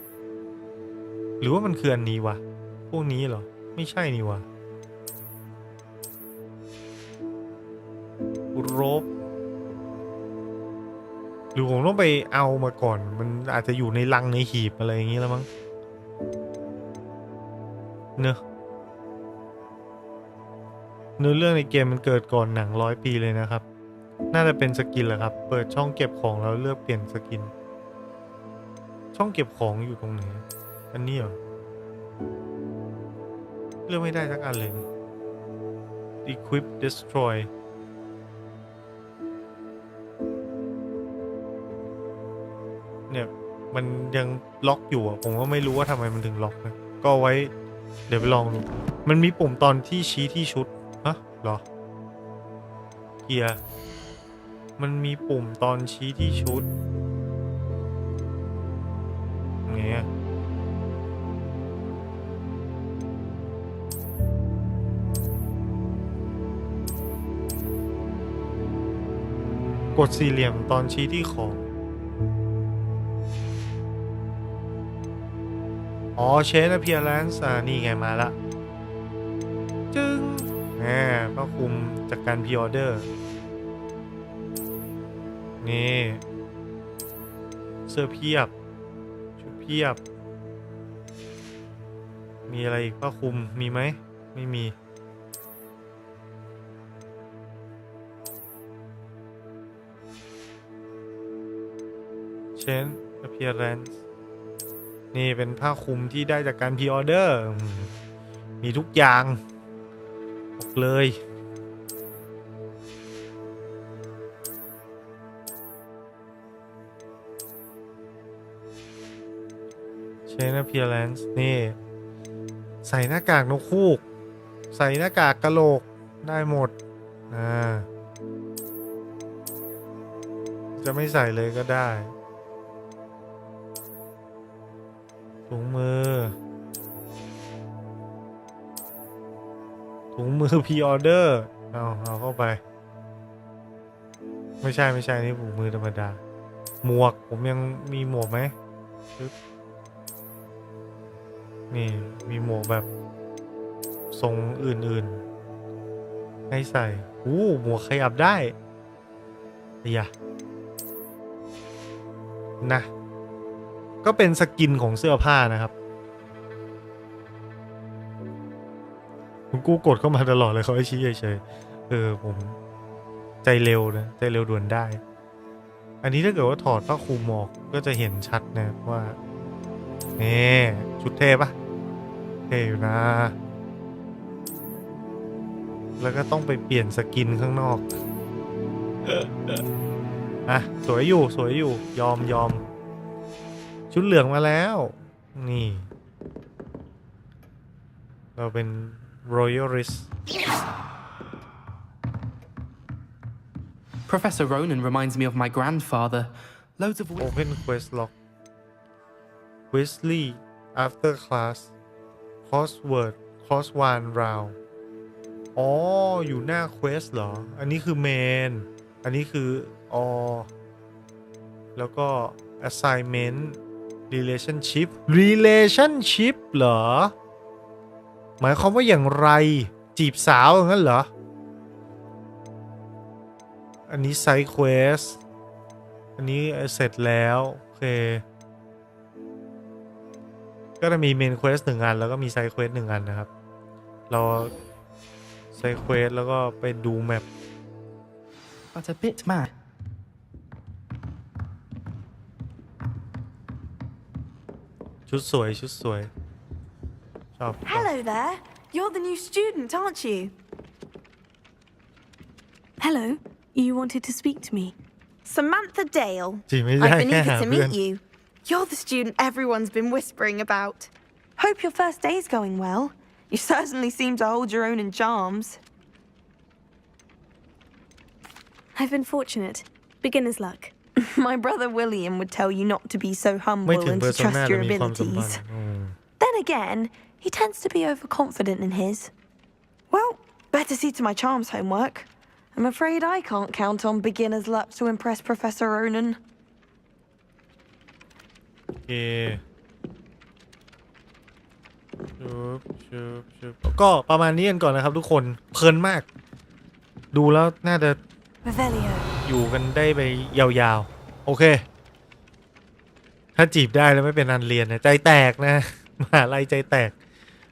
หรือว่ามันคืออันนี้วะพวกนี้เหรอไม่ใช่นี่วะโรบหรือผมต้องไปเอามาก่อนมันอาจจะอยู่ในลังในหีบอะไรอย่างนี้แล้วมั้งเนอะเนื้อเรื่องในเกมมันเกิดก่อนหนัง100 ปีเลยนะครับน่าจะเป็นสกินแหละครับเปิดช่องเก็บของแล้วเลือกเปลี่ยนสกินช่องเก็บของอยู่ตรงไหนอันนี้เหรอเลือกไม่ได้สักอันเลย equip destroy เนี่ยมันยังล็อกอยู่อ่ะผมก็ไม่รู้ว่าทำไมมันถึงล็อกนะก็ไว้เดี๋ยวไปลองดูมันมีปุ่มตอนที่ชี้ที่ชุดฮะเหรอเกียร์มันมีปุ่มตอนชี้ที่ชุดไงกดสี่เหลี่ยมตอนชี้ที่ของอ๋อ Change Appearance นี่ไงมาละจึงก็คุมจากการพรีออเดอร์นี่เสื้อเพียบชุดเพียบมีอะไรอีกผ้าคลุมมีไหมไม่มีChange Appearance นี่เป็นผ้าคลุมที่ได้จากการพรีออเดอร์มีทุกอย่างบอกเลย Change Appearance นี่ใส่หน้ากากนกฮูกใส่หน้ากากกะโหลกได้หมดจะไม่ใส่เลยก็ได้ถุงมือพรีออเดอร์เอาเข้าไปไม่ใช่นี่ถุงมือธรรมดาหมวกผมยังมีหมวกไหมนี่มีหมวกแบบทรงอื่นๆให้ใส่หมวกขยับได้นะก็เป็นสกินของเสื้อผ้านะครับคุณกูกดเข้ามาตลอดเลยเขาให้ชี้เฉยๆผมใจเร็วนะใจเร็วด่วนได้อันนี้ถ้าเกิดว่าถอดผ้าคลุมออกก็จะเห็นชัดนะว่านี่ชุดเท่ปะเท่อยู่นะแล้วก็ต้องไปเปลี่ยนสกินข้างนอกสวยอยู่ยอมชุดเหลืองมาแล้วนี่เราเป็น Royalist Professor Ronan reminds me of my grandfather. Loads of Open quest log Weasley after class crossword cross one round อ๋ออยู่หน้า quest เหรออันนี้คือ main อันนี้คือแล้วก็ assignment relationship เหรอหมายความว่าอย่างไรจีบสาวอย่างนั้นเหรออันนี้ side quest อันนี้เสร็จแล้วโอเคก็จะมี main quest 1 อันแล้วก็มี side quest 1 อันนะครับเรา side quest แล้วก็ไปดูแมป But a bit mad. ชุดสวยชอบ Hello there. You're the new student, aren't you? Hello. You wanted to speak to me. Samantha Dale. จริงไม่ได้ I've been แค่ eager หา to เพื่อน meet you. You're the student everyone's been whispering about. Hope your first day's going well. You certainly seem to hold your own in charms. I've been fortunate. Beginner's luck. My brother William would tell you not to be so humble and to trust your abilities. Then again, he tends to be overconfident in his. Well, better see to my charms homework. I'm afraid I can't count on beginner's luck to impress Professor Ronan. โอเคก็ประมาณนี้กันก่อนนะครับทุกคนเพลินมากดูแล้วน่าจะอยู่กันได้ไปยาวๆโอเคถ้าจีบได้แล้วไม่เป็นอันเรียนนะใจแตกนะมหาลัยใจแตก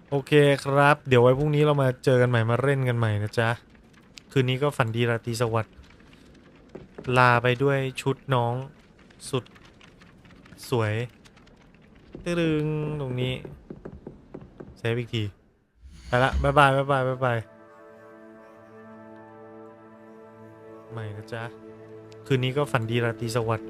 โอเคครับเดี๋ยวไว้พรุ่งนี้เรามาเจอกันใหม่มาเล่นกันใหม่นะจ๊ะคืนนี้ก็ฝันดีราตรีสวัสดิ์ลาไปด้วยชุดน้องสุดสวยตึงตรงนี้เซฟอีกทีไปละบ๊ายบาย ใหม่นะจ๊ะคืนนี้ก็ฝันดีราตรีสวัสดิ์